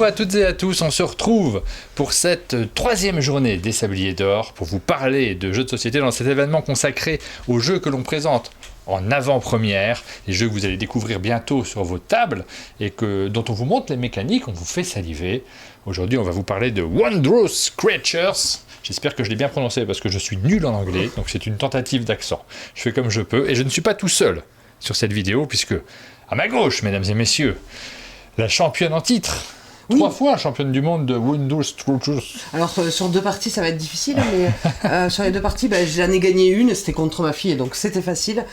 à toutes et à tous, on se retrouve pour cette troisième journée des Sabliers d'Or pour vous parler de jeux de société dans cet événement consacré aux jeux que l'on présente en avant-première, les jeux que vous allez découvrir bientôt sur vos tables et dont on vous montre les mécaniques, on vous fait saliver. Aujourd'hui, on va vous parler de Wondrous Creatures. J'espère que je l'ai bien prononcé parce que je suis nul en anglais, donc c'est une tentative d'accent. Je fais comme je peux et je ne suis pas tout seul sur cette vidéo puisque, à ma gauche, mesdames et messieurs, la championne en titre, 3 fois championne du monde de Wondrous Creatures. Alors sur 2 parties ça va être difficile, mais sur les 2 parties j'en ai gagné une, c'était contre ma fille donc c'était facile,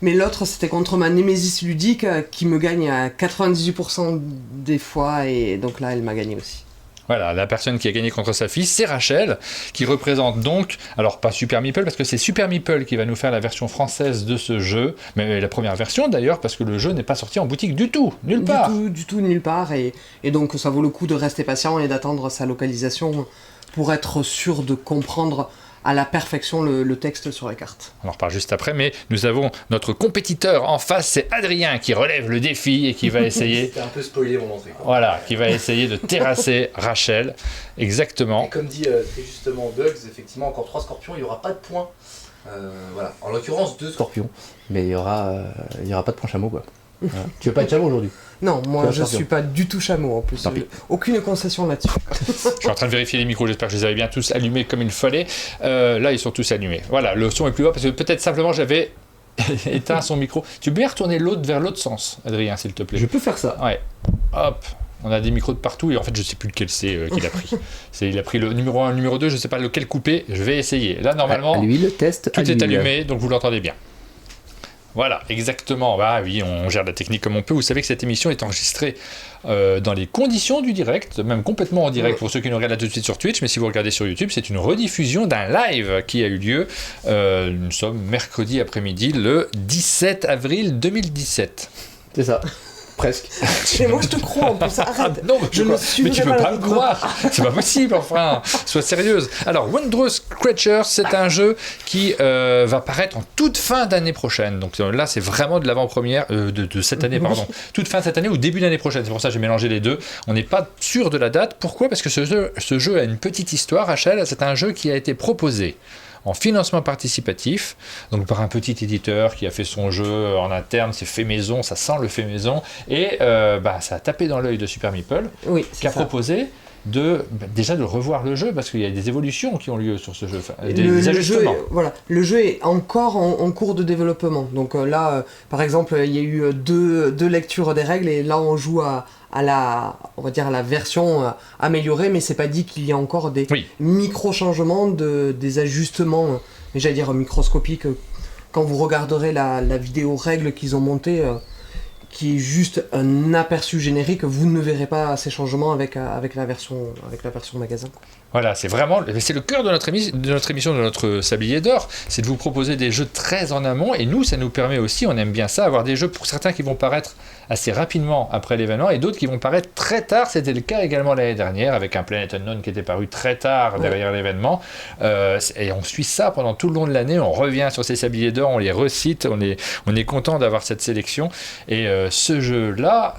mais l'autre c'était contre ma némésis ludique qui me gagne à 98% des fois et donc là elle m'a gagné aussi. Voilà, la personne qui a gagné contre sa fille, c'est Rachel, qui représente donc, alors pas Super Meeple, parce que c'est Super Meeple qui va nous faire la version française de ce jeu, mais la première version d'ailleurs, parce que le jeu n'est pas sorti en boutique du tout, nulle part. Du tout, nulle part, et donc ça vaut le coup de rester patient et d'attendre sa localisation pour être sûr de comprendre à la perfection le texte sur les cartes. On en reparle juste après, mais nous avons notre compétiteur en face, c'est Adrien qui relève le défi et qui va essayer... C'était un peu spoilé mon entrée. Voilà, qui va essayer de terrasser Rachel, exactement. Et comme dit très justement Bugs, effectivement encore 3 scorpions, il n'y aura pas de points. Voilà, en l'occurrence 2 scorpions, mais il y aura pas de points chameau quoi. Voilà. Tu veux pas être chameau aujourd'hui? Non, moi je suis pas du tout chameau en plus. Aucune concession là-dessus. Je suis en train de vérifier les micros, j'espère que je les avais bien tous allumés comme il fallait. Là, ils sont tous allumés. Voilà, le son est plus bas parce que peut-être simplement j'avais éteint son micro. Tu peux bien retourner l'autre vers l'autre sens, Adrien, s'il te plaît. Je peux faire ça. Ouais. Hop. On a des micros de partout et en fait je sais plus lequel c'est qu'il a pris. Il a pris le numéro 1, le numéro 2, je sais pas lequel couper, je vais essayer. Là normalement, à l'huile, test, tout est allumé, donc vous l'entendez bien. Voilà, exactement. Bah oui, on gère la technique comme on peut. Vous savez que cette émission est enregistrée dans les conditions du direct, même complètement en direct pour ceux qui nous regardent là tout de suite sur Twitch, mais si vous regardez sur YouTube, c'est une rediffusion d'un live qui a eu lieu, nous sommes mercredi après-midi, le 17 avril 2017. C'est ça. Presque. Mais moi je te crois en plus, arrête. Non, mais tu peux pas me croire. C'est pas possible, enfin. Sois sérieuse. Alors, Wondrous Creatures, c'est un jeu qui va paraître en toute fin d'année prochaine. Donc là, c'est vraiment de l'avant-première de cette année, pardon. Toute fin de cette année ou début d'année prochaine. C'est pour ça que j'ai mélangé les deux. On n'est pas sûr de la date. Pourquoi? Parce que ce jeu a une petite histoire, Rachel. C'est un jeu qui a été proposé en financement participatif, donc par un petit éditeur qui a fait son jeu en interne, c'est fait maison, ça sent le fait maison, et ça a tapé dans l'œil de Super Meeple, qui a proposé déjà de revoir le jeu, parce qu'il y a des évolutions qui ont lieu sur ce jeu, des ajustements. Le jeu est encore en cours de développement, donc là, par exemple, il y a eu deux lectures des règles, et là on joue à la version améliorée, mais c'est pas dit qu'il y a encore des micro-changements, des ajustements, mais j'allais dire microscopiques, quand vous regarderez la vidéo règles qu'ils ont montée, qui est juste un aperçu générique, vous ne verrez pas ces changements avec la version magasin. Voilà, c'est le cœur de notre émission, de notre Sablier d'Or, c'est de vous proposer des jeux très en amont, et nous, ça nous permet aussi, on aime bien ça, avoir des jeux pour certains qui vont paraître assez rapidement après l'événement, et d'autres qui vont paraître très tard. C'était le cas également l'année dernière, avec un Planet Unknown qui était paru très tard derrière l'événement, et on suit ça pendant tout le long de l'année, on revient sur ces Sabliers d'Or, on les recite, on est content d'avoir cette sélection, et ce jeu-là,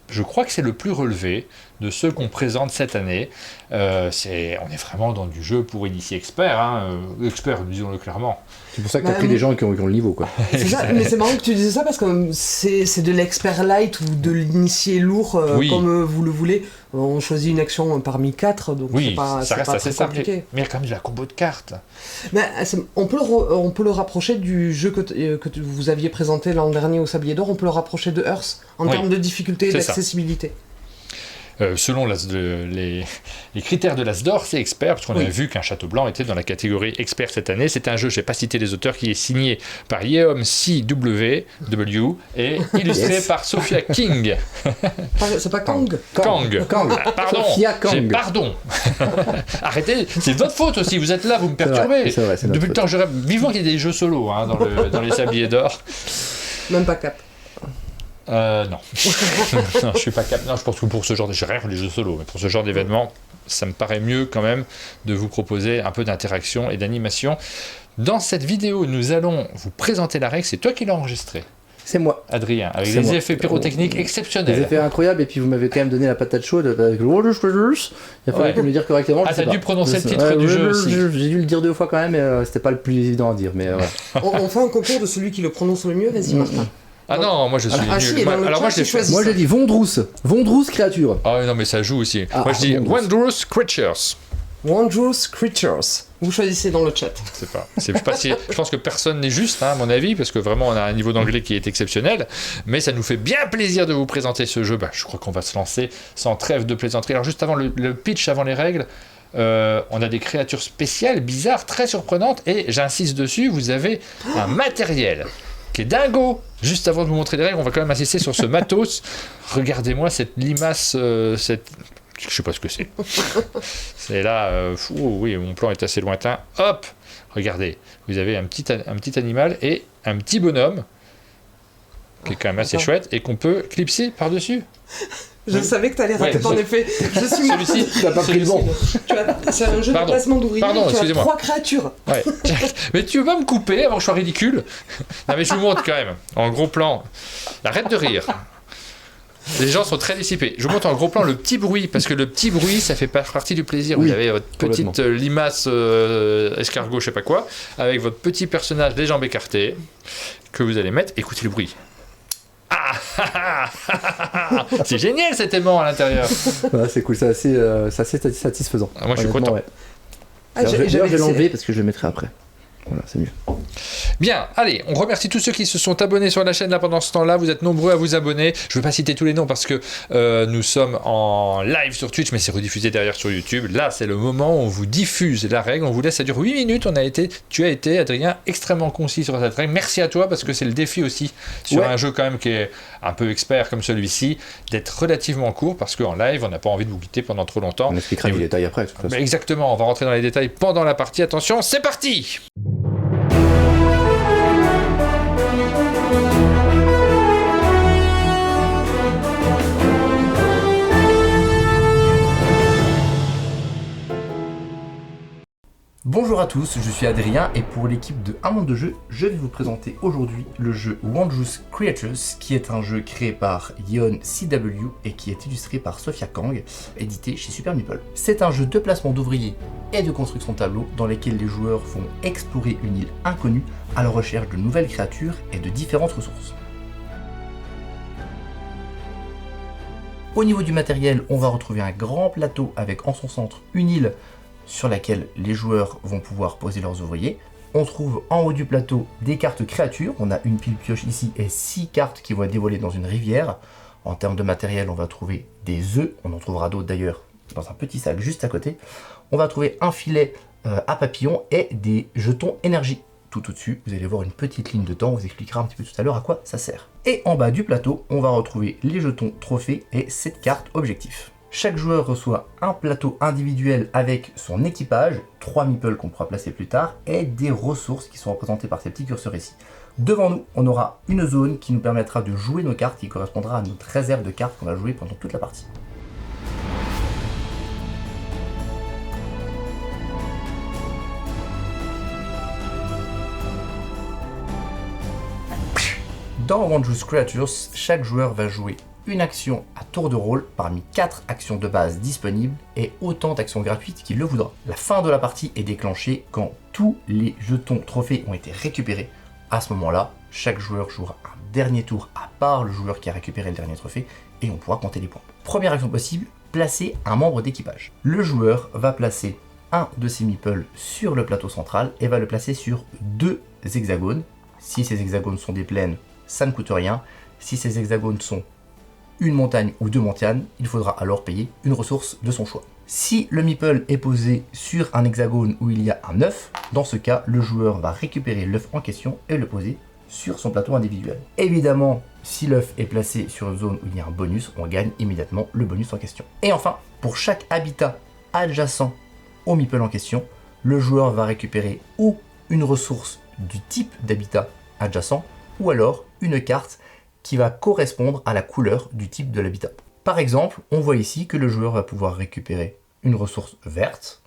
je crois que c'est le plus relevé de ceux qu'on présente cette année. On est vraiment dans du jeu pour initier expert, disons-le clairement. C'est pour ça que tu as pris des gens qui ont le niveau, quoi. C'est ça, mais c'est marrant que tu dises ça parce que c'est de l'expert light ou de l'initié lourd, comme vous le voulez. On choisit une action parmi 4, donc ça reste assez très compliqué. Mais il y a quand même de la combo de cartes. On peut le rapprocher du jeu que vous aviez présenté l'an dernier au Sablier d'Or, on peut le rapprocher de Hearth en termes de difficulté et d'accessibilité. Selon les critères de l'As d'Or, c'est expert, parce qu'on a vu qu'un Château Blanc était dans la catégorie expert cette année. C'est un jeu, je n'ai pas cité les auteurs, qui est signé par Yeom CW et illustré par Sophia King. C'est pas Kang. Kang. Pardon. Sophia Kang. Pardon. Arrêtez, c'est votre faute aussi, vous êtes là, vous me perturbez. C'est vrai, depuis le temps, j'aurais vivant qu'il y ait des jeux solo dans les Sabliers d'Or. Même pas 4. Non. Non, je suis pas capable. Non, je pense que pour ce genre de... Je rêve les jeux solo, mais pour ce genre d'événement, ça me paraît mieux quand même de vous proposer un peu d'interaction et d'animation. Dans cette vidéo, nous allons vous présenter la règle. C'est toi qui l'as enregistrée. C'est moi. Adrien, avec C'est des moi. effets pyrotechniques Des exceptionnels. effets incroyables, et puis vous m'avez quand même donné la patate chaude avec le Wonder Squatters. Il a fallu Ouais. me le dire correctement. Ah, je sais t'as pas. dû prononcer Je le sais- titre du jeu aussi. J'ai dû le dire 2 fois quand même, mais c'était pas le plus évident à dire. Mais voilà. On fait un concours de celui qui le prononce le mieux, vas-y Martin. Ah non, moi je suis Ah, nul. si, dans le Alors moi chat, je l'ai tu fait. choisis. Moi, je dis Vondrous. Vondrous créature. Ah oui, non, mais ça joue aussi. Ah, moi je dis Wondrous. Wondrous Creatures. Wondrous Creatures. Vous choisissez dans le chat. Je pense que personne n'est juste, hein, à mon avis, parce que vraiment on a un niveau d'anglais qui est exceptionnel. Mais ça nous fait bien plaisir de vous présenter ce jeu. Je crois qu'on va se lancer sans trêve de plaisanterie. Alors juste avant le pitch, avant les règles, on a des créatures spéciales, bizarres, très surprenantes. Et j'insiste dessus, vous avez un matériel qui est dingo. Juste avant de vous montrer les règles, on va quand même insister sur ce matos. Regardez-moi cette limace, je sais pas ce que c'est. C'est là, oui, mon plan est assez lointain. Hop, regardez, vous avez un petit animal et un petit bonhomme qui est quand même assez chouette et qu'on peut clipser par-dessus. Je savais que t'allais rater Ouais, en effet. Je suis Celui-ci, T'as pas pris le bon. C'est un jeu Pardon. de placement d'ouvriers. Pardon, Tu as excusez-moi. 3 créatures. Ouais. Mais tu veux pas me couper avant que je sois ridicule? Non mais je vous montre quand même, en gros plan. Arrête de rire. Les gens sont très dissipés. Je vous montre en gros plan le petit bruit, parce que le petit bruit, ça fait partie du plaisir. Oui, vous avez votre complètement. petite limace escargot, je sais pas quoi, avec votre petit personnage les jambes écartées, que vous allez mettre. Écoutez le bruit. C'est génial cet aimant à l'intérieur. Ouais, c'est cool, c'est assez satisfaisant. Ah, moi, je suis Honnêtement, content. ouais. Ah, D'ailleurs, je vais j'avais- l'enlever parce que je le mettrai après. Voilà, c'est mieux. Bien, allez, on remercie tous ceux qui se sont abonnés sur la chaîne là pendant ce temps-là. Vous êtes nombreux à vous abonner. Je ne vais pas citer tous les noms parce que nous sommes en live sur Twitch, mais c'est rediffusé derrière sur YouTube. Là, c'est le moment où on vous diffuse la règle. On vous laisse, ça dure 8 minutes. Tu as été, Adrien, extrêmement concis sur cette règle. Merci à toi parce que c'est le défi aussi sur Ouais. un jeu quand même qui est un peu expert comme celui-ci, d'être relativement court parce qu'en live, on n'a pas envie de vous quitter pendant trop longtemps. On expliquera Et les vous- détails après. De toute façon. Mais exactement, on va rentrer dans les détails pendant la partie. Attention, c'est parti! Bonjour à tous, je suis Adrien et pour l'équipe de Un Monde de Jeux, je vais vous présenter aujourd'hui le jeu Wondrous Creatures, qui est un jeu créé par Yeon CW et qui est illustré par Sophia Kang, édité chez Super Meeple. C'est un jeu de placement d'ouvriers et de construction de tableaux dans lesquels les joueurs vont explorer une île inconnue à la recherche de nouvelles créatures et de différentes ressources. Au niveau du matériel, on va retrouver un grand plateau avec en son centre une île sur laquelle les joueurs vont pouvoir poser leurs ouvriers. On trouve en haut du plateau des cartes créatures. On a une pile pioche ici et 6 cartes qui vont être dévoilées dans une rivière. En termes de matériel, on va trouver des œufs. On en trouvera d'autres d'ailleurs dans un petit sac juste à côté. On va trouver un filet à papillons et des jetons énergie. Tout au-dessus, vous allez voir une petite ligne de temps. On vous expliquera un petit peu tout à l'heure à quoi ça sert. Et en bas du plateau, on va retrouver les jetons trophées et cette carte objectif. Chaque joueur reçoit un plateau individuel avec son équipage, 3 meeples qu'on pourra placer plus tard, et des ressources qui sont représentées par ces petits curseurs ici. Devant nous, on aura une zone qui nous permettra de jouer nos cartes, qui correspondra à notre réserve de cartes qu'on va jouer pendant toute la partie. Dans Wondrous Creatures, chaque joueur va jouer une action à tour de rôle parmi 4 actions de base disponibles et autant d'actions gratuites qu'il le voudra. La fin de la partie est déclenchée quand tous les jetons trophées ont été récupérés. À ce moment-là, chaque joueur jouera un dernier tour à part le joueur qui a récupéré le dernier trophée et on pourra compter les points. Première action possible, placer un membre d'équipage. Le joueur va placer un de ses meeples sur le plateau central et va le placer sur 2 hexagones. Si ces hexagones sont des plaines, ça ne coûte rien. Si ces hexagones sont une montagne ou 2 montagnes, il faudra alors payer une ressource de son choix. Si le meeple est posé sur un hexagone où il y a un œuf, dans ce cas, le joueur va récupérer l'œuf en question et le poser sur son plateau individuel. Évidemment, si l'œuf est placé sur une zone où il y a un bonus, on gagne immédiatement le bonus en question. Et enfin, pour chaque habitat adjacent au meeple en question, le joueur va récupérer ou une ressource du type d'habitat adjacent, ou alors une carte qui va correspondre à la couleur du type de l'habitat. Par exemple, on voit ici que le joueur va pouvoir récupérer une ressource verte,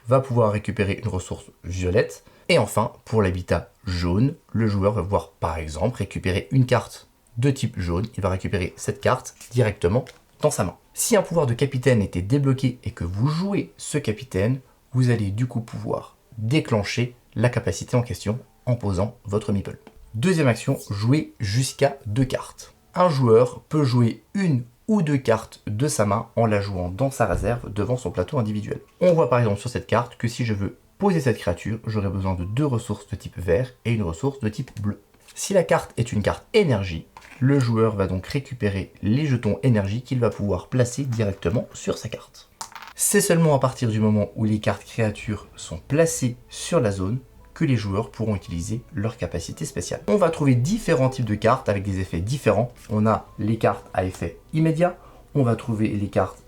va pouvoir récupérer une ressource violette. Et enfin, pour l'habitat jaune, le joueur va pouvoir par exemple récupérer une carte de type jaune. Il va récupérer cette carte directement dans sa main. Si un pouvoir de capitaine était débloqué et que vous jouez ce capitaine, vous allez du coup pouvoir déclencher la capacité en question en posant votre meeple. Deuxième action, jouer jusqu'à 2 cartes. Un joueur peut jouer une ou 2 cartes de sa main en la jouant dans sa réserve devant son plateau individuel. On voit par exemple sur cette carte que si je veux poser cette créature, j'aurai besoin de 2 ressources de type vert et une ressource de type bleu. Si la carte est une carte énergie, le joueur va donc récupérer les jetons énergie qu'il va pouvoir placer directement sur sa carte. C'est seulement à partir du moment où les cartes créatures sont placées sur la zone que les joueurs pourront utiliser leur capacité spéciale. On va trouver différents types de cartes avec des effets différents. On a les cartes à effet immédiat, on va trouver les cartes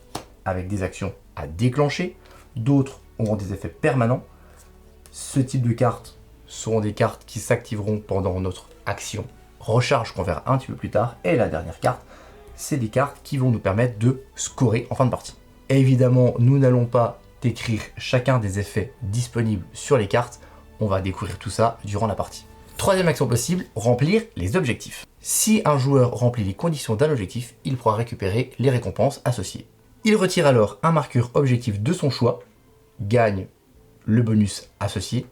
avec des actions à déclencher, d'autres auront des effets permanents. Ce type de cartes seront des cartes qui s'activeront pendant notre action recharge qu'on verra un petit peu plus tard. Et la dernière carte, c'est des cartes qui vont nous permettre de scorer en fin de partie. Et évidemment, nous n'allons pas décrire chacun des effets disponibles sur les cartes. On va découvrir tout ça durant la partie. Troisième action possible, remplir les objectifs. Si un joueur remplit les conditions d'un objectif, il pourra récupérer les récompenses associées. Il retire alors un marqueur objectif de son choix, gagne le bonus associé,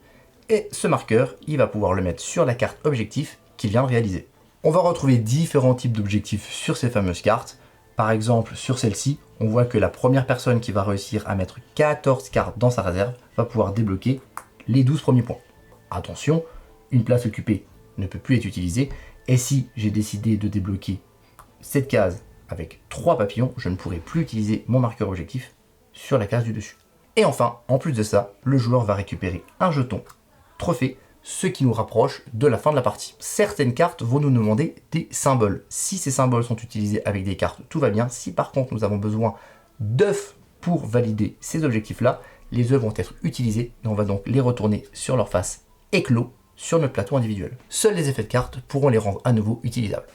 et ce marqueur, il va pouvoir le mettre sur la carte objectif qu'il vient de réaliser. On va retrouver différents types d'objectifs sur ces fameuses cartes. Par exemple, sur celle-ci, on voit que la première personne qui va réussir à mettre 14 cartes dans sa réserve va pouvoir débloquer les 12 premiers points. Attention, une place occupée ne peut plus être utilisée, et si j'ai décidé de débloquer cette case avec 3 papillons, je ne pourrai plus utiliser mon marqueur objectif sur la case du dessus. Et enfin, en plus de ça, le joueur va récupérer un jeton trophée, ce qui nous rapproche de la fin de la partie. Certaines cartes vont nous demander des symboles. Si ces symboles sont utilisés avec des cartes, tout va bien. Si par contre nous avons besoin d'œufs pour valider ces objectifs-là, les œufs vont être utilisés et on va donc les retourner sur leur face éclos sur notre plateau individuel. Seuls les effets de cartes pourront les rendre à nouveau utilisables.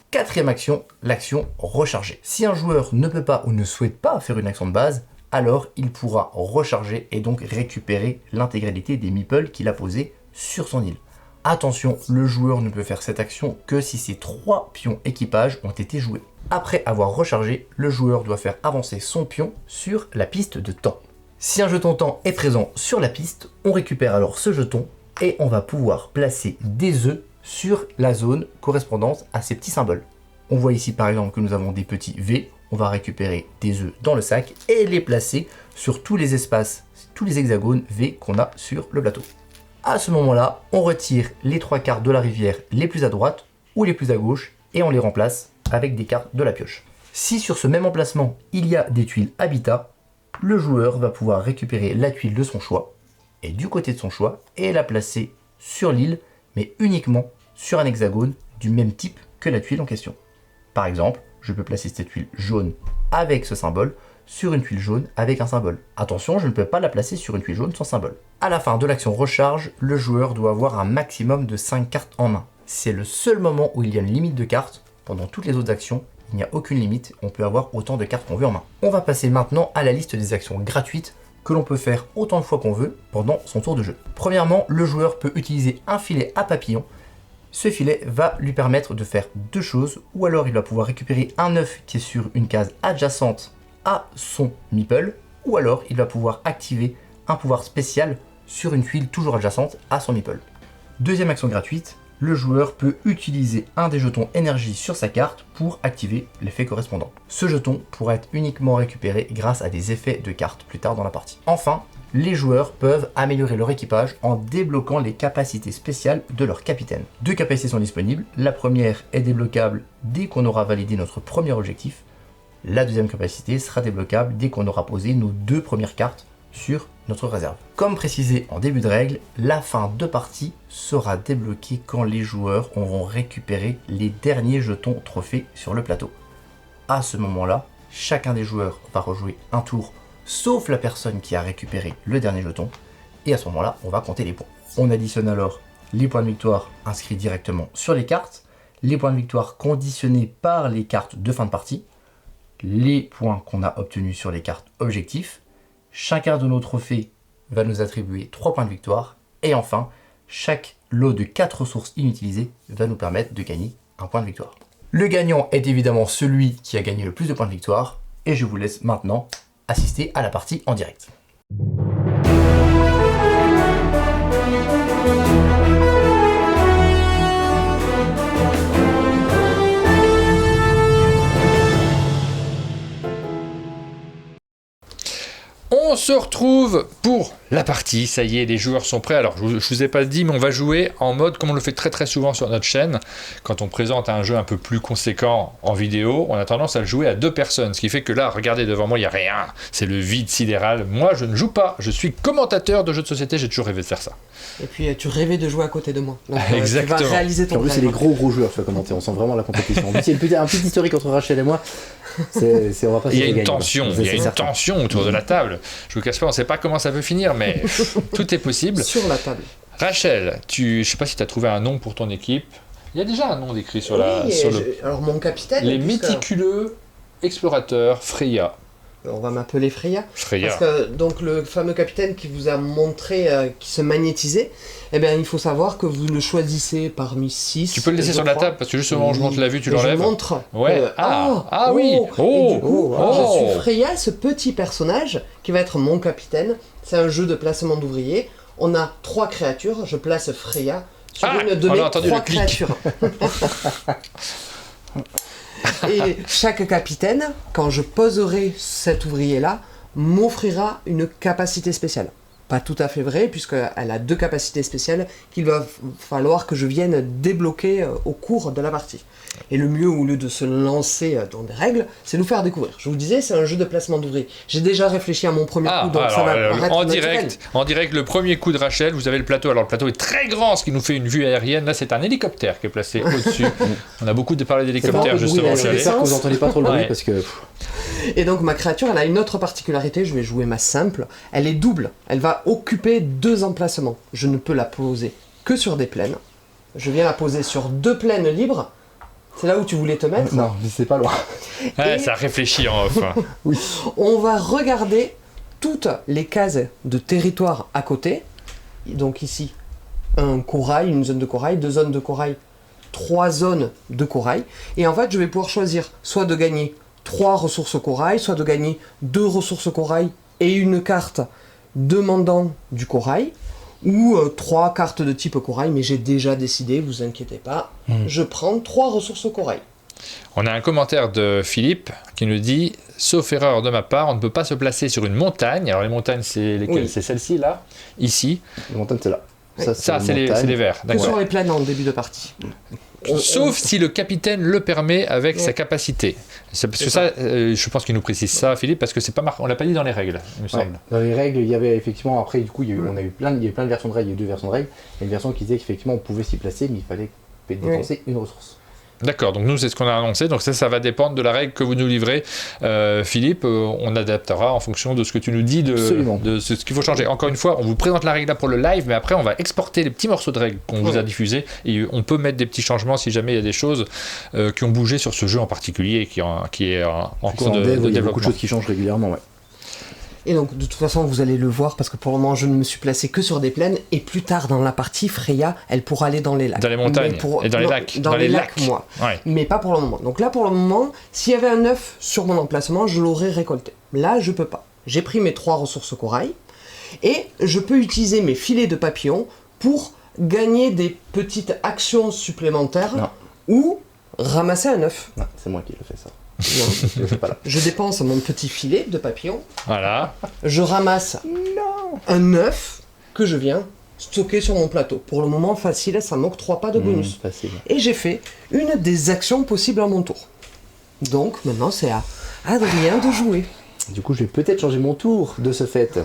Quatrième action, l'action recharger. Si un joueur ne peut pas ou ne souhaite pas faire une action de base, alors il pourra recharger et donc récupérer l'intégralité des meeples qu'il a posés sur son île. Attention, le joueur ne peut faire cette action que si ces 3 pions équipage ont été joués. Après avoir rechargé, le joueur doit faire avancer son pion sur la piste de temps. Si un jeton temps est présent sur la piste, on récupère alors ce jeton et on va pouvoir placer des œufs sur la zone correspondante à ces petits symboles. On voit ici par exemple que nous avons des petits V. On va récupérer des œufs dans le sac et les placer sur tous les espaces, tous les hexagones V qu'on a sur le plateau. À ce moment-là, on retire les 3 cartes de la rivière les plus à droite ou les plus à gauche et on les remplace avec des cartes de la pioche. Si sur ce même emplacement, il y a des tuiles habitat, le joueur va pouvoir récupérer la tuile de son choix et du côté de son choix et la placer sur l'île, mais uniquement sur un hexagone du même type que la tuile en question. Par exemple, je peux placer cette tuile jaune avec ce symbole sur une tuile jaune avec un symbole. Attention, je ne peux pas la placer sur une tuile jaune sans symbole. À la fin de l'action recharge, le joueur doit avoir un maximum de 5 cartes en main. C'est le seul moment où il y a une limite de cartes. Pendant toutes les autres actions, il n'y a aucune limite, on peut avoir autant de cartes qu'on veut en main. On va passer maintenant à la liste des actions gratuites que l'on peut faire autant de fois qu'on veut pendant son tour de jeu. Premièrement, le joueur peut utiliser un filet à papillon. Ce filet va lui permettre de faire 2 choses, ou alors il va pouvoir récupérer un œuf qui est sur une case adjacente à son meeple, ou alors il va pouvoir activer un pouvoir spécial sur une tuile toujours adjacente à son meeple. Deuxième action gratuite, le joueur peut utiliser un des jetons énergie sur sa carte pour activer l'effet correspondant. Ce jeton pourra être uniquement récupéré grâce à des effets de carte plus tard dans la partie. Enfin, les joueurs peuvent améliorer leur équipage en débloquant les capacités spéciales de leur capitaine. 2 capacités sont disponibles. La première est débloquable dès qu'on aura validé notre premier objectif. La deuxième capacité sera débloquable dès qu'on aura posé nos 2 premières cartes sur notre réserve. Comme précisé en début de règle, la fin de partie sera débloquée quand les joueurs auront récupéré les derniers jetons trophées sur le plateau. À ce moment-là, chacun des joueurs va rejouer un tour sauf la personne qui a récupéré le dernier jeton, et à ce moment-là, on va compter les points. On additionne alors les points de victoire inscrits directement sur les cartes, les points de victoire conditionnés par les cartes de fin de partie, les points qu'on a obtenus sur les cartes objectifs, Chacun de nos trophées va nous attribuer 3 points de victoire. Et enfin, chaque lot de 4 ressources inutilisées va nous permettre de gagner un point de victoire. Le gagnant est évidemment celui qui a gagné le plus de points de victoire. Et je vous laisse maintenant assister à la partie en direct. On se retrouve pour la partie, ça y est, les joueurs sont prêts. Alors, je vous ai pas dit, mais on va jouer en mode, comme on le fait très très souvent sur notre chaîne, quand on présente un jeu un peu plus conséquent en vidéo, on a tendance à le jouer à 2 personnes, ce qui fait que là, regardez devant moi, il n'y a rien, c'est le vide sidéral. Moi, je ne joue pas, je suis commentateur de jeux de société, j'ai toujours rêvé de faire ça. Et puis tu rêvais de jouer à côté de moi. Donc, Exactement. tu vas réaliser ton En plus, rêve. c'est les gros joueurs sur commenter, on sent vraiment la compétition. En plus, il y a un petit historique entre Rachel et moi. On va pas Il y a se une gagner, tension, quoi. il y a C'est une certain. tension autour de la table. Je vous cache pas, on ne sait pas comment ça peut finir, mais tout est possible. Sur la table. Rachel, je sais pas si tu as trouvé un nom pour ton équipe. Il y a déjà un nom décrit sur la... Oui, sur et le... alors mon capitaine... Les puisque- méticuleux explorateurs Freya. On va m'appeler Freya. Freya. Parce que donc le fameux capitaine qui vous a montré qui se magnétisait, eh bien il faut savoir que vous le choisissez parmi 6. Tu peux le laisser sur la table parce que justement je monte la vue, tu Et l'enlèves. Je montre. Ouais. Oui. Et Oh. du coup, Oh. je suis Freya, ce petit personnage qui va être mon capitaine. C'est un jeu de placement d'ouvriers. On a 3 créatures. Je place Freya sur une de on a mes entendu 3 le clic. créatures. Et chaque capitaine, quand je poserai cet ouvrier-là, m'offrira une capacité spéciale. Pas tout à fait vrai, puisqu'elle a 2 capacités spéciales qu'il va falloir que je vienne débloquer au cours de la partie. Et le mieux, au lieu de se lancer dans des règles, c'est nous faire découvrir. Je vous disais, c'est un jeu de placement d'ouvriers. J'ai déjà réfléchi à mon premier coup, donc ça va paraître en naturel. direct, le premier coup de Rachel, vous avez le plateau. Alors le plateau est très grand, ce qui nous fait une vue aérienne. Là, c'est un hélicoptère qui est placé au-dessus. On a beaucoup parlé d'hélicoptère justement. J'espère que vous n'entendez pas trop le bruit Ouais. parce que... Et donc ma créature, elle a une autre particularité, je vais jouer ma simple. Elle est double, elle va occuper 2 emplacements. Je ne peux la poser que sur des plaines. Je viens la poser sur 2 plaines libres. C'est là où tu voulais te mettre. Non, c'est pas loin. Ouais, Et- ça réfléchit en off. On va regarder toutes les cases de territoire à côté. Donc ici, un corail, une zone de corail, 2 zones de corail, 3 zones de corail. Et en fait, je vais pouvoir choisir soit de gagner 3 ressources corail, soit de gagner 2 ressources corail et une carte demandant du corail, ou 3 cartes de type corail, mais j'ai déjà décidé, vous inquiétez pas, je prends 3 ressources corail. On a un commentaire de Philippe qui nous dit « Sauf erreur de ma part, on ne peut pas se placer sur une montagne. » Alors les montagnes, c'est lesquelles? Oui. C'est celle-ci, là? Ici? La montagne, c'est là. Ça, c'est les verts. Que D'accord. sur les plaines en début de partie. Sauf si le capitaine le permet avec sa capacité. C'est parce que ça, je pense qu'il nous précise ça, Philippe, parce que c'est pas marqué. On l'a pas dit dans les règles, il me Ouais. semble. Dans les règles, il y avait effectivement, après, du coup, il y a eu plein de versions de règles, il y a eu 2 versions de règles. Il y a une version qui disait qu'effectivement, on pouvait s'y placer, mais il fallait dépenser une ressource. D'accord, donc nous c'est ce qu'on a annoncé, donc ça va dépendre de la règle que vous nous livrez. Philippe, on adaptera en fonction de ce que tu nous dis de ce qu'il faut changer. Encore une fois, on vous présente la règle là pour le live, mais après on va exporter les petits morceaux de règles qu'on vous a diffusés et on peut mettre des petits changements si jamais il y a des choses qui ont bougé sur ce jeu en particulier et qui est en cours de Il y a beaucoup de développement. choses qui changent régulièrement, ouais. Et donc, de toute façon, vous allez le voir, parce que pour le moment, je ne me suis placé que sur des plaines, et plus tard dans la partie, Freya, elle pourra aller dans les lacs. Dans les montagnes, Mais et dans les non, lacs. Dans les lacs, moi. Ouais. Mais pas pour le moment. Donc là, pour le moment, s'il y avait un œuf sur mon emplacement, je l'aurais récolté. Là, je peux pas. J'ai pris mes 3 ressources corail, et je peux utiliser mes filets de papillons pour gagner des petites actions supplémentaires, Non. ou ramasser un œuf. Non, c'est moi qui l'ai fait ça. Non. Je le fais pas là. Je dépense mon petit filet de papillon, Voilà. je ramasse un œuf que je viens stocker sur mon plateau. Pour le moment, facile, ça m'octroie pas de bonus. Facile. Et j'ai fait une des actions possibles à mon tour. Donc maintenant, c'est à Adrien de jouer. Du coup, je vais peut-être changer mon tour de ce fait.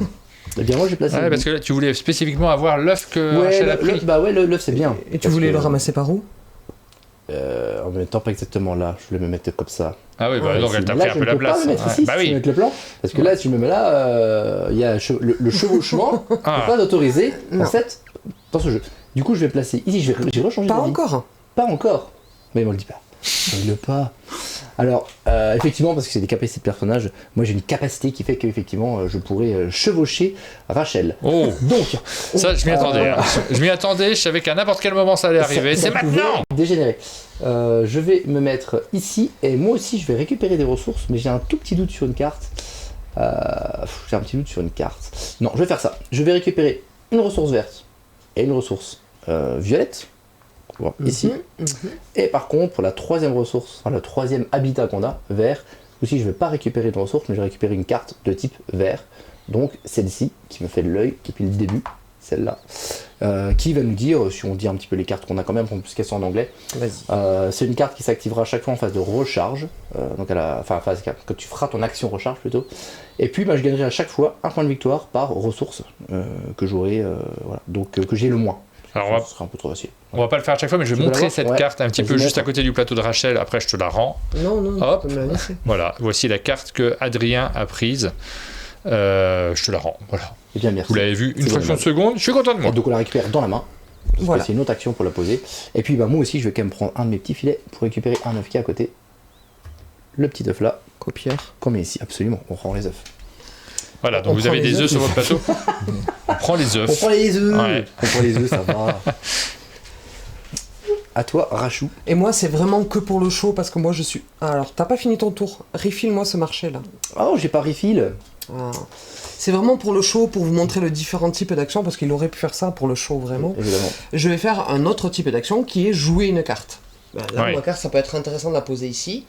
Eh bien, moi, j'ai placé. Ouais, parce que là, tu voulais spécifiquement avoir l'œuf que Ouais, Rachel a pris. l'œuf, c'est bien. Et tu Parce voulais que, le ramasser par où? En même temps, pas exactement là. Je voulais me mettre comme ça. Ah oui, bah, donc elle t'a Là, pris un je peu ne la peux pas place. me mettre Ouais. ici, Bah si je oui. me mets le plan. Parce que là, si je me mets là, il y a le chevauchement n'est Ah. pas autorisé, en Non. fait, dans ce jeu. Du coup, je vais placer ici. J'ai rechangé Pas d'avis. encore. Pas encore. Mais il me le dit pas. Il le pas. Alors, effectivement, parce que c'est des capacités de personnage, moi j'ai une capacité qui fait qu'effectivement, je pourrais chevaucher Rachel. Oh, Donc, ça, je m'y attendais. Hein. Je m'y attendais, je savais qu'à n'importe quel moment ça allait arriver. C'est maintenant! Dégénérer. Je vais me mettre ici, et moi aussi je vais récupérer des ressources, mais j'ai un tout petit doute sur une carte. J'ai un petit doute sur une carte. Non, je vais faire ça. Je vais récupérer une ressource verte et une ressource violette. Voilà, ici. Et par contre, pour la troisième ressource, enfin le troisième habitat qu'on a, vert, aussi je ne vais pas récupérer de ressources, mais je vais récupérer une carte de type vert. Donc celle-ci, qui me fait de l'œil depuis le début, celle-là, qui va nous dire, si on dit un petit peu les cartes qu'on a quand même, puisqu'elles sont en anglais, c'est une carte qui s'activera à chaque fois en phase de recharge, donc quand tu feras ton action recharge plutôt, et puis je gagnerai à chaque fois un point de victoire par ressource que j'aurai, voilà, donc que j'ai le moins. Alors, ce sera un peu trop facile. on va pas le faire à chaque fois, mais je vais Tu peux montrer l'avoir cette Ouais. carte un petit Vas-y, peu juste montre. à côté du plateau de Rachel. Après, je te la rends. Non, non, Hop. tu peux me la laisser. Voilà, voici la carte que Adrien a prise. Je te la rends. Voilà. Eh bien, merci. Vous l'avez vu une C'est fraction de dommage. seconde. Je suis content de moi. Donc on la récupère dans la main. Parce que Voilà. c'est une autre action pour la poser. Et puis moi aussi, je vais quand même prendre un de mes petits filets pour récupérer un œuf qui est à côté. Le petit œuf là, Copieur. qu'on met ici, absolument. On rend les œufs. Voilà, donc On vous prend avez les des œufs œufs. sur votre plateau. On prend les On œufs. prend les œufs. Ouais. On prend les œufs, ça va. À toi, Rachou. Et moi, c'est vraiment que pour le show parce que moi, je suis. Ah, alors, t'as pas fini ton tour. Refill-moi ce marché là. Oh, j'ai pas refill. Ah. C'est vraiment pour le show, pour vous montrer le différent type d'actions, parce qu'il aurait pu faire ça pour le show vraiment. Évidemment. Je vais faire un autre type d'action qui est jouer une carte. Là, Ouais. ma carte, ça peut être intéressant de la poser ici.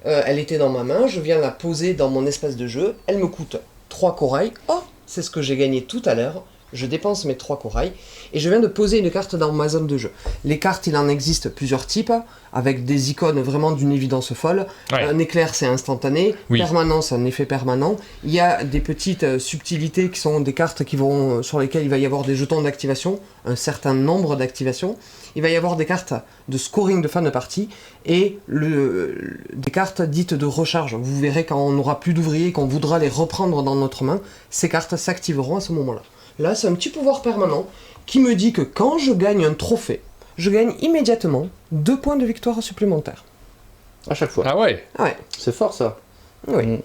Elle était dans ma main, je viens la poser dans mon espace de jeu. Elle me coûte 3 corails. Oh, c'est ce que j'ai gagné tout à l'heure. Je dépense mes 3 corails et je viens de poser une carte dans ma zone de jeu. Les cartes, il en existe plusieurs types, avec des icônes vraiment d'une évidence folle. Ouais. Un éclair, c'est instantané. Oui. Permanence, un effet permanent. Il y a des petites subtilités qui sont des cartes qui vont, sur lesquelles il va y avoir des jetons d'activation, un certain nombre d'activations. Il va y avoir des cartes de scoring de fin de partie et des cartes dites de recharge. Vous verrez quand on n'aura plus d'ouvriers et qu'on voudra les reprendre dans notre main, ces cartes s'activeront à ce moment-là. Là, c'est un petit pouvoir permanent qui me dit que quand je gagne un trophée, je gagne immédiatement 2 points de victoire supplémentaires. À chaque fois. Ah ouais. Ah ouais, C'est fort ça. oui.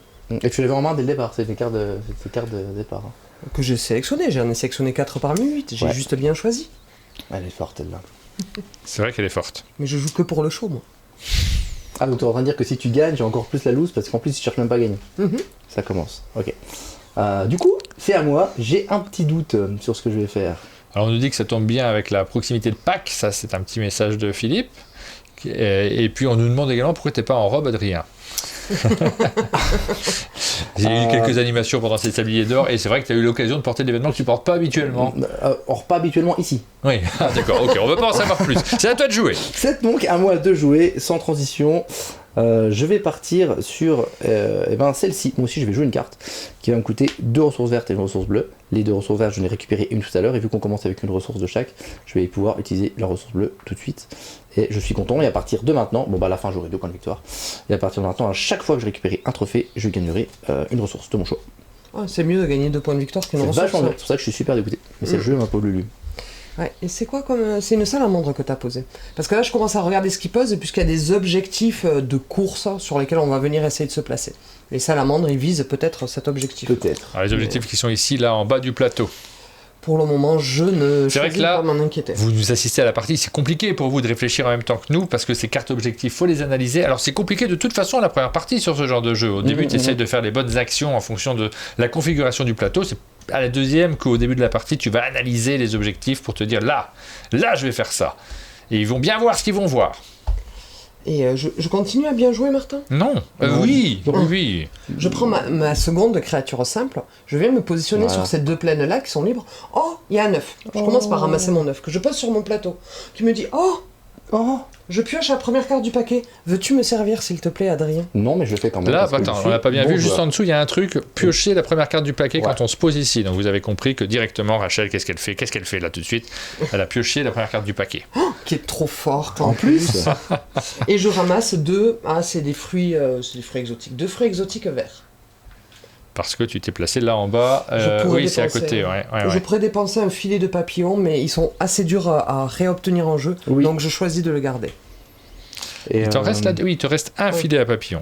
Et tu l'avais en main dès le départ, c'est des cartes de départ. Hein. Que j'ai sélectionné. J'en ai sélectionné 4 parmi 8. J'ai Ouais. juste bien choisi. Elle est forte elle-là. C'est vrai qu'elle est forte. Mais je joue que pour le show, moi. Ah, donc tu es en train de dire que si tu gagnes, j'ai encore plus la loose parce qu'en plus tu cherches même pas à gagner. Mhm. Ça commence. Ok. Du coup, c'est à moi. J'ai un petit doute sur ce que je vais faire. Alors on nous dit que ça tombe bien avec la proximité de Pâques. Ça, c'est un petit message de Philippe. Et puis on nous demande également pourquoi t'es pas en robe, Adrien. J'ai eu quelques animations pendant ces sabliers d'or et c'est vrai que tu as eu l'occasion de porter des vêtements que tu portes pas habituellement. Or, pas habituellement ici. Oui, ah, d'accord, ok, on veut pas en savoir plus. C'est à toi de jouer. C'est donc à moi de jouer sans transition. Je vais partir sur celle-ci. Moi aussi, je vais jouer une carte qui va me coûter 2 ressources vertes et une ressource bleue. Les 2 ressources vertes, j'en ai récupéré une tout à l'heure. Et vu qu'on commence avec une ressource de chaque, je vais pouvoir utiliser la ressource bleue tout de suite. Et je suis content. Et à partir de maintenant, à la fin, j'aurai 2 points de victoire. Et à partir de maintenant, à chaque fois que je récupérerai un trophée, je gagnerai une ressource de mon choix. Ah, c'est mieux de gagner 2 points de victoire qu'une C'est ressource. vachement bien. C'est pour ça que je suis super dégoûté. Mais c'est le jeu, ma pauvre Lulu. Ouais, et c'est quoi comme. C'est une salamandre que t'as posée. Parce que là, je commence à regarder ce qu'il pose, et puisqu'il y a des objectifs de course sur lesquels on va venir essayer de se placer. Les salamandres, ils visent peut-être cet objectif. Peut-être. Alors, les objectifs qui sont ici, là, en bas du plateau. Pour le moment, je ne C'est vrai choisis que là, pas m'en inquiéter. Vous nous assistez à la partie, c'est compliqué pour vous de réfléchir en même temps que nous, parce que ces cartes objectifs, faut les analyser. Alors c'est compliqué de toute façon la première partie sur ce genre de jeu. Au début, tu essayes de faire les bonnes actions en fonction de la configuration du plateau. C'est à la deuxième qu'au début de la partie, tu vas analyser les objectifs pour te dire là, je vais faire ça. Et ils vont bien voir ce qu'ils vont voir. Et je continue à bien jouer, Martin. Non, oui, Non. oui. Je prends ma seconde créature simple, je viens me positionner Voilà. sur ces 2 plaines-là qui sont libres. Oh, il y a un œuf. Je commence par ramasser mon œuf, que je pose sur mon plateau. Tu me dis, oh, je pioche la première carte du paquet. Veux-tu me servir, s'il te plaît, Adrien? Non, mais je le fais quand même. Là, parce que attends, je on suis l'a pas bien bon vu, juste joueur. en dessous, il y a un truc, piocher la première carte du paquet Ouais. quand on se pose ici. Donc vous avez compris que directement, Rachel, qu'est-ce qu'elle fait là tout de suite? Elle a pioché la première carte du paquet. Qui est trop forte. En plus, Et je ramasse 2. Ah, c'est des fruits exotiques. 2 fruits exotiques verts. Parce que tu t'es placé là en bas. Je pourrais Oui, c'est à dépenser, côté. Ouais, Je pourrais dépenser un filet de papillons, mais ils sont assez durs à réobtenir en jeu. Oui. Donc je choisis de le garder. Et, Il t'en reste là, oui, il te reste un oui. filet à papillon.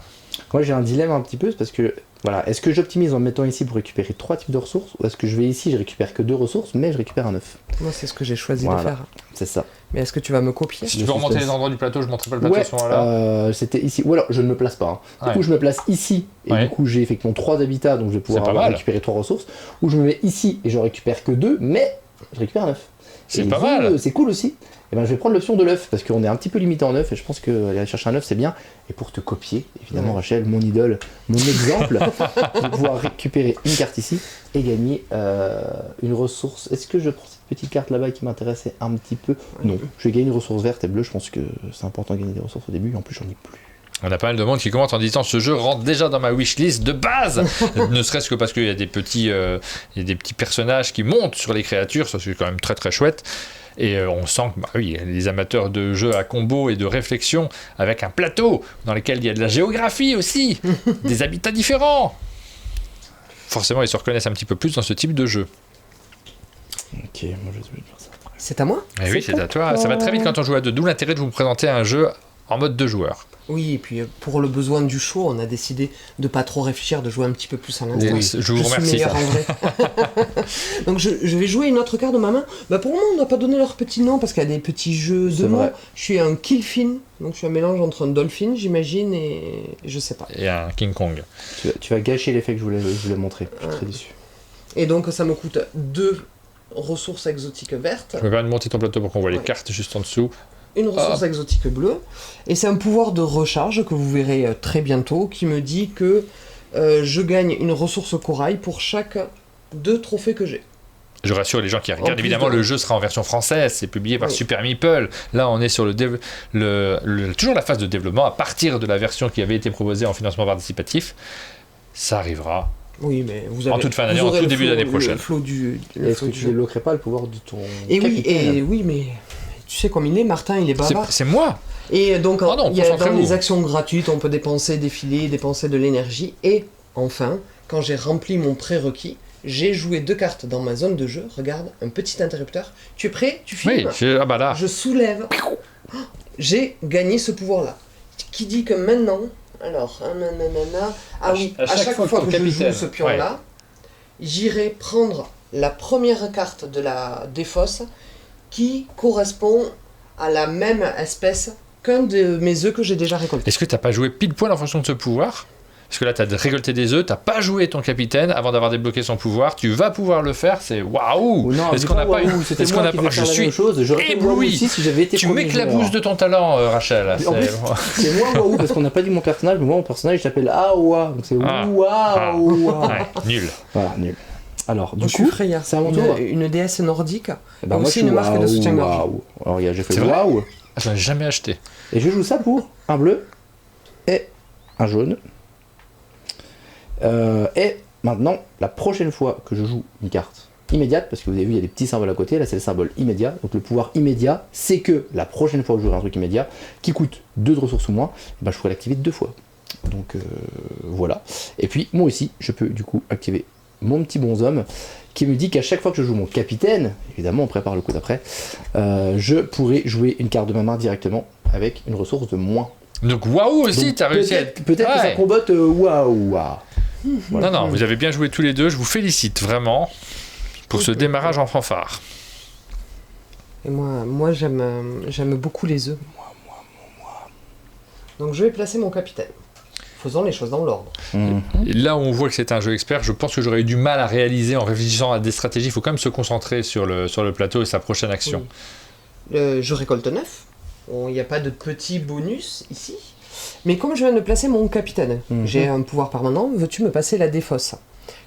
Moi j'ai un dilemme un petit peu, c'est parce que voilà, est-ce que j'optimise en me mettant ici pour récupérer 3 types de ressources, ou est-ce que je vais ici, je récupère que 2 ressources, mais je récupère un œuf. Moi, c'est ce que j'ai choisi Voilà. de faire. C'est ça. Mais est-ce que tu vas me copier? Si tu veux remonter les endroits du plateau, je montrerai pas le plateau Ouais, à ce moment-là. c'était ici. Ou alors je ne me place pas. Hein. Du Ouais. coup, je me place ici, et Ouais. du coup, j'ai effectivement 3 habitats, donc je vais pouvoir C'est pas mal. récupérer 3 ressources. Ou je me mets ici, et je récupère que 2, mais je récupère un œuf. C'est Et pas les mal. œufs, c'est cool aussi. Et ben, je vais prendre l'option de l'œuf, parce qu'on est un petit peu limité en œuf, et je pense que aller chercher un œuf, c'est bien. Et pour te copier, évidemment, Ouais. Rachel, mon idole, mon exemple, je vais pouvoir récupérer une carte ici, et gagner une ressource. Est-ce que je prends cette petite carte là-bas qui m'intéressait un petit peu? Non, je vais gagner une ressource verte et bleue, je pense que c'est important de gagner des ressources au début, en plus j'en ai plus. On a pas mal de monde qui commente en disant ce jeu rentre déjà dans ma wishlist de base, ne serait-ce que parce qu'il y a des petits, il y a des petits personnages qui montent sur les créatures, ça c'est quand même très très chouette. Et on sent que bah, oui, les amateurs de jeux à combo et de réflexion avec un plateau dans lequel il y a de la géographie aussi, des habitats différents. Forcément, ils se reconnaissent un petit peu plus dans ce type de jeu. Ok, moi je vais faire ça. C'est à moi? Et oui, c'est à toi. Ça va très vite quand on joue à deux. D'où l'intérêt de vous présenter un jeu en mode 2 joueurs. Oui, et puis pour le besoin du show, on a décidé de pas trop réfléchir, de jouer un petit peu plus à l'instant. Oui, je vous suis remercie. meilleur en vrai. Donc je vais jouer une autre carte de ma main. Bah pour moi, on n'a pas donné leur petit nom parce qu'il y a des petits jeux de C'est mots. vrai. Je suis un Killfin, donc je suis un mélange entre un Dolphin, j'imagine, et je sais pas. Et un King Kong. Tu vas gâcher l'effet que je voulais montrer, je suis très déçu. Et donc ça me coûte 2 ressources exotiques vertes, Je me permets de monter ton plateau pour qu'on voit les Ouais. cartes juste en dessous. une ressource exotique bleue, et c'est un pouvoir de recharge que vous verrez très bientôt, qui me dit que je gagne une ressource corail pour chaque 2 trophées que j'ai. Je rassure les gens qui regardent, plus évidemment, de- le jeu sera en version française, c'est publié par Oui. Super Meeple. Là, on est sur toujours la phase de développement à partir de la version qui avait été proposée en financement participatif. Ça arrivera. Oui, mais vous En avez toute fin d'année, vous en aurez tout le début flow- d'année prochaine. Le flow du Est-ce flow que du tu jeu. débloquerais pas le pouvoir de ton Et oui, capitaine mais tu sais comme il est, Martin, il est bavard. C'est moi. Et donc, Pardon, il y a dans concentrez-vous. les actions gratuites, on peut dépenser des filets, dépenser de l'énergie. Et enfin, quand j'ai rempli mon prérequis, j'ai joué 2 cartes dans ma zone de jeu. Regarde, un petit interrupteur. Tu es prêt? Tu filmes? Oui, ah bah là. Je soulève. J'ai gagné ce pouvoir-là. Qui dit que maintenant... Alors, nanana, ah oui, à chaque fois que je joue ce pion-là, j'irai prendre la première carte de la défausse qui correspond à la même espèce qu'un de mes œufs que j'ai déjà récolté. Est-ce que t'as pas joué pile poil en fonction de ce pouvoir? Parce que là, t'as récolté des œufs, t'as pas joué ton capitaine avant d'avoir débloqué son pouvoir. Tu vas pouvoir le faire, c'est waouh! Ou non, Est-ce dis qu'on n'a pas eu. waouh, c'était Est-ce qu'on moi a qui pas. devais Je faire la suis même chose, j'aurais fait waouh ébloui. aussi si j'avais été Tu premier m'éclabousses joueur. de ton talent, Rachel. En C'est- plus, c'est moi waouh parce qu'on n'a pas dit mon personnage, mais moi mon personnage il s'appelle Aoua, donc c'est Ah. waouh. Ouais, nul. Voilà, nul. Alors, du Moi, je suis coup, Freya, c'est à mon tour. une déesse nordique. Eh ben, et moi, aussi je suis une marque de waouh, soutien-gorge. waouh. Alors, regarde, j'ai fait C'est vrai waouh. Je l'ai jamais acheté. Et je joue ça pour un bleu et un jaune. Et maintenant, la prochaine fois que je joue une carte immédiate, parce que vous avez vu, il y a des petits symboles à côté, là c'est le symbole immédiat. Donc le pouvoir immédiat, c'est que la prochaine fois que je jouerai un truc immédiat, qui coûte 2 de ressources ou moins, ben, je pourrai l'activer 2 fois. Donc voilà. Et puis moi aussi, je peux du coup activer mon petit bonhomme qui me dit qu'à chaque fois que je joue mon capitaine, évidemment on prépare le coup d'après, je pourrai jouer une carte de ma main directement avec une ressource de moins. Donc waouh aussi, Donc, t'as réussi à être. peut-être que ça Ouais. combotte waouh. Non, non, vous avez bien joué tous les deux. Je vous félicite vraiment pour ce démarrage en fanfare. Et moi j'aime beaucoup les œufs. Donc je vais placer mon capitaine. Faisons les choses dans l'ordre. Et là où on voit que c'est un jeu expert, je pense que j'aurais eu du mal à réaliser en réfléchissant à des stratégies. Il faut quand même se concentrer sur le plateau et sa prochaine action. Je récolte 9. Bon, il n'y a pas de petit bonus ici. Mais comme je viens de placer mon capitaine, j'ai un pouvoir permanent, veux-tu me passer la défausse?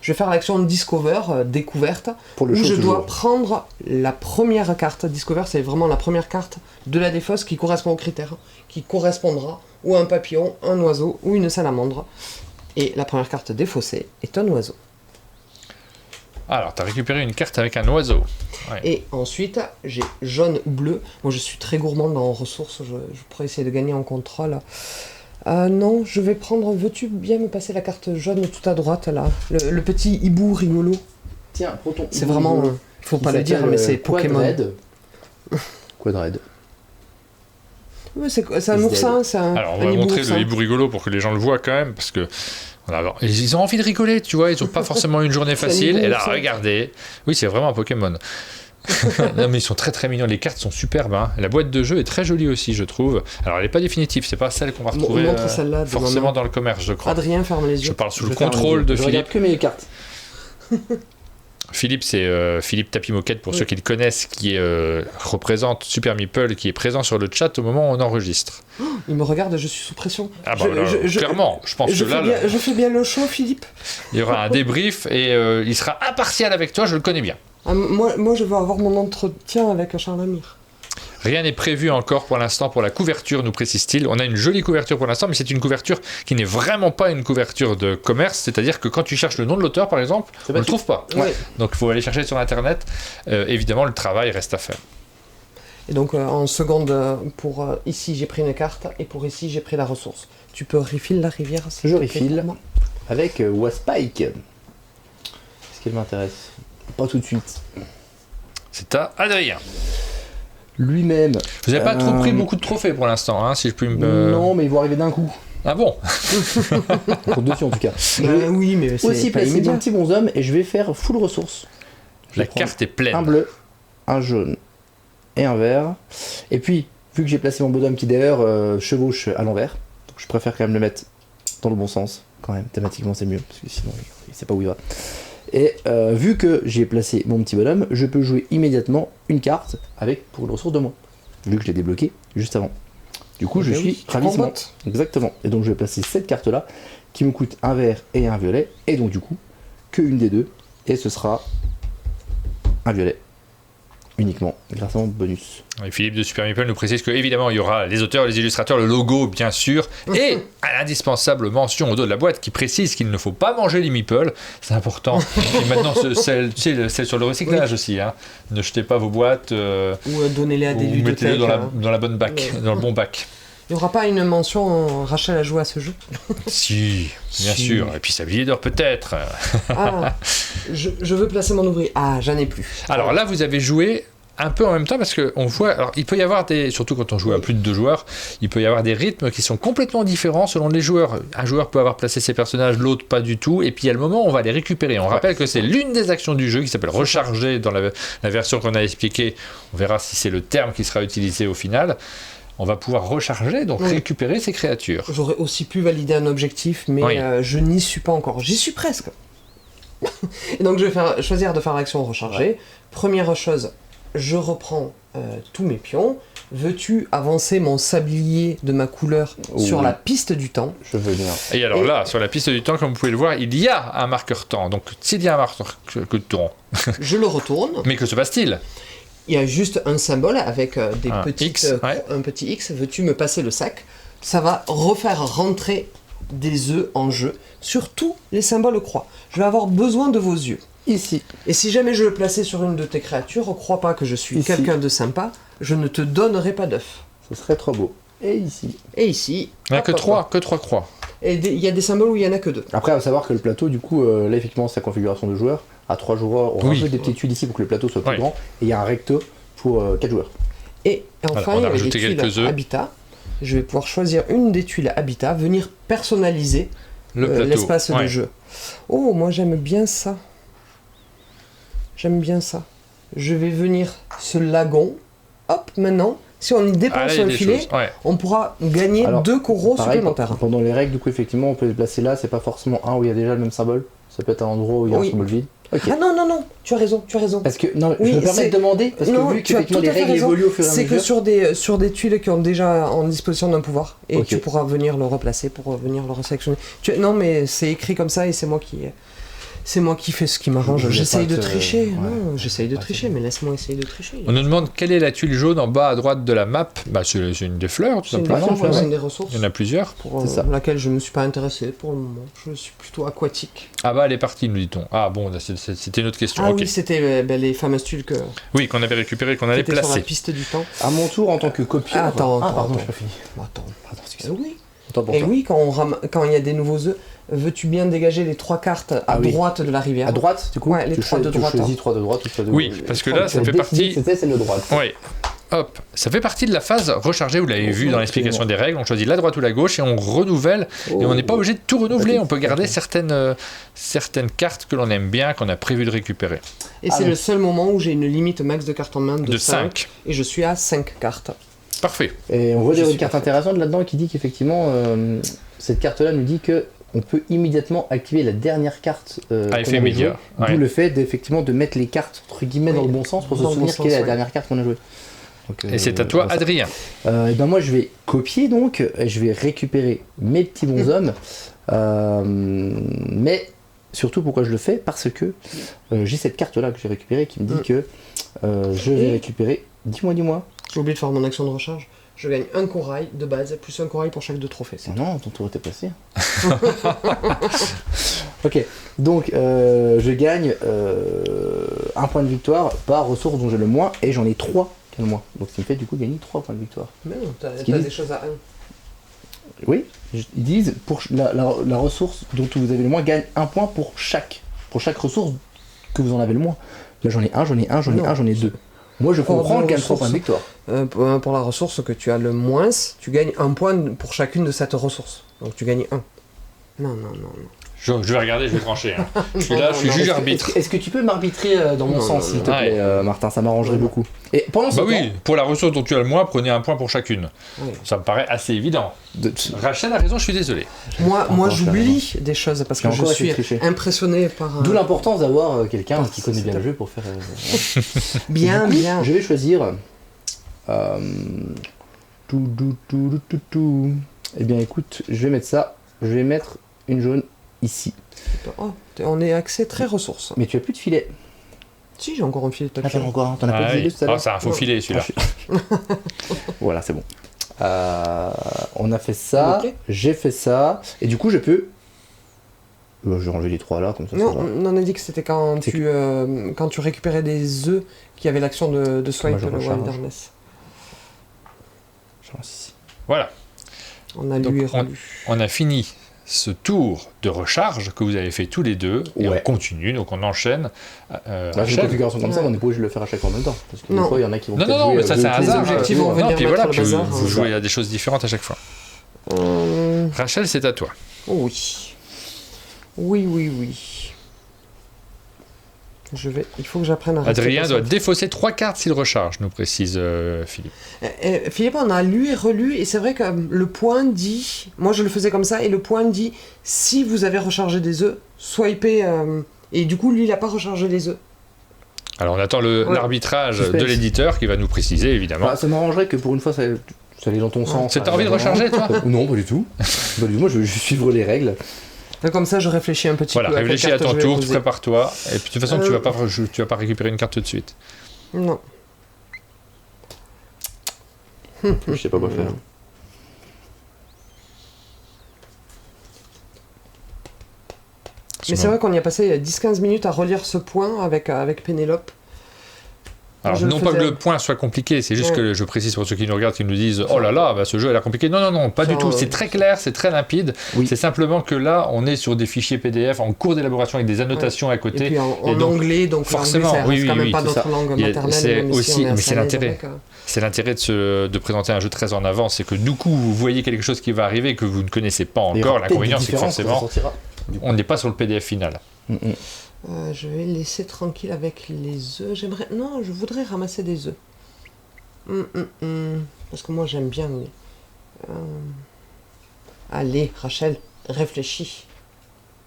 Je vais faire l'action Discover, découverte, Pour le où show je du dois jour. prendre la première carte. Discover, c'est vraiment la première carte de la défausse qui correspond aux critères, qui correspondra ou à un papillon, un oiseau ou une salamandre. Et la première carte défaussée est un oiseau. Alors, t'as récupéré une carte avec un oiseau. Ouais. Et ensuite, j'ai jaune ou bleu. Moi, je suis très gourmand en ressources. Je pourrais essayer de gagner en contrôle. Non, je vais prendre... Veux-tu bien me passer la carte jaune tout à droite, là? Le petit hibou rigolo. Tiens, prends ton. C'est vraiment... faut pas le dire, mais c'est Pokémon. Quadred. Ouais, c'est un oursin, c'est un. Alors, on un va hibou montrer oursin. le hibou rigolo pour que les gens le voient quand même, parce que. Alors, ils ont envie de rigoler, tu vois, ils n'ont pas forcément une journée C'est un facile. hibou Et là, oursin. regardez. Oui, c'est vraiment un Pokémon. Non, mais ils sont très très mignons. Les cartes sont superbes. Hein. La boîte de jeu est très jolie aussi, je trouve. Alors, elle n'est pas définitive, c'est pas celle qu'on va retrouver Montre celle-là devant forcément nous. dans le commerce, je crois. Adrien, ferme les Je yeux. parle sous Je le vais faire contrôle un de jeu. Je Philippe. regarde que mes cartes. Philippe, c'est Philippe Tapimoquette, pour ceux qui le connaissent, qui représente Super Meeple, qui est présent sur le chat au moment où on enregistre. Il me regarde, je suis sous pression. Ah bah là, clairement, je pense que là, Je fais bien le show, Philippe. il y aura un débrief et il sera impartial avec toi, je le connais bien. Ah, moi, je veux avoir mon entretien avec Charles Amir. Rien n'est prévu encore pour l'instant pour la couverture, nous précise-t-il. On a une jolie couverture pour l'instant, mais c'est une couverture qui n'est vraiment pas une couverture de commerce, c'est-à-dire que quand tu cherches le nom de l'auteur, par exemple, on ne le trouve pas. Ouais. Donc il faut aller chercher sur Internet. Évidemment, le travail reste à faire. Et donc, en seconde, pour ici, j'ai pris une carte, et pour ici, j'ai pris la ressource. Tu peux refill la rivière s'il Je te plaît, refill. pour moi Avec Waspike. Est-ce qu'elle m'intéresse? Pas tout de suite. C'est à Adrien. Lui-même. Vous n'avez pas trop pris beaucoup de trophées pour l'instant, hein, si je puis me... Non, mais ils vont arriver d'un coup. Ah bon? Pour dessus en tout cas. Je vais Oui, mais c'est aussi pas placer immédiat. mon petit bonhomme et je vais faire full ressources. Je La vais prendre carte est pleine. un bleu, un jaune et un vert. Et puis, vu que j'ai placé mon bonhomme qui d'ailleurs chevauche à l'envers, donc je préfère quand même le mettre dans le bon sens. Quand même, thématiquement c'est mieux, parce que sinon il sait pas où il va. Et vu que j'ai placé mon petit bonhomme, je peux jouer immédiatement une carte avec pour une ressource de moins. Vu que je l'ai débloqué juste avant. Du coup, je Ben suis oui, tu ravissement. combattes. Exactement. Et donc je vais placer cette carte là qui me coûte un vert et un violet. Et donc du coup, que une des deux. Et ce sera un violet. Uniquement, grâce à mon bonus. Et Philippe de Super Meeple nous précise qu'évidemment, il y aura les auteurs, les illustrateurs, le logo, bien sûr, et à l'indispensable mention au dos de la boîte qui précise qu'il ne faut pas manger les meeples. C'est important. Et maintenant, celle sur le recyclage aussi. Hein. Ne jetez pas vos boîtes Ou donnez-les à des ou ludothèques. mettez-les hein. dans la bonne bac, dans le bon bac. Il n'y aura pas une mention Rachel a joué à ce jeu. Si, bien Si. sûr. Et puis Sablier d'or peut-être. Ah, je veux placer mon ouvrier. Ah, j'en ai plus. Alors là, vous avez joué un peu en même temps parce qu'on voit. Alors, il peut y avoir des. Surtout quand on joue à plus de 2 joueurs, il peut y avoir des rythmes qui sont complètement différents selon les joueurs. Un joueur peut avoir placé ses personnages, l'autre pas du tout. Et puis, il y a le moment où on va les récupérer. On rappelle que c'est l'une des actions du jeu qui s'appelle recharger dans la version qu'on a expliquée. On verra si c'est le terme qui sera utilisé au final. On va pouvoir recharger, donc Oui. récupérer ces créatures. J'aurais aussi pu valider un objectif, mais Oui. je n'y suis pas encore. J'y suis presque. Et donc je vais choisir de faire l'action recharger. Première chose, je reprends tous mes pions. Veux-tu avancer mon sablier de ma couleur sur Oui. la piste du temps? Je veux bien. Et alors Et- là, sur la piste du temps, comme vous pouvez le voir, il y a un marqueur temps. Donc, s'il y a un marqueur que de temps, Je le retourne. mais que se passe-t-il? Il y a juste un symbole avec des Un petites, X, ouais. un petit X. Veux-tu me passer le sac? Ça va refaire rentrer des œufs en jeu sur tous les symboles croix. Je vais avoir besoin de vos yeux. Ici. Et si jamais je le plaçais sur une de tes créatures, crois pas que je suis Ici. quelqu'un de sympa, je ne te donnerai pas d'œufs. Ce serait trop beau. Et ici. Et ici... Il n'y a hop, que hop, 3 hop. croix. Et il y a des symboles où il y en a que 2. Après, à savoir que le plateau, du coup, là, effectivement, sa configuration de joueurs. À 3 joueurs, on Oui. rajoute des petites tuiles ici pour que le plateau soit plus Oui. grand. Et il y a un recto pour 4 joueurs. Et enfin, Voilà, on a il y a rajouté les quelques tuiles œufs. habitat. Je vais pouvoir choisir une des tuiles habitat, venir personnaliser Le plateau. l'espace Ouais. de jeu. Oh, moi j'aime bien ça. J'aime bien ça. Je vais venir ce lagon. Hop, maintenant, si on y Ah, là, dépense il y a un des filet, choses. Ouais. on pourra gagner Alors, 2 coraux Pareil, supplémentaires. pendant les règles, du coup, effectivement, on peut les placer là. C'est pas forcément un où il y a déjà le même symbole. Ça peut être un endroit où il y a Oui. un symbole vide. Ok. Ah non, non, non, tu as raison, tu as raison. Parce que, non, Oui, je me permets c'est- de demander, parce Non, que vu tu as qu'effectivement tout les à fait règles raison. évoluent au fur et à C'est que mesure. sur des tuiles qui ont déjà en disposition d'un pouvoir, et Ok. tu pourras venir le replacer pour venir le resélectionner. Non, mais c'est écrit comme ça et c'est moi qui fais ce qui m'arrange. Je voulais J'essaye pas de te- tricher. ouais. Non, j'essaye de Ouais, tricher, c'est- mais laisse-moi essayer de tricher. On nous demande quelle est la tuile jaune en bas à droite de la map. Bah, c'est une des fleurs, tout C'est une des simplement. fleurs, ouais. c'est une des ressources Il y en a plusieurs. pour C'est ça. laquelle je ne me suis pas intéressé pour le moment. Je suis plutôt aquatique. Ah bah, elle est partie, nous dit-on. Ah bon, c'était une autre question. Ah Ok. oui, c'était les fameuses tuiles Oui, qu'on avait récupérées, qu'on qui allait étaient sur la placer. piste du temps. À mon tour, en tant que copieur. Ah, attends, pardon, attends. j'ai pas fini. Attends. Pardon, excusez-moi. Oui. Autant pour Et toi. oui, quand il y a des nouveaux œufs, veux-tu bien dégager les 3 cartes à Ah oui. droite de la rivière? À droite, du coup, Ouais, les tu trois de droite, Tu choisis hein. 3 de droite ou 3 de Oui, gauche. parce que là, ça fait Décidé partie. que C'était celle de droite. Oui. hop, ça fait partie de la phase rechargée, vous l'avez vu dans l'explication des règles, on choisit la droite ou la gauche et on renouvelle, et on n'est pas obligé de tout renouveler, on peut garder certaines cartes que l'on aime bien, qu'on a prévu de récupérer. Et c'est le seul moment où j'ai une limite max de cartes en main de 5. Et je suis à 5 cartes. Parfait. Et on voit une carte intéressante là-dedans qui dit qu'effectivement, cette carte-là nous dit que on peut immédiatement activer la dernière carte à effet immédiat. D'où le fait d'effectivement de mettre les cartes entre guillemets dans le bon sens pour se souvenir quelle est la dernière carte qu'on a jouée. Donc, et c'est à toi, Adrien. Et ben moi je vais copier donc, et je vais récupérer mes petits bonshommes, mais surtout pourquoi je le fais, parce que j'ai cette carte là que j'ai récupérée qui me dit que je vais récupérer, dis-moi. J'ai oublié de faire mon action de recharge. Je gagne un corail de base, plus un corail pour chaque 2 trophées. Non, ton tour était passé. Ok, donc je gagne un point de victoire par ressource dont j'ai le moins, et j'en ai 3 qui ont le moins. Donc ça me fait du coup gagner 3 points de victoire. Mais non, t'as qu'ils disent- des choses à 1. Oui, ils disent pour la ressource dont vous avez le moins gagne 1 point pour chaque ressource que vous en avez le moins. Là j'en ai un, j'en ai 2. Moi je comprends que gagne 3 points de victoire. Pour la ressource que tu as le moins, tu gagnes 1 point pour chacune de cette ressource. Donc tu gagnes 1. Non. Je vais regarder, je vais trancher. Hein. Je suis là, je suis juge arbitre. Est-ce que tu peux m'arbitrer dans mon sens, s'il te plaît, Martin, ça m'arrangerait beaucoup. Et pendant ce Bah temps, oui, pour la ressource dont tu as le moins, prenez un point pour chacune. Oui. Ça me paraît assez évident. Rachel a raison, je suis désolé. Moi j'oublie des choses parce que J'ai je encore suis essayé de tricher. impressionné par... d'où l'importance d'avoir quelqu'un qui connaît bien c'est le jeu pour faire... Bien. Je vais choisir... Eh bien écoute, je vais mettre ça. Je vais mettre une jaune ici. Oh, on est axé très ressources. Mais tu as plus de filet. Si, j'ai encore un filet de Ah, t'en as encore un, t'en as pas Ah, utilisé tout à l'heure. c'est un faux filet celui-là. Voilà, c'est bon. On a fait ça, Ok. j'ai fait ça, et du coup je peux... je vais enlever les 3 là, comme ça. Non, ça va. on a dit que c'était quand C'est tu récupérais des œufs qui avaient l'action de swipe je le recharge. wilderness. Je lance ici. Voilà, On a Donc, lu et relu. on a fini ce tour de recharge que vous avez fait tous les deux, et Ouais. on continue, donc on enchaîne. Là, j'ai une Rachel. configuration comme ça, mais on n'est pas obligé de le faire à chaque fois en même temps. Parce que Non. des fois, il y en a qui vont Non, peut-être non, jouer, mais ça c'est un tous les hasard. objectifs vont Non, venir puis mettre voilà, le puis bazar, vous hein. jouez à des choses différentes à chaque fois. Rachel, c'est à toi. Oui. Oui. Il faut que j'apprenne à rester Adrien doit patient. défausser 3 cartes s'il recharge, nous précise Philippe. Philippe, on a lu et relu, et c'est vrai que le point dit, moi je le faisais comme ça, et le point dit, si vous avez rechargé des œufs, swipez, et du coup lui il n'a pas rechargé les œufs. Alors on attend l'arbitrage Suspense. de l'éditeur qui va nous préciser évidemment. Ça m'arrangerait que pour une fois, ça allait dans ton sens. T'as envie de recharger toi? Non, pas du tout. Moi, je vais juste suivre les règles. Donc, comme ça je réfléchis un petit Voilà, peu. quelle réfléchis à carte ton je vais tour, poser. prépare-toi. Et puis de toute façon, tu vas pas récupérer une carte tout de suite. Non. Je sais pas quoi faire. Mais c'est vrai qu'on y a passé 10-15 minutes à relire ce point avec Pénélope. Alors, Je le non pas que faisais. le point soit compliqué, c'est juste Ouais. que je précise pour ceux qui nous regardent, qui nous disent oh là là, bah, ce jeu a l'air compliqué. Non, pas Ça, du tout. C'est très clair, c'est très limpide. Oui. C'est simplement que là, on est sur des fichiers PDF en cours d'élaboration avec des annotations à Et côté. puis en donc, anglais, donc forcément, l'anglais, ça reste oui, quand même oui, pas c'est notre ça. langue Il y a- maternelle. c'est même si aussi- on est mais c'est installé, l'intérêt. c'est vrai que- C'est l'intérêt de présenter un jeu très en avance, c'est que du coup, vous voyez quelque chose qui va arriver que vous ne connaissez pas Il y encore. aura peut-être L'inconvénient, des c'est que différences quand ça forcément, sortira. on n'est pas sur le PDF final. Je vais laisser tranquille avec les œufs. Non, je voudrais ramasser des œufs. Parce que moi j'aime bien. Allez, Rachel, réfléchis.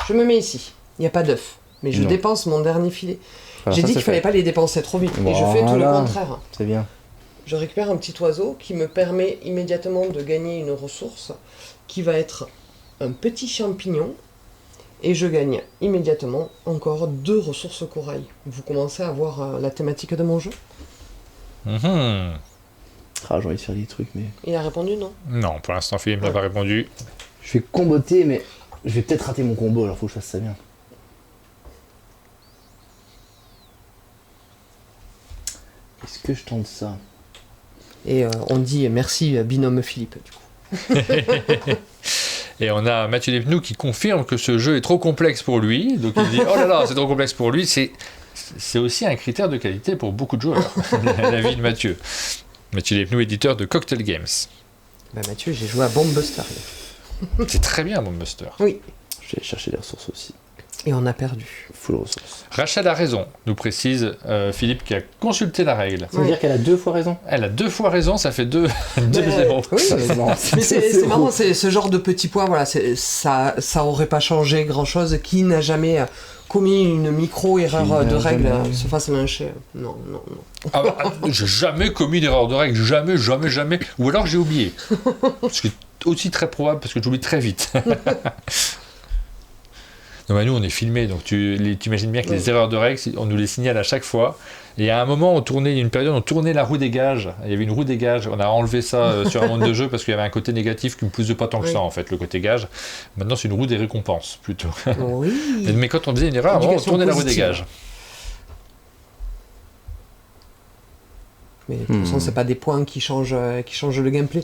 Je me mets ici. Il n'y a pas d'œufs. Mais je Non. dépense mon dernier filet. Voilà, J'ai ça, dit c'est qu'il fallait fait. pas les dépenser trop vite. Et je fais tout le Voilà. contraire. C'est bien. Je récupère un petit oiseau qui me permet immédiatement de gagner une ressource qui va être un petit champignon. Et je gagne immédiatement encore 2 ressources corail. Vous commencez à voir la thématique de mon jeu? Mhm. Ah, j'ai envie de faire des trucs, mais... Il a répondu non. Non, pour l'instant, Philippe n'a pas répondu. Je vais comboter, mais je vais peut-être rater mon combo, alors faut que je fasse ça bien. Est-ce que je tente ça? Et on dit merci binôme Philippe du coup. Et on a Mathieu Despnous qui confirme que ce jeu est trop complexe pour lui. Donc il dit oh là là, c'est trop complexe pour lui. C'est aussi un critère de qualité pour beaucoup de joueurs, l'avis de Mathieu. Mathieu Despnous, éditeur de Cocktail Games. Bah Mathieu, j'ai joué à Bomb Buster. C'est très bien, Bombuster. Oui. Je vais chercher les ressources aussi. Et on a perdu. Full ressources. Rachel a raison, nous précise Philippe qui a consulté la règle. Ça veut dire qu'elle a 2 fois raison. Elle a 2 fois raison, ça fait 2-0. Oui, Non, mais c'est marrant, c'est ce genre de petits points, voilà, ça aurait pas changé grand chose. Qui n'a jamais commis une micro-erreur de règle se fasse lyncher? Non. J'ai jamais commis d'erreur de règle, jamais. Ou alors j'ai oublié. Ce qui est aussi très probable parce que j'oublie très vite. Non, mais nous on est filmés, donc tu imagines bien que les erreurs de règles, on nous les signale à chaque fois. Et à un moment, on tournait la roue des gages. Il y avait une roue des gages, on a enlevé ça sur un monde de jeu parce qu'il y avait un côté négatif qui me plaisait pas tant que ça en fait, le côté gage. Maintenant c'est une roue des récompenses plutôt. Oui. Mais quand on faisait une erreur, on tournait la roue des gages. Mais de toute façon, c'est pas des points qui changent le gameplay.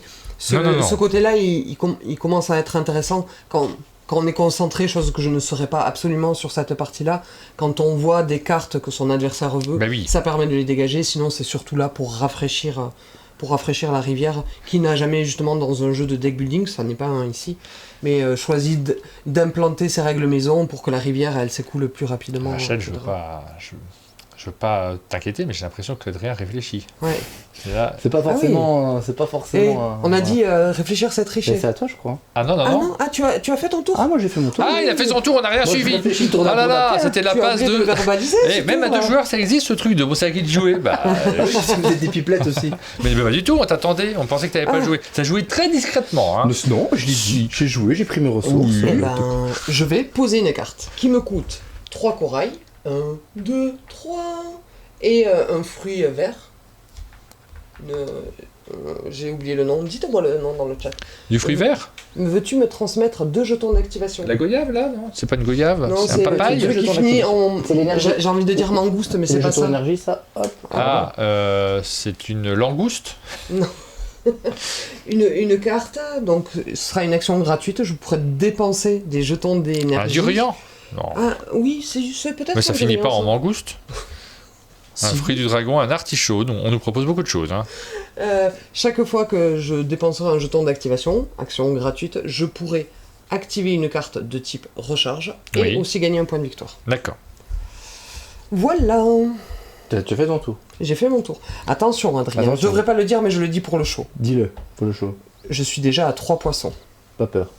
Non. Ce côté-là, il commence à être intéressant quand on est concentré, chose que je ne saurais pas absolument sur cette partie-là. Quand on voit des cartes que son adversaire veut, ça permet de les dégager. Sinon, c'est surtout là pour rafraîchir la rivière, qui n'a jamais, justement, dans un jeu de deck building, ça n'est pas un ici, mais choisi d'implanter ses règles maison pour que la rivière, elle s'écoule plus rapidement. Rachel, je veux pas t'inquiéter, mais j'ai l'impression que Adrien réfléchit. Ouais. Là... C'est pas forcément. On a dit réfléchir, c'est tricher. Mais c'est à toi, je crois. Ah non. Ah, tu as fait ton tour. Ah, moi j'ai fait mon tour. Ah, il a fait son tour, on n'a rien suivi. Ah là là, c'était la passe de. Même à 2 joueurs, ça existe ce truc de c'est à qui de jouer. Bah, vous êtes des pipelettes aussi. mais pas du tout, on t'attendait, on pensait que t'avais pas joué. T'as joué très discrètement. Hein. Non, je l'ai dit. J'ai joué, j'ai pris mes ressources. Je vais poser une carte qui me coûte 3 corails. 1, 2, 3. Et un fruit vert. J'ai oublié le nom. Dites-moi le nom dans le chat. Du fruit vert? Veux-tu me transmettre 2 jetons d'activation? La goyave là, non? C'est pas une goyave? Non, c'est un papaye? Le truc qui finit en... J'ai envie de dire mangouste, mais c'est pas ça. Énergie, ça. Hop. C'est une langouste? Non. une carte, donc ce sera une action gratuite. Je pourrais dépenser des jetons d'énergie. Un durian? Non. Ah, oui, c'est peut-être. Mais ça finit pas en ça. mangouste? Un fruit du dragon, un artichaut, on nous propose beaucoup de choses. Hein. Chaque fois que je dépenserai un jeton d'activation, action gratuite, je pourrai activer une carte de type recharge et aussi gagner un point de victoire. D'accord. Voilà. Tu as fait ton tour. J'ai fait mon tour. Attention, Adrien, je devrais pas le dire, mais je le dis pour le show. Dis-le, pour le show. Je suis déjà à 3 poissons. Pas peur.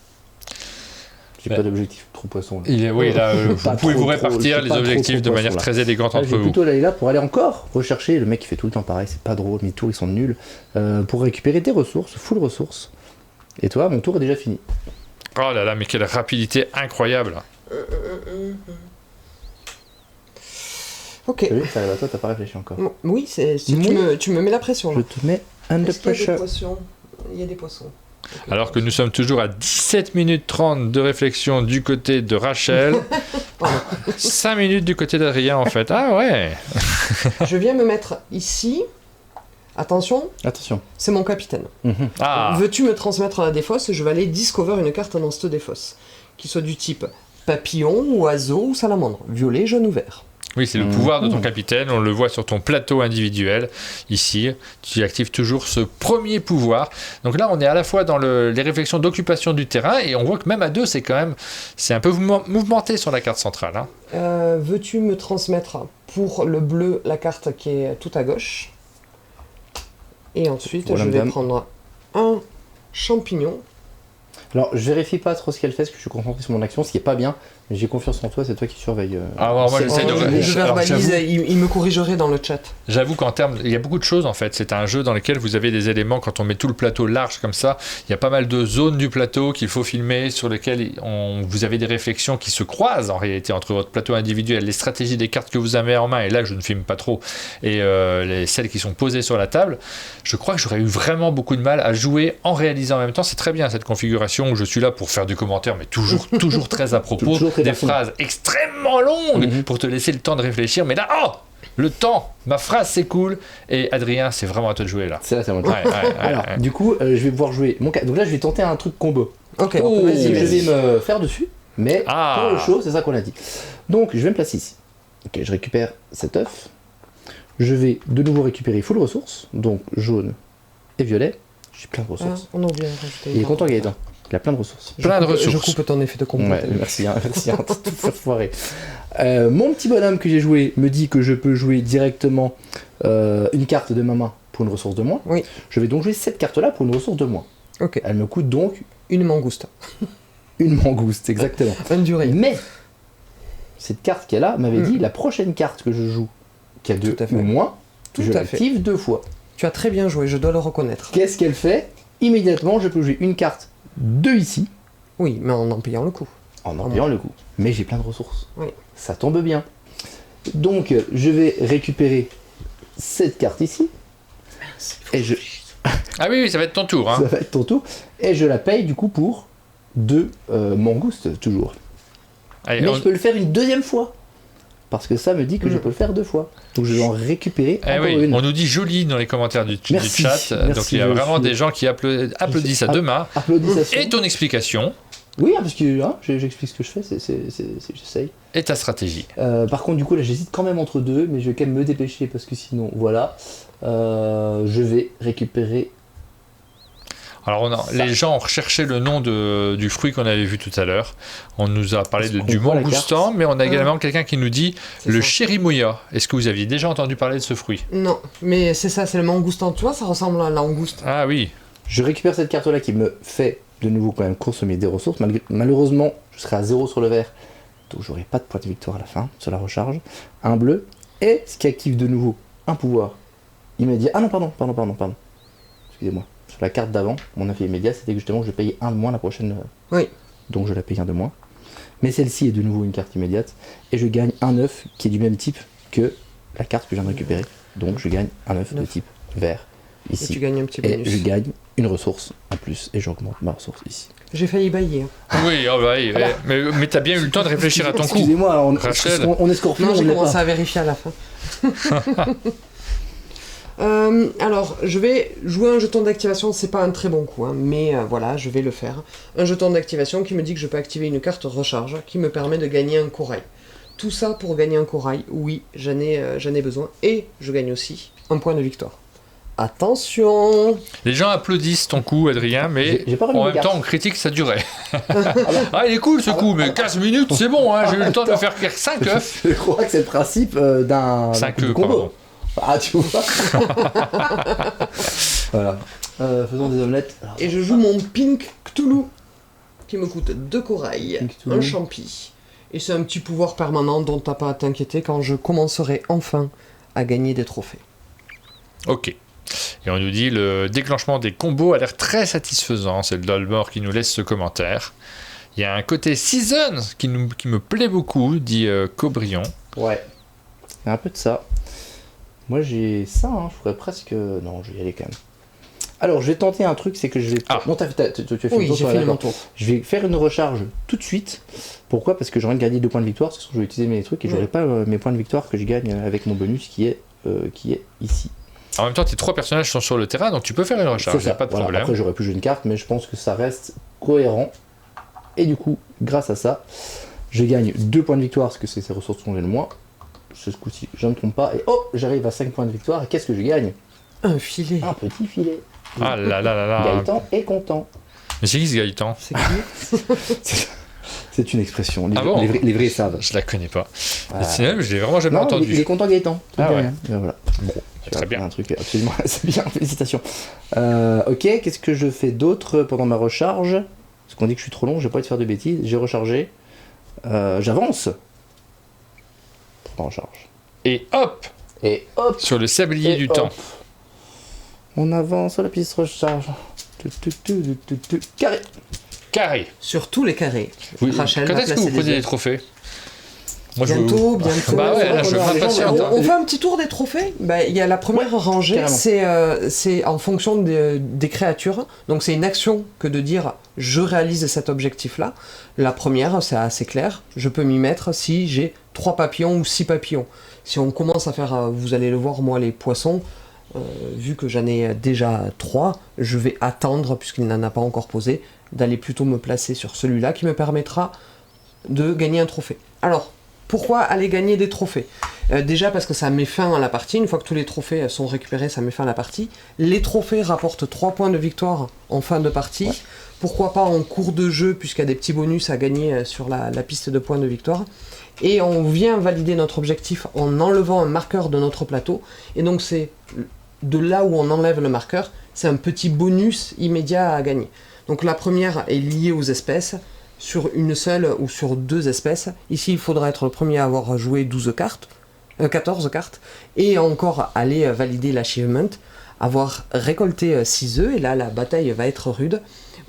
J'ai pas d'objectif trop poisson. Là. Oui, là, vous pouvez vous répartir les objectifs de manière très élégante entre vous. Je vais vous. plutôt aller là pour aller encore rechercher. Le mec qui fait tout le temps pareil, c'est pas drôle, mes tours ils sont nuls. Pour récupérer des ressources, full ressources. Et toi, mon tour est déjà fini. Oh là là, mais quelle rapidité incroyable. Ok. Oui, ça arrive à toi, t'as pas réfléchi encore. Oui, tu me mets la pression là. Je te mets under pressure. Il y a des poissons. Alors que nous sommes toujours à 17 minutes 30 de réflexion du côté de Rachel. 5 minutes du côté d'Adrien en fait. Ah ouais. Je viens me mettre ici. Attention. C'est mon capitaine. Veux-tu me transmettre la défausse? Je vais aller discover une carte dans cette défausse. Qui soit du type papillon, oiseau ou salamandre. Violet, jaune ou vert. Oui, c'est le pouvoir de ton capitaine, on le voit sur ton plateau individuel, ici, tu actives toujours ce premier pouvoir. Donc là, on est à la fois dans les réflexions d'occupation du terrain, et on voit que même à 2, c'est un peu mouvementé sur la carte centrale. Hein. Veux-tu me transmettre pour le bleu la carte qui est tout à gauche? Et ensuite, je vais prendre un champignon. Alors, je vérifie pas trop ce qu'elle fait, parce que je suis concentré sur mon action, ce qui est pas bien, mais j'ai confiance en toi, c'est toi qui surveille. Moi, j'essaie de... Je verbalise, il me corrigerait dans le chat. J'avoue qu'en termes... Il y a beaucoup de choses, en fait. C'est un jeu dans lequel vous avez des éléments, quand on met tout le plateau large comme ça, il y a pas mal de zones du plateau qu'il faut filmer, sur lesquelles vous avez des réflexions qui se croisent, en réalité, entre votre plateau individuel, les stratégies des cartes que vous avez en main, et là, je ne filme pas trop, et celles qui sont posées sur la table. Je crois que j'aurais eu vraiment beaucoup de mal à jouer en réalisant en même temps. C'est très bien, cette configuration où je suis là pour faire du commentaire, mais toujours très à propos, des phrases extrêmement longues pour te laisser le temps de réfléchir. Mais là, le temps, ma phrase s'écoule. Et Adrien, c'est vraiment à toi de jouer là. C'est mon tour. Alors, du coup, je vais pouvoir jouer mon cas. Donc là, je vais tenter un truc combo. Ok. Vas-y, je vais me faire dessus. Mais pour le show, c'est ça qu'on a dit. Donc, je vais me placer ici. Ok, je récupère cet œuf. Je vais de nouveau récupérer full ressources. Donc, jaune et violet, j'ai plein de ressources. On a oublié de rajouter. Il est content Gaëtan, il a plein de ressources. Plein de ressources. Je coupe ton effet de combo. Ouais, merci, merci, de tout faire foirer. Mon petit bonhomme que j'ai joué me dit que je peux jouer directement une carte de ma main pour une ressource de moins. Oui. Je vais donc jouer cette carte-là pour une ressource de moins. Ok. Elle me coûte donc Une mangouste. une mangouste, exactement. Un durée. Mais cette carte qu'elle a m'avait dit la prochaine carte que je joue, qui a 2 Tout à fait. ou moins, Tout je à fait. l'active 2 fois. Tu as très bien joué, je dois le reconnaître. Qu'est-ce qu'elle fait? Immédiatement, je peux jouer une carte de ici, Oui, mais en payant le coup. en payant le coup. Mais j'ai plein de ressources. Oui. Ça tombe bien. Donc, je vais récupérer cette carte ici. Et je... Ah oui, ça va être ton tour. Hein. Ça va être ton tour. Et je la paye du coup pour 2 mangoustes, toujours. Allez, Mais on- je peux le faire une deuxième fois. Parce que ça me dit que je peux le faire 2 fois. Donc je vais en récupérer Eh encore oui, une. on nous dit joli dans les commentaires du Merci, chat. merci, Donc il y a je vraiment suis- des gens qui applaudissent à deux mains. Applaudissations. Et ton explication Oui, parce que j'explique ce que je fais, j'essaye. et ta stratégie. Par contre, du coup, là, j'hésite quand même entre 2, mais je vais quand même me dépêcher parce que sinon, voilà. Je vais récupérer. Alors les gens ont recherché le nom du fruit qu'on avait vu tout à l'heure. On nous a parlé Est-ce qu'on du voit la mangoustan, mais on a également quelqu'un qui nous dit C'est le ça. chérimoya. Est-ce que vous aviez déjà entendu parler de ce fruit? Non, mais c'est ça, c'est le mangoustan. Tu vois, ça ressemble à la langouste. Ah oui. Je récupère cette carte-là qui me fait de nouveau quand même consommer des ressources. Malheureusement, je serai à 0 sur le vert, donc j'aurai pas de point de victoire à la fin sur la recharge. Un bleu, et ce qui active de nouveau un pouvoir immédiat. Ah non, pardon. Excusez-moi. Sur la carte d'avant, mon effet immédiat, c'était que justement je payais un de moins la prochaine. Oui. Donc je la paye un de moins. Mais celle-ci est de nouveau une carte immédiate, et je gagne un œuf qui est du même type que la carte que je viens de récupérer. Donc je gagne un œuf de Neuf. type vert Et ici. tu gagnes un petit Et bonus. je gagne une ressource en plus, et j'augmente ma ressource ici. J'ai failli bailler. hein. Oui, oh bah oui, mais t'as bien eu le temps de réfléchir à ton coup. Excusez-moi, Rachel. on est scorpion, Non, on j'ai l'est commencé pas. à vérifier à la fin. Alors, je vais jouer un jeton d'activation, c'est pas un très bon coup, hein, mais voilà, je vais le faire. Un jeton d'activation qui me dit que je peux activer une carte recharge qui me permet de gagner un corail. Tout ça pour gagner un corail, oui, j'en ai besoin. Et je gagne aussi un point de victoire. Attention! Les gens applaudissent ton coup, Adrien, mais J'ai pas remis en mes même temps, cartes. on critique sa durée. Ah, il est cool ce coup, mais 15 minutes, c'est bon, hein, j'ai eu le temps de faire 5 œufs. Je crois que c'est le principe d'un 5 coup de œufs, combo. pardon. Ah, tu vois. Voilà. Faisons des omelettes. Alors, Et je joue mon Pink Cthulhu, qui me coûte 2 corails, Pink Cthulhu. un champi. Et c'est un petit pouvoir permanent dont t'as pas à t'inquiéter quand je commencerai enfin à gagner des trophées. Ok. Et on nous dit le déclenchement des combos a l'air très satisfaisant. C'est le Dolmore qui nous laisse ce commentaire. Il y a un côté season qui me plaît beaucoup, dit Cobrion. ouais. Il y a un peu de ça. Moi, j'ai ça, hein. Je pourrais presque. Non, je vais y aller quand même. Alors, je vais tenter un truc, c'est que je vais. Ah. Non, tu as fait Oui, le tour, j'ai ouais, fait d'accord. mon tour. Je vais faire une recharge tout de suite. Pourquoi? Parce que j'ai envie de gagner 2 points de victoire. Sinon, je vais utiliser mes trucs et j'aurai pas mes points de victoire que je gagne avec mon bonus qui est ici. En même temps, tes 3 personnages sont sur le terrain, donc tu peux faire une recharge, C'est il n'y a ça. pas de Voilà. problème. Après, j'aurais pu jouer une carte, mais je pense que ça reste cohérent. Et du coup, grâce à ça, je gagne 2 points de victoire parce que c'est ces ressources dont j'ai le moins. Ce coup-ci, je ne me trompe pas. Et oh, j'arrive à 5 points de victoire. Et qu'est-ce que je gagne? Un filet. Un petit filet. Ah là là là là. Gaëtan est content. Mais c'est qui ce Gaëtan? C'est qui? C'est une expression. Les, Ah bon les vrais savent. Je la connais pas. Voilà. Sinon, je l'ai vraiment jamais Non, entendu. il est content Gaëtan. Tout Ah va ouais. bien. Et voilà. Tu très vois, bien. Un truc absolument, c'est bien. Félicitations. Ok, qu'est-ce que je fais d'autre pendant ma recharge? Parce qu'on dit que je suis trop long, j'ai pas envie de faire de bêtises. J'ai rechargé. J'avance. En recharge. Et hop, Et hop. sur le sablier Et du hop. temps. On avance sur la piste recharge. Carré. Carré. Sur tous les carrés. Oui. Rachel Quand va est-ce que placer vous prenez des les œufs. trophées? Moi, Bientôt. Bah ouais, là, je m'impatiente. On fait un petit tour des trophées. Bah, il y a la première rangée, carrément. c'est en fonction des créatures. Donc c'est une action que de dire je réalise cet objectif-là. La première, c'est assez clair. Je peux m'y mettre si j'ai 3 papillons ou 6 papillons. Si on commence à faire, vous allez le voir, moi les poissons, vu que j'en ai déjà 3, je vais attendre, puisqu'il n'en a pas encore posé, d'aller plutôt me placer sur celui-là qui me permettra de gagner un trophée. Alors, Pourquoi aller gagner des trophées ? Déjà parce que ça met fin à la partie, une fois que tous les trophées sont récupérés, ça met fin à la partie. Les trophées rapportent 3 points de victoire en fin de partie. Ouais. Pourquoi pas en cours de jeu, puisqu'il y a des petits bonus à gagner sur la piste de points de victoire. Et on vient valider notre objectif en enlevant un marqueur de notre plateau. Et donc c'est de là où on enlève le marqueur, c'est un petit bonus immédiat à gagner. Donc la première est liée aux espèces, sur une seule ou sur 2 espèces. Ici, il faudra être le premier à avoir joué 14 cartes, et encore aller valider l'achievement, avoir récolté 6 œufs, et là la bataille va être rude,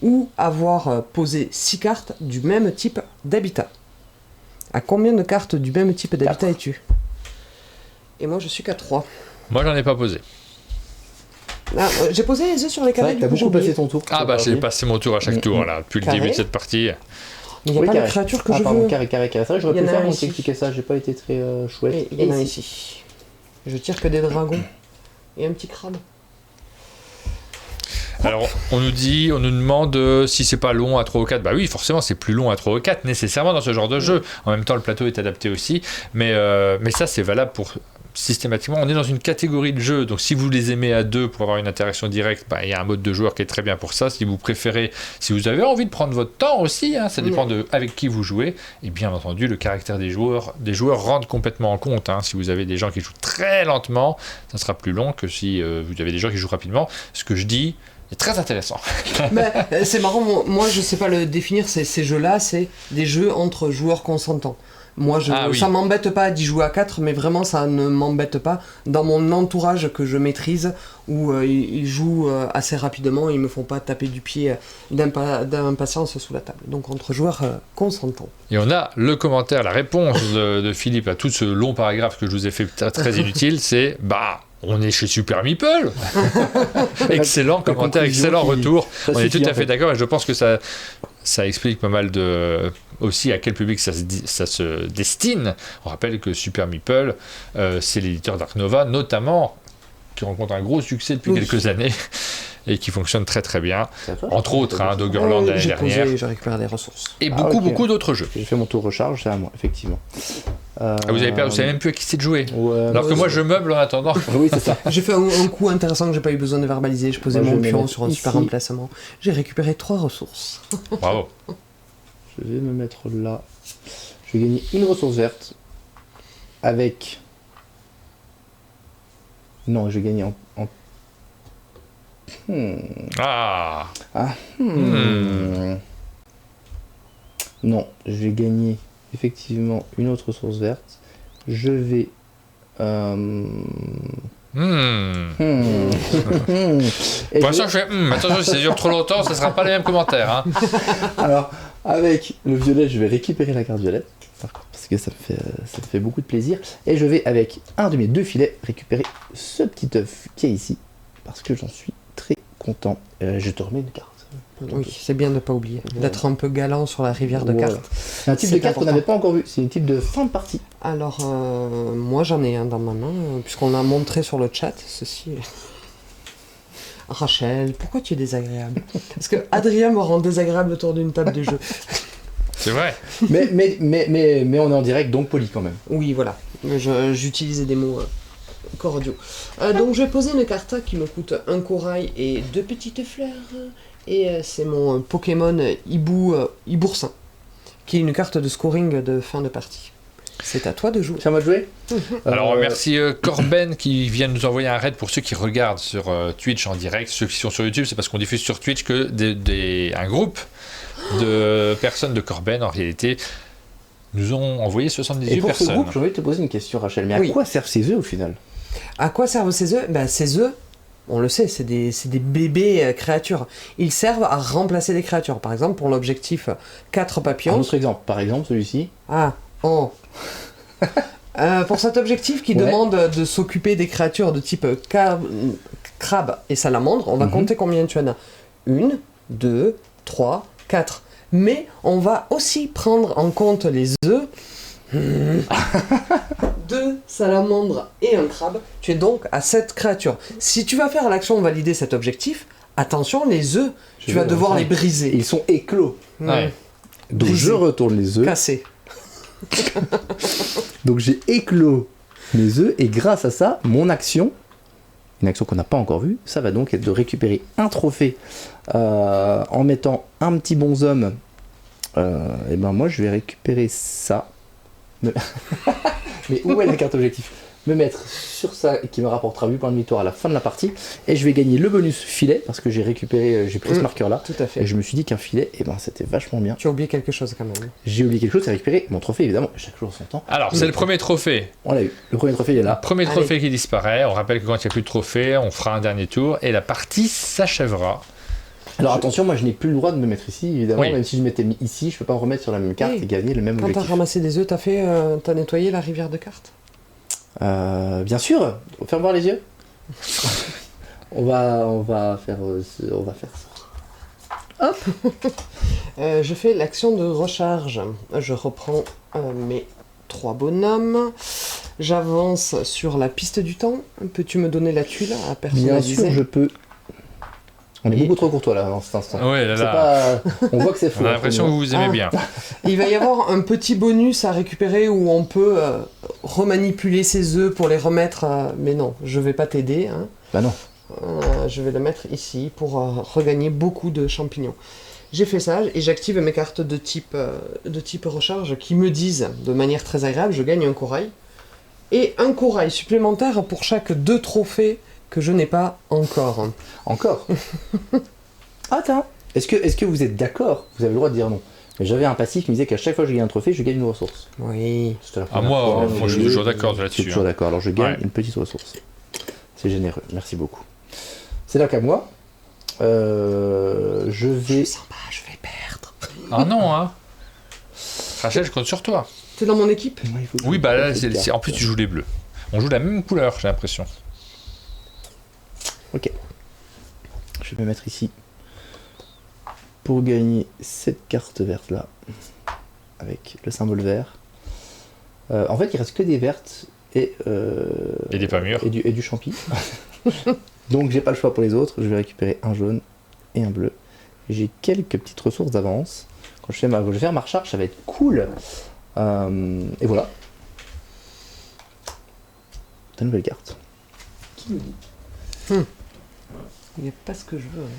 ou avoir posé 6 cartes du même type d'habitat. À combien de cartes du même type d'habitat es-tu ? Et moi je suis qu'à 3. Moi j'en ai pas posé. Ah, j'ai posé les œufs sur les carrés. T'as beaucoup passé ton tour. Ah bah j'ai passé mon tour à chaque tour là, depuis le début de cette partie. Mais il n'y a pas de créature que je veux. Carré. C'est vrai que j'aurais pu faire expliquer ça, j'ai pas été très chouette. Il y en a ici. Je tire que des dragons. Et un petit crabe. Alors, on nous demande si c'est pas long à 3 ou 4. Bah oui, forcément, c'est plus long à 3 ou 4, nécessairement dans ce genre de jeu. En même temps, le plateau est adapté aussi. Mais ça, c'est valable pour systématiquement. On est dans une catégorie de jeux. Donc, si vous les aimez à 2 pour avoir une interaction directe, il y a un mode de joueur qui est très bien pour ça. Si vous préférez, si vous avez envie de prendre votre temps aussi, ça dépend de avec qui vous jouez. Et bien entendu, le caractère des joueurs rentre complètement en compte. Si vous avez des gens qui jouent très lentement, ça sera plus long que si vous avez des gens qui jouent rapidement. Ce que je dis est très intéressant. C'est marrant, moi je sais pas le définir, ces jeux-là, c'est des jeux entre joueurs consentants. Moi, ça m'embête pas d'y jouer à 4, mais vraiment ça ne m'embête pas. Dans mon entourage que je maîtrise, où ils jouent assez rapidement, ils me font pas taper du pied d'impatience sous la table. Donc entre joueurs consentants. Et on a le commentaire, la réponse de Philippe à tout ce long paragraphe que je vous ai fait très inutile, c'est on est chez Super Meeple. Excellent commentaire, excellent retour. On est tout à fait d'accord et je pense que ça explique pas mal aussi à quel public ça se destine. On rappelle que Super Meeple, c'est l'éditeur Dark Nova, notamment, qui rencontre un gros succès depuis quelques années et qui fonctionne très très bien. Entre autres, Doggerland l'année dernière. J'ai récupéré des ressources. Et beaucoup d'autres jeux. J'ai fait mon tour recharge, c'est à moi, effectivement. Vous savez même plus à qui c'est de jouer. Alors que moi je meuble en attendant. Oui, c'est ça. J'ai fait un coup intéressant que j'ai pas eu besoin de verbaliser. Je posais mon pion sur un super emplacement. J'ai récupéré 3 ressources. Bravo. Je vais me mettre là. Je vais gagner une ressource verte avec. Non, je vais gagner en. Non, je vais gagner effectivement une autre ressource verte. Je vais. Pour l'instant, je fais attention, si ça dure trop longtemps, ça sera pas les mêmes commentaires. Alors, avec le violet, je vais récupérer la carte violette. Parce que ça me fait beaucoup de plaisir. Et je vais, avec un de mes 2 filets, récupérer ce petit œuf qui est ici. Parce que j'en suis très content. Je te remets une carte. Oui, c'est bien de ne pas oublier. D'être un peu galant sur la rivière de cartes. C'est un type de carte qu'on n'avait pas encore vu. C'est un type de fin de partie. Alors, moi j'en ai un dans ma main, puisqu'on a montré sur le chat. Ceci. Rachel, pourquoi tu es désagréable ? Parce que Adrien me rend désagréable autour d'une table de jeu. C'est vrai. Mais on est en direct, donc poli quand même. Oui, voilà. J'utilisais des mots cordiaux. Donc je vais poser une carte qui me coûte un corail et 2 petites fleurs. Et c'est mon Pokémon Iboursin, qui est une carte de scoring de fin de partie. C'est à toi de jouer. C'est à moi de jouer. Alors merci Corben qui vient de nous envoyer un raid pour ceux qui regardent sur Twitch en direct. Ceux qui sont sur YouTube, c'est parce qu'on diffuse sur Twitch que un groupe de personnes de Corben, en réalité, nous ont envoyé 78 personnes. Et pour ce groupe, j'ai envie de te poser une question, Rachel. Mais à quoi servent ces œufs au final ? À quoi servent ces œufs ? Ces œufs, on le sait, c'est des bébés créatures. Ils servent à remplacer des créatures. Par exemple, pour l'objectif 4 papillons. Un autre exemple, par exemple celui-ci. Pour cet objectif qui demande de s'occuper des créatures de type crabe et salamandre, on va compter combien tu en as. 1, 2, 3, 4. Mais on va aussi prendre en compte les œufs. 2 salamandres et un crabe, tu es donc à 7 créatures. Si tu vas faire l'action valider cet objectif, attention, les œufs, tu vas devoir les briser. Ils sont éclos. Donc je retourne les œufs. Cassés. Donc j'ai éclos mes œufs et grâce à ça, mon action, une action qu'on n'a pas encore vue, ça va donc être de récupérer un trophée en mettant un petit bonhomme. Et ben moi je vais récupérer ça. Mais où est la carte objectif ? Me mettre sur ça qui me rapportera 8 points de victoire à la fin de la partie et je vais gagner le bonus filet parce que j'ai pris ce marqueur là Tout à fait. et je me suis dit qu'un filet, et ben c'était vachement bien. Tu as oublié quelque chose quand même. J'ai oublié quelque chose, c'est récupérer mon trophée évidemment, chaque jour son temps. Alors, c'est le premier trophée. On l'a eu, le premier trophée il est là. Premier Allez. trophée qui disparaît. On rappelle que quand il n'y a plus de trophée, on fera un dernier tour et la partie s'achèvera. Alors attention, moi je n'ai plus le droit de me mettre ici évidemment, Oui. même si je m'étais mis ici, je peux pas me remettre sur la même carte Oui. et gagner le même Quand t'as objectif. ramassé des œufs, t'as nettoyé la rivière de cartes. Bien sûr, ferme voir les yeux. on va faire ça. Je fais l'action de recharge. Je reprends mes 3 bonhommes. J'avance sur la piste du temps. Peux-tu me donner la tuile à Bien personnaliser? sûr, je peux. On est Et- beaucoup trop courtois là dans cet instant. Ouais, là, C'est là. on voit que c'est faux. On a l'impression que vous vous aimez Ah. bien. Il va y avoir un petit bonus à récupérer où on peut remanipuler ses œufs pour les remettre. Mais non, je vais pas t'aider. Hein. Bah non. Je vais le mettre ici pour regagner beaucoup de champignons. J'ai fait ça et j'active mes cartes de type recharge qui me disent de manière très agréable, je gagne un corail. Et un corail supplémentaire pour chaque 2 trophées que je n'ai pas encore. Encore. Attends. Est-ce que vous êtes d'accord? Vous avez le droit de dire non. Mais j'avais un passif qui me disait qu'à chaque fois que je gagne un trophée, je gagne une ressource. Oui. C'était la Ah, première fois, moi, mais je suis toujours d'accord Je là-dessus. suis toujours d'accord. Alors je gagne Ouais. une petite ressource. C'est généreux. Merci beaucoup. C'est là qu'à moi. Je vais. sens pas, je vais perdre. Ah non, hein. Rachel, je compte sur toi. T'es dans mon équipe? Moi, il faut que Oui, je bah là, fasse cette en plus, carte. tu joues les bleus. On joue la même couleur, j'ai l'impression. Je vais me mettre ici pour gagner cette carte verte là avec le symbole vert. En fait, il reste que des vertes et des pas mûres. et du champi. Donc j'ai pas le choix pour les autres. Je vais récupérer un jaune et un bleu. J'ai quelques petites ressources d'avance. Quand je vais faire ma recharge, ça va être cool. Et voilà. Ta nouvelle carte. Qui me dit? Il n'y a pas ce que je veux. Hein.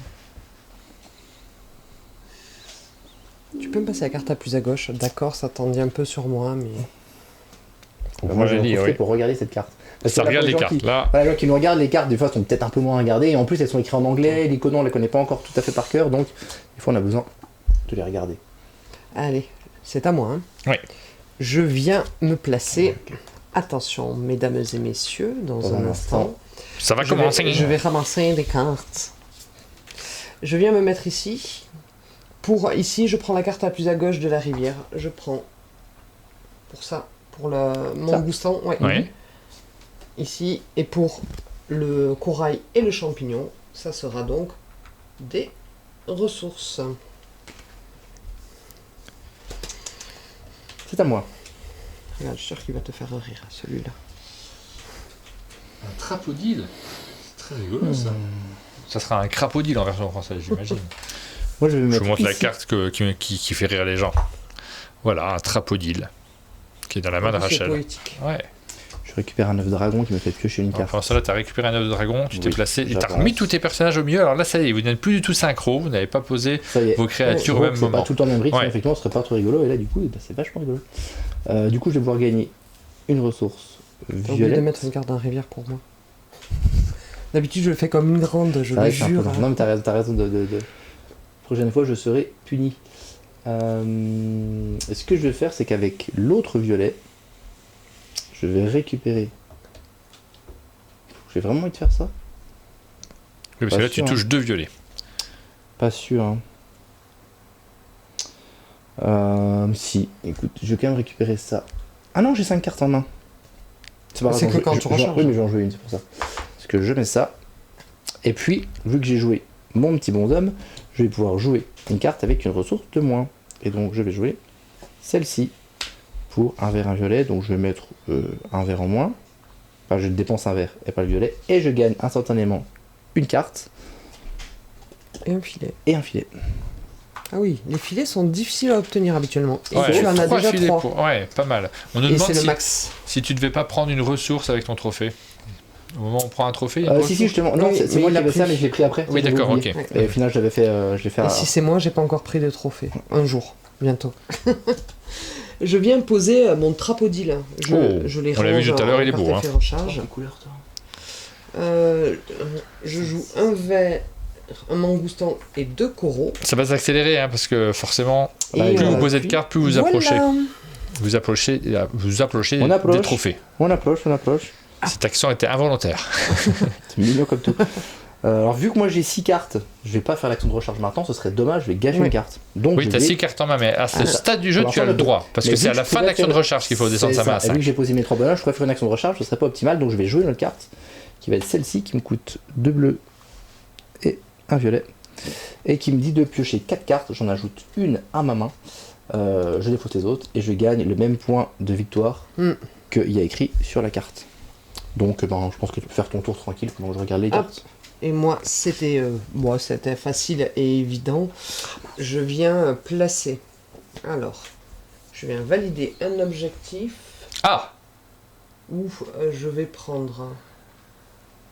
Tu peux me passer la carte à plus à gauche. D'accord, ça t'en dit un peu sur moi, mais... Moi, je vais en lire, profiter oui. pour regarder cette carte. Parce Ça que là, regarde pour les gens cartes, qui- là. Voilà, les gens qui nous regardent, les cartes, des fois, sont peut-être un peu moins à regarder. Et en plus, elles sont écrites en anglais. L'icône, on ne les connaît pas encore tout à fait par cœur. Donc, des fois, on a besoin de les regarder. Allez, c'est à moi. Hein. Oui. Je viens me placer. Attention, mesdames et messieurs, dans un instant. Ça va Je commencer. vais ramasser des cartes. Je viens me mettre ici. Ici, je prends la carte la plus à gauche de la rivière. Je prends pour ça, pour mon Ça. boostant. Ouais. Oui. Ici, et pour le corail et le champignon, ça sera donc des ressources. C'est à moi. Regarde, je suis sûr qu'il va te faire rire, celui-là. Un crapodile. C'est très rigolo, ça. Ça sera un crapodile en version française, j'imagine. Moi, je vais me Je mettre vous montre la ici. carte qui fait rire les gens. Voilà, un trapodile qui est dans la main de En plus, c'est Rachel. poétique. Ouais. Je récupère un œuf dragon qui me fait piocher une carte. Enfin, ça là, t'as récupéré un œuf de dragon, tu t'es Oui, placé, et t'as j'avance. remis tous tes personnages au milieu. Alors là, ça y est, vous n'êtes plus du tout synchro, vous n'avez pas posé Ça y est. vos créatures Donc, au même c'est moment. pas tout le temps le même rythme, Ouais. effectivement, ce serait pas trop rigolo. Et là, du coup, bah, c'est vachement rigolo. Du coup, je vais pouvoir gagner une ressource T'as oublié de violette. mettre une carte dans la rivière pour moi. D'habitude, je le fais comme une grande, je C'est le vrai que c'est un peu jure. long. Non, mais t'as raison de. Prochaine fois, je serai puni. Ce que je vais faire, c'est qu'avec l'autre violet, je vais récupérer. J'ai vraiment envie de faire ça? Oui, parce que Pas là, tu sûr, touches deux violets. Pas sûr. Hein. Si, écoute, je vais quand même récupérer ça. Ah non, j'ai 5 cartes en main. C'est pas grave, C'est que j'en- quand je- tu j'en- recharges. Oui, mais j'en joue une, c'est pour ça. Parce que je mets ça. Et puis, vu que j'ai joué mon petit bonhomme, je vais pouvoir jouer une carte avec une ressource de moins. Et donc, je vais jouer celle-ci pour un vert, un violet. Donc, je vais mettre un vert en moins. Enfin, je dépense un vert et pas le violet. Et je gagne instantanément une carte Et un filet. et un filet. Ah oui, les filets sont difficiles à obtenir habituellement. Et Ouais, tu en as 3 déjà filets 3. Ouais, pas mal. On nous Et demande c'est le si, max. si tu devais pas prendre une ressource avec ton trophée. Au moment où on prend un trophée, il y a une Si, ressource. si, justement. Non, Oui, c'est mais moi il qui l'a avais ça, pris. mais je l'ai pris après. Oui, j'avais d'accord, oublié. ok. Et au final, je l'ai fait Et si c'est moi, j'ai pas encore pris de trophée. Un jour, bientôt. Je viens poser mon trapodile. Je les on l'a vu range tout à l'heure, en il est beau, carte hein. effet recharge. couleurs, toi. Je joue un vert, un mangoustan et 2 coraux. Ça va s'accélérer, hein, parce que forcément, Et, plus vous euh, posez de cartes, plus vous Voilà. approchez. Vous approchez On approche. des trophées. On approche. Cette action était involontaire. C'est mignon comme tout. Alors, vu que moi j'ai 6 cartes, je vais pas faire l'action de recharge maintenant, ce serait dommage, je vais gâcher Oui. une carte. Donc, Oui, je tu as vais- 6 cartes en main, mais à ce stade du jeu, Alors, tu as ça, le le droit. Parce Mais que vu c'est à que la je fin de pouvais l'action de faire- recharge qu'il faut descendre C'est sa main à ça. Et vu 5. que j'ai posé mes 3 bonhommes, je pourrais faire une action de recharge, ce serait pas optimal, donc je vais jouer une autre carte qui va être celle-ci qui me coûte 2 bleus et un violet et qui me dit de piocher 4 cartes, j'en ajoute une à ma main, je défausse les autres et je gagne le même point de victoire qu'il y a écrit sur la carte. Donc ben, je pense que tu peux faire ton tour tranquille pendant que je regarde les Hop. cartes. Et moi, c'était c'était facile et évident. Je viens placer. Alors, je viens valider un objectif Ah, où je vais prendre.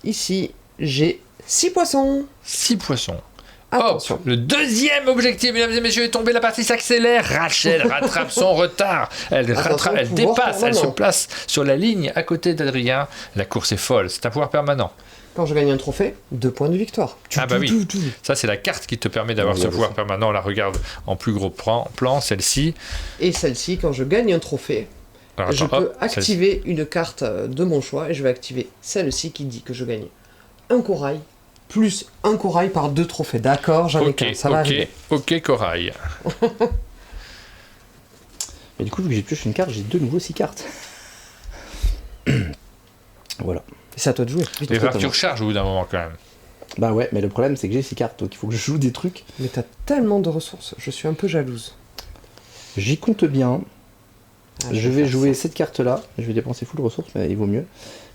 Ici, j'ai 6 poissons. 6 poissons. Attention. Hop, le deuxième objectif, mesdames et messieurs, est tombé. La partie s'accélère. Rachel rattrape son retard. Elle Attention, elle pouvoir dépasse, elle se permanent. place sur la ligne à côté d'Adrien. La course est folle. C'est un pouvoir permanent. Quand je gagne un trophée, 2 points de victoire. Ah bah oui. Tout. Ça, c'est la carte qui te permet d'avoir ce Regarde pouvoir ça. permanent. On la regarde en plus gros plan. Celle-ci. Et celle-ci, quand je gagne un trophée, Alors, je attends, peux hop, celle-ci. activer une carte de mon choix et je vais activer celle-ci qui dit que je gagne un corail plus un corail par 2 trophées. D'accord, j'en ai qu'un, ça va arriver. Ok, corail. Mais du coup, vu que j'ai pioché une carte, j'ai de nouveau 6 cartes. Voilà. Et c'est à toi de jouer. Il va falloir que tu recharges au bout d'un moment quand même. Bah ouais, mais le problème c'est que j'ai 6 cartes, donc il faut que je joue des trucs. Mais t'as tellement de ressources, je suis un peu jalouse. J'y compte bien. Ah, Je vais faire jouer ça. cette carte-là. Je vais dépenser full ressources, mais il vaut mieux.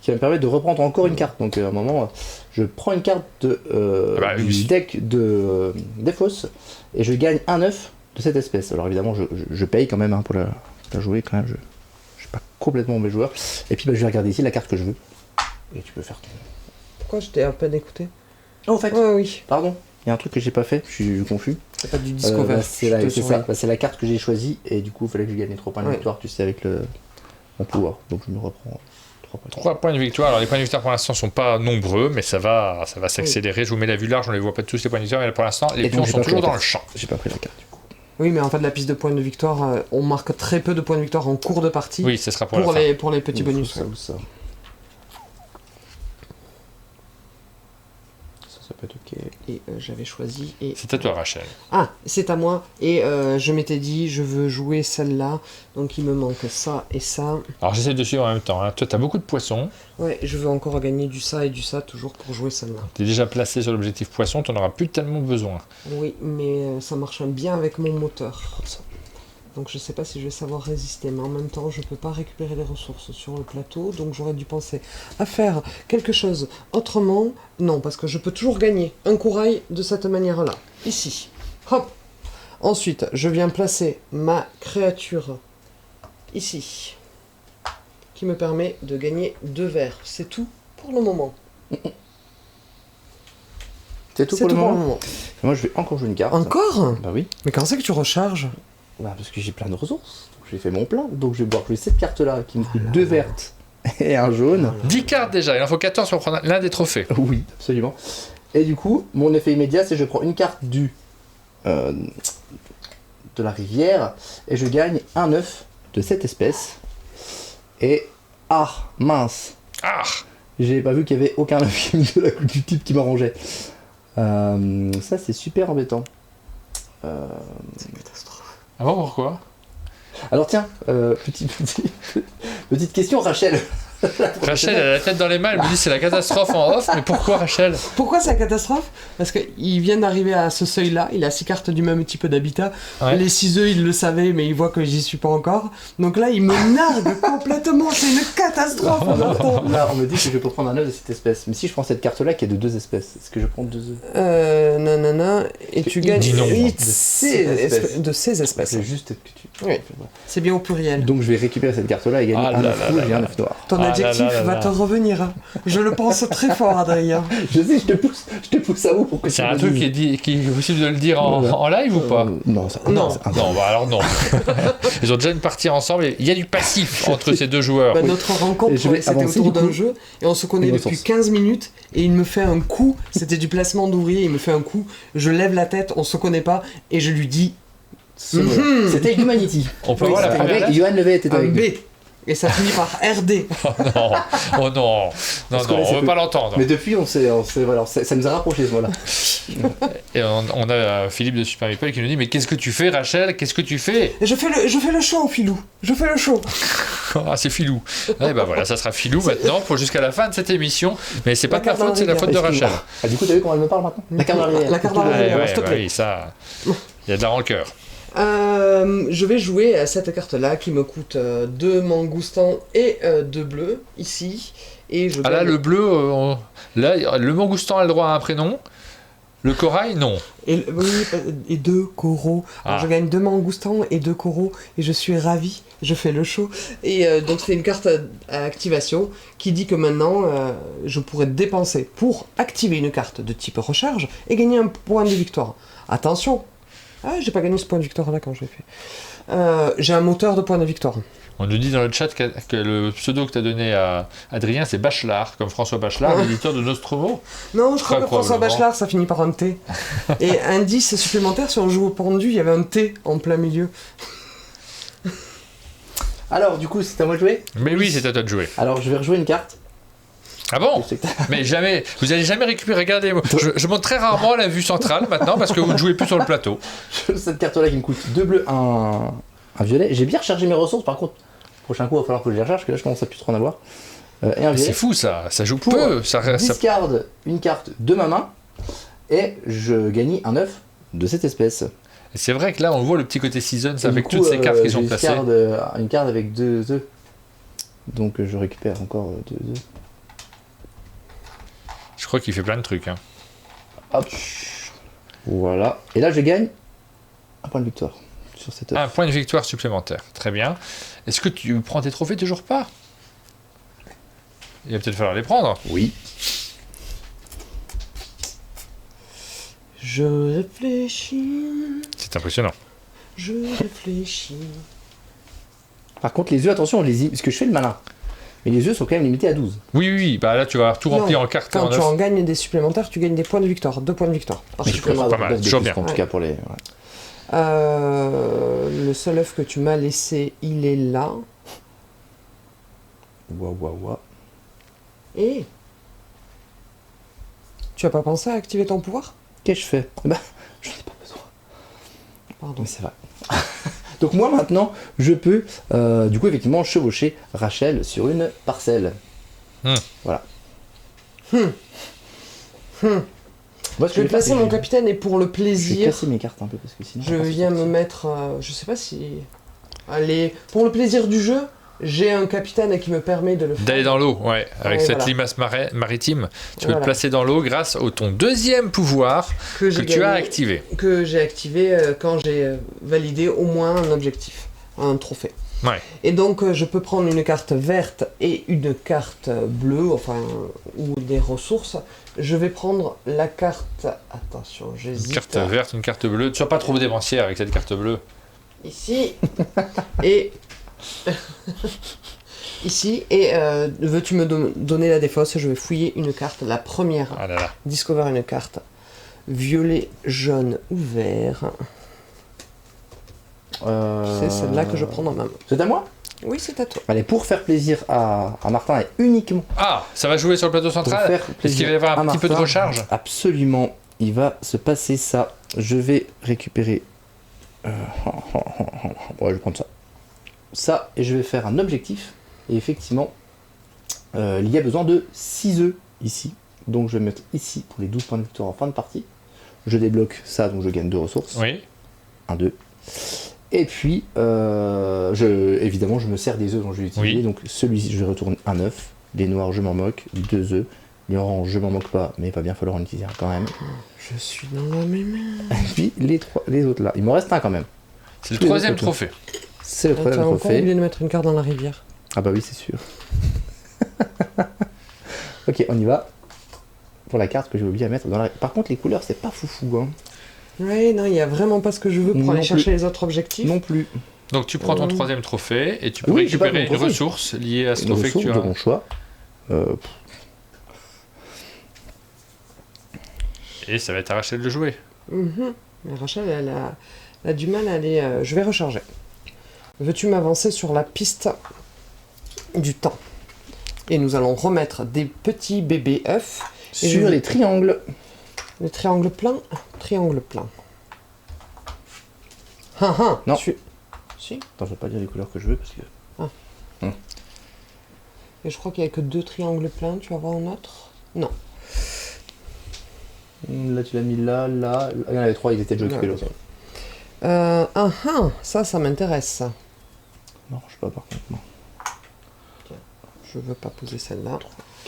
Qui va me permettre de reprendre encore une carte. Donc à un moment, je prends une carte du oui. deck de Defos et je gagne un œuf de cette espèce. Alors évidemment, je paye quand même pour la jouer quand même. Je suis pas complètement mauvais joueur. Et puis bah, je vais regarder ici la carte que je veux. Et tu peux faire ton... Pourquoi je t'ai à peine écouté? Oh, en fait, Ouais, oui. pardon. Il y a un truc que j'ai pas fait, je suis confus. C'est pas du Discover. Bah, c'est je te c'est ça, surveille. bah, c'est la carte que j'ai choisie et du coup il fallait que je gagne 3 points de Ouais. victoire, tu sais, avec mon pouvoir. Donc je me reprends 3 points. 3 points de victoire. Alors les points de victoire pour l'instant sont pas nombreux, mais ça va s'accélérer. Je vous mets la vue large, on les voit pas tous les points de victoire, mais pour l'instant les Et donc, pions j'ai sont pas toujours pris la dans le carte. champ. J'ai pas pris la carte du coup. Oui, mais en fait, la piste de points de victoire, on marque très peu de points de victoire en cours de partie Oui, ce sera pour, pour, la fin. pour les petits bonus. Ça ou ça. Ça peut être ok. Et j'avais choisi. Et... C'est à toi, Rachel. Ah, c'est à moi. Et je m'étais dit, je veux jouer celle-là. Donc il me manque ça et ça. Alors j'essaie de suivre en même temps. Hein. Toi, tu as beaucoup de poissons. Ouais, je veux encore gagner du ça et du ça toujours pour jouer celle-là. Tu es déjà placé sur l'objectif poisson, tu n'en auras plus tellement besoin. Oui, mais ça marche bien avec mon moteur. Donc je sais pas si je vais savoir résister, mais en même temps je peux pas récupérer les ressources sur le plateau, donc j'aurais dû penser à faire quelque chose autrement. Non, parce que je peux toujours gagner un corail de cette manière-là. Ici. Hop. Ensuite, je viens placer ma créature ici, qui me permet de gagner 2 verres. C'est tout pour le moment. C'est tout C'est pour tout le pour le moment. moment. Moi je vais encore jouer une carte. Encore? Bah oui. Mais quand c'est que tu recharges? Bah parce que j'ai plein de ressources. Donc, j'ai fait mon plein. Donc je vais pouvoir jouer cette carte là qui me coûte 2 vertes et un jaune. 10 cartes déjà, il en faut 14 pour prendre l'un des trophées. Oui, absolument. Et du coup, mon effet immédiat, c'est que je prends une carte de la rivière et je gagne un œuf de cette espèce. Et ah mince, Ah, j'ai pas vu qu'il y avait aucun œuf du type qui m'arrangeait. Ça c'est super embêtant. C'est une catastrophe. ah bon, pourquoi? Alors tiens, petite question Rachel. Rachel, elle a la tête dans les mains, elle me dit c'est la catastrophe en off, mais pourquoi Rachel? Pourquoi c'est la catastrophe? Parce qu'il vient d'arriver à ce seuil-là, il a 6 cartes du même type d'habitat. Ouais. Les 6 œufs, il le savait, mais il voit que j'y suis pas encore. Donc là, il me nargue complètement, c'est une catastrophe. Là, on me dit que je peux prendre un œuf de cette espèce. Mais si je prends cette carte-là qui est de 2 espèces, est-ce que je prends 2 œufs? Nanana, et tu gagnes dis non. 8 De ces espèces. de ces espèces. C'est juste que tu... Oui. C'est bien au pluriel. Donc je vais récupérer cette carte-là et gagner Ah un là œuf là rouge là et un là. œuf noir. Ton Ah là adjectif là là va là. te revenir. Hein. Je le pense très fort, Adrien. Je sais, je te pousse à vous pour que C'est tu un me truc dises. qui est possible de le dire en live ou pas? Non, ça, Non. c'est un- Non, bah alors non. Ils ont déjà une partie ensemble et il y a du passif entre ces deux joueurs. Bah, notre rencontre, Et je vais c'était avancer, autour du coup. d'un jeu et on se connaît Une depuis ressource. 15 minutes et il me fait un coup, c'était du placement d'ouvrier, il me fait un coup, je lève la tête, on se connaît pas et je lui dis C'était Humanity. On peut voir la première Avec lettre? Johan Levet était un avec B nous. et ça finit par RD. Non, oh non, Parce que non, là, on c'est veut peu. pas l'entendre. Mais depuis, voilà, ça nous a rapprochés ce mois-là. Et on a Philippe de Super Meeple qui nous dit mais qu'est-ce que tu fais Rachel? Qu'est-ce que tu fais? Et je fais le show, Filou, je fais le show. Ah c'est Filou. Et ben voilà, ça sera Filou maintenant pour jusqu'à la fin de cette émission. Mais c'est pas La de ma carte dans faute, c'est la la faute de Excuse-moi. Rachel. Ah, du coup, t'as vu comment elle me parle maintenant? La carte dans la rivière. La carte dans la Ouais, rivière, ouais, s'il te bah plaît. oui, ça. Il y a de la rancœur. Je vais jouer à cette carte-là qui me coûte 2 mangoustans et 2 bleus, ici. Et je Ah là, gagne- le bleu, là, le mangoustan a le droit à un prénom. Le corail, non. oui, et 2 coraux. Alors, Ah. je gagne 2 mangoustans et 2 coraux et je suis ravi. Je fais le show. Et donc c'est une carte à activation qui dit que maintenant je pourrais dépenser pour activer une carte de type recharge et gagner un point de victoire. Attention. Ah, j'ai pas gagné ce point de victoire là quand je l'ai fait. J'ai un moteur de points de victoire. On nous dit dans le chat que le pseudo que tu as donné à Adrien, c'est Bachelard, comme François Bachelard, l'éditeur de Nostromo. Non, je crois Très que François probablement. Bachelard, ça finit par un T. Et indice supplémentaire, si on joue au pendu, il y avait un T en plein milieu. Alors, du coup, c'est à moi de jouer. Mais oui, c'est à toi de jouer. Alors, je vais rejouer une carte. Ah bon? Je sais que t'as- Mais jamais, vous allez jamais récupérer, regardez, je monte très rarement la vue centrale maintenant parce que vous ne jouez plus sur le plateau. Cette carte-là qui me coûte 2 bleus, un violet. J'ai bien rechargé mes ressources, par contre, prochain coup, il va falloir que je les recharge, parce que là, je commence à plus trop en avoir. Et un Mais c'est violet. fou ça joue Pour peu. Ça... Discarde une carte de ma main, et je gagne un œuf de cette espèce. C'est vrai que là on voit le petit côté season, ça Et avec du coup, toutes ces cartes qui sont je placées. discarde, une carte avec 2 œufs. Donc je récupère encore 2 œufs. Je crois qu'il fait plein de trucs. Hein. Hop. Voilà. Et là, je gagne un point de victoire sur cette œuf. Un point de victoire supplémentaire. Très bien. Est-ce que tu prends tes trophées? Toujours pas? Il va peut-être falloir les prendre. Oui. Je réfléchis, C'est impressionnant. je réfléchis. Par contre, les œufs, attention, parce que je fais le malin. Mais les œufs sont quand même limités à 12. Oui, oui, bah là tu vas tout remplir Non, en cartes. Quand en tu œuf. en gagnes des supplémentaires, tu gagnes des points de victoire, 2 points de victoire. Par Oui, supplément. pas mal, toujours bien. En tout cas, pour les. ouais. Le seul œuf que tu m'as laissé, il est là. Ouah. Et tu as pas pensé à activer ton pouvoir? Qu'est-ce que je fais? Bah, j'en ai pas besoin. Pardon. Mais c'est vrai. Donc moi maintenant, je peux du coup effectivement chevaucher Rachel sur une parcelle. Voilà. Moi, ce Je que vais faire, placer c'est mon que capitaine et pour le je vais plaisir, casser mes cartes un peu parce que sinon. je viens me mettre. Je sais pas si. Allez, pour le plaisir du jeu, j'ai un capitaine qui me permet de le faire. D'aller dans l'eau, ouais. Avec Ouais, cette voilà. limace maritime, tu peux Voilà. te placer dans l'eau grâce au ton deuxième pouvoir que que j'ai tu as gagné- activé. Que j'ai activé quand j'ai validé au moins un objectif, un trophée. Ouais. Et donc je peux prendre une carte verte et une carte bleue, enfin, ou des ressources. Je vais prendre la carte. Attention, Une j'hésite. carte verte, une carte bleue. Ne sois pas trop dépensière avec cette carte bleue. Ici. Et. Ici. Et veux-tu me donner la défausse? Je vais fouiller une carte. La première. Ah là là. Discover une carte. Violet, jaune ou vert. C'est celle-là que je prends dans ma main. C'est à moi? Oui, c'est à toi. Allez, pour faire plaisir à Martin et uniquement Ah, ça va jouer sur le plateau pour central? faire Est-ce plaisir qu'il va y avoir à un petit peu de Martin, recharge? Absolument, il va se passer ça. Je vais récupérer. Ouais, je vais prendre ça. Ça, et je vais faire un objectif. Et effectivement, Il y a besoin de 6 œufs ici. Donc je vais mettre ici pour les 12 points de victoire en fin de partie. Je débloque ça, donc je gagne 2 ressources. Oui. 1, 2. Et puis, évidemment, je me sers des œufs dont je vais utiliser. Oui. Donc celui-ci, je retourne un œuf. Les noirs, je m'en moque. 2 œufs. Les oranges, je m'en moque pas, mais il va bien falloir en utiliser un quand même. Je suis dans la même. Et puis les autres là. Il m'en reste un quand même. C'est le Tous les troisième autres, trophée. C'est le Tu as troisième encore trophée. oublié de mettre une carte dans la rivière. Ah bah oui, c'est sûr. Ok, on y va. Pour la carte que j'ai oublié à mettre dans la... Par contre, les couleurs, c'est pas foufou. Hein. Ouais, non, il y a vraiment pas ce que je veux pour Non aller plus. chercher les autres objectifs. Non plus. Donc tu prends ton troisième trophée et tu peux Oui, j'ai pas récupérer mon une trophée. ressource liée à ce Une trophée que ressource tu de as. mon choix. Et ça va être à Rachel de jouer. Mhm. Mais Rachel, elle a du mal à aller. Je vais recharger. Veux-tu m'avancer sur la piste du temps? Et nous allons remettre des petits bébés œufs. Et Sur les triangles. Les triangles pleins. Triangle plein. Ah ah. Non. Si. Attends, je vais pas dire les couleurs que je veux parce que... Et je crois qu'il n'y a que 2 triangles pleins. Tu vas voir un autre? Non. Là, tu l'as mis là, là. Il y en avait 3, ils étaient déjà occupés l'autre. Ça m'intéresse. Non, je sais pas par contre. Non. Je veux pas poser celle-là.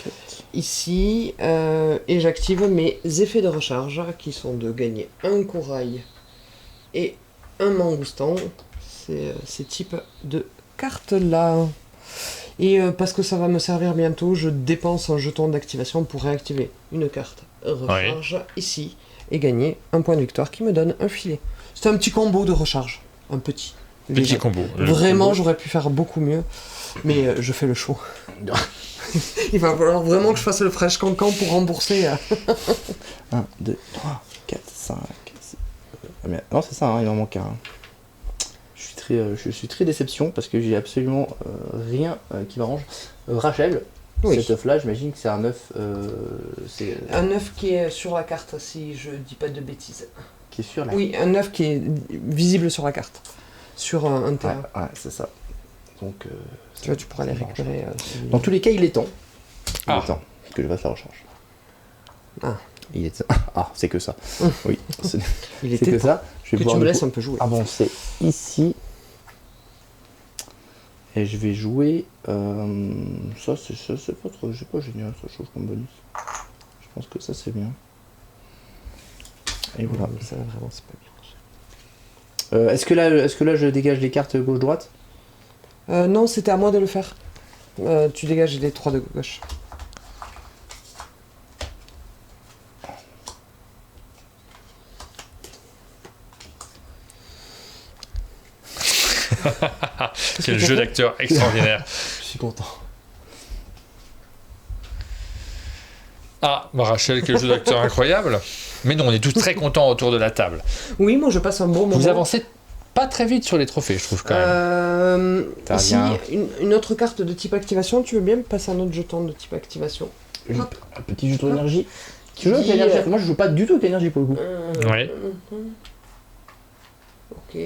4. Ici, et j'active mes effets de recharge qui sont de gagner un corail et un mangoustan. C'est ces types de cartes-là. Et parce que ça va me servir bientôt, je dépense un jeton d'activation pour réactiver une carte recharge ici et gagner un point de victoire qui me donne un filet. C'est un petit combo de recharge. Un petit. Petit combo. Vraiment, j'aurais pu faire beaucoup mieux, mais je fais le show. Il va falloir vraiment que je fasse le fresh cancan pour rembourser. 1, 2, 3, 4, 5, 6. Non, c'est ça, hein, il en manque un. Je suis très déception parce que j'ai absolument rien qui m'arrange. Rachel, Oui. cet œuf là, j'imagine que c'est un œuf Un œuf qui est sur la carte, si je dis pas de bêtises. qui est sur la Oui, un œuf qui est visible sur la carte. Sur un Ouais, terrain. ouais, c'est ça. Donc, Tu vois, tu pourras les ça marche. récupérer. Dans tous les cas, il est temps. Il Ah. est temps que je fasse la recharge. Ah. Il est... Ah, c'est que ça. Oui, c'est Il c'est était que temps ça. Je vais que tu pouvoir me du laisses coup un peu jouer. avancer ici. Et je vais jouer. Ça, c'est pas trop. C'est pas génial, ça chauffe comme bonus. Je pense que ça, c'est bien. Et voilà. Ça, vraiment, c'est pas bien. Est-ce que là, je dégage les cartes gauche-droite? Non, c'était à moi de le faire. Tu dégages les 3 de gauche. Quel jeu d'acteur extraordinaire. Je suis content. Ah, bah Rachel, quel jeu d'acteur incroyable. Mais non, on est tous très contents autour de la table. Oui, moi je passe un bon moment. Vous avancez pas très vite sur les trophées, je trouve quand même. T'as Ici, rien. une autre carte de type activation. Tu veux bien me passer un autre jeton de type activation? Hop. Un petit jeton d'énergie. Qui Tu joues avec dit, l'énergie? Moi, je joue pas du tout avec l'énergie pour le coup. Oui. Ok.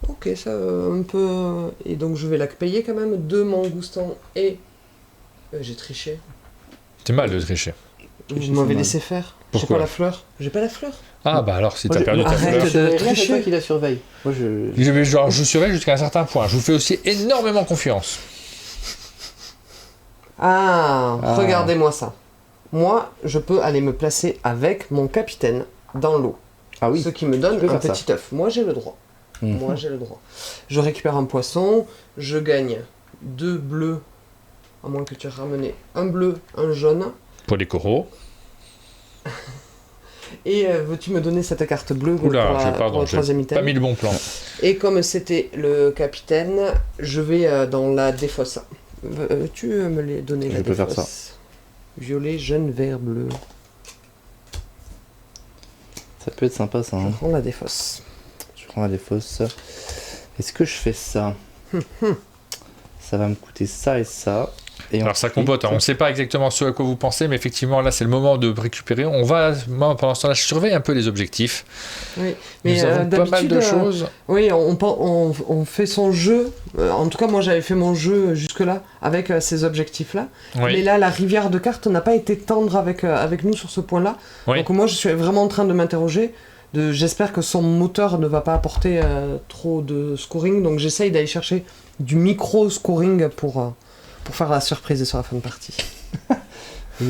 Ok, ça un peu. Et donc je vais la payer quand même. 2 mangoustans et. J'ai triché. C'est mal de tricher. Tricher, Vous m'avez c'est laissé faire. J'ai Pourquoi pas la fleur. J'ai pas la fleur. Ah bah alors, si Moi, t'as je- perdu ta Arrête fleur. de C'est tricher. toi qui la surveille. Moi, je. Je surveille jusqu'à un certain point. Je vous fais aussi énormément confiance. Ah, Ah. regardez-moi ça. Moi, je peux aller me placer avec mon capitaine dans l'eau. Ah oui. Ce qui me donne tu peux un faire petit œuf. Moi, j'ai le droit. Mhm. Moi, j'ai le droit. Je récupère un poisson. Je gagne 2 bleus. À moins que tu aies ramené un bleu, un jaune. Pour les coraux. Et veux-tu me donner cette carte bleue pour, Oula, pour pardon, le j'ai troisième pas item? mis le bon plan. Et comme c'était le capitaine, je vais dans la défausse. Veux-tu me les donner? Je la peux faire défausse? Violet, jaune, vert, bleu. Ça peut être sympa, ça. Je Hein. prends la défausse. Je prends la défausse. Est-ce que je fais ça? Ça va me coûter ça et ça. Alors ça compote, on ne sait pas exactement ce à quoi vous pensez, mais effectivement là c'est le moment de récupérer. Moi pendant ce temps-là je surveille un peu les objectifs. Oui, mais nous avons pas mal de choses. Oui, on fait son jeu. En tout cas, moi j'avais fait mon jeu jusque-là avec ces objectifs-là. Oui. Mais là, la rivière de cartes n'a pas été tendre avec nous sur ce point-là. Oui. Donc moi je suis vraiment en train de m'interroger. J'espère que son moteur ne va pas apporter trop de scoring. Donc j'essaye d'aller chercher du micro-scoring pour faire la surprise sur la fin de partie. Les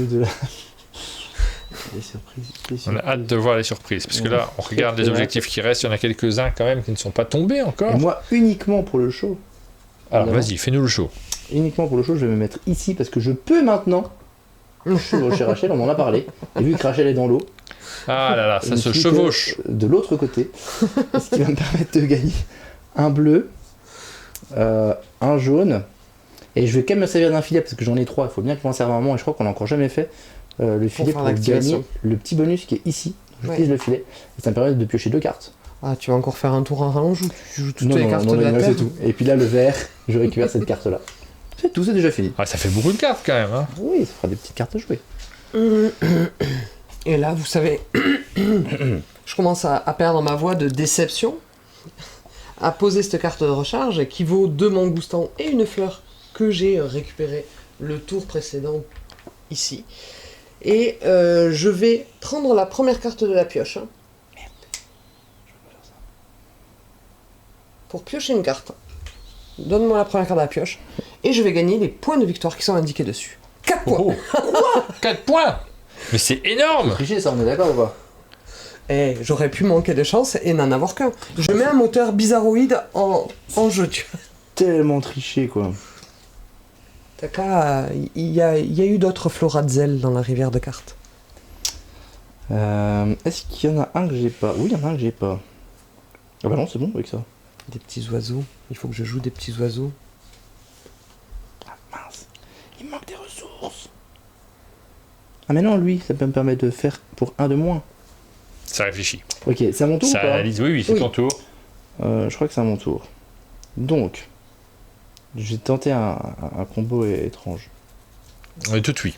surprises. On a hâte de voir les surprises, parce que là, on regarde les objectifs qui restent, il y en a quelques-uns quand même qui ne sont pas tombés encore. Et moi, uniquement pour le show. Alors vas-y, fais-nous le show. Uniquement pour le show, je vais me mettre ici, parce que je peux maintenant chevaucher Rachel, on en a parlé. Et vu que Rachel est dans l'eau, Ah là là, ça je me se suis chevauche. de l'autre côté, ce qui va me permettre de gagner un bleu, un jaune, et je vais quand même me servir d'un filet, parce que j'en ai 3, il faut bien que je m'en serve un moment, et je crois qu'on n'a encore jamais fait le filet faire pour l'activation. gagner le petit bonus qui est ici. J'utilise Ouais. le filet, et ça me permet de piocher 2 cartes. Ah, tu vas encore faire un tour en rallonge ou tu joues toutes Non, les non, cartes non, de la non, terre c'est tout. Et puis là, le vert, je récupère cette carte-là. C'est tout, c'est déjà fini. Ah, ça fait beaucoup de cartes quand même. Hein. Oui, ça fera des petites cartes à jouer. Et là, vous savez, je commence à perdre ma voix de déception. À poser cette carte de recharge qui vaut 2 mangoustans et une fleur que j'ai récupéré le tour précédent ici. Et je vais prendre la première carte de la pioche. Hein. Pour piocher une carte. Donne-moi la première carte de la pioche. Et je vais gagner les points de victoire qui sont indiqués dessus. 4 points. Oh. 4 points. Mais c'est énorme. Tricher, ça, on est d'accord ou pas? Eh, j'aurais pu manquer de chance et n'en avoir qu'un. Je mets un moteur bizarroïde en jeu, tu vois. Tellement triché, quoi. T'as qu'à... Il y a eu d'autres floradzel dans la rivière de cartes. Est-ce qu'il y en a un que j'ai pas? Oui, il y en a un que j'ai pas. Ah bah non, c'est bon avec ça. Des petits oiseaux. Il faut que je joue des petits oiseaux. Ah mince, il me manque des ressources. Ah mais non, lui, ça peut me permettre de faire pour un de moins. Ça réfléchit. Ok, c'est à mon tour Ça ou pas? analyse. Oui, c'est Oui. ton tour. Je crois que c'est à mon tour. Donc, j'ai tenté un combo étrange. Tout oui.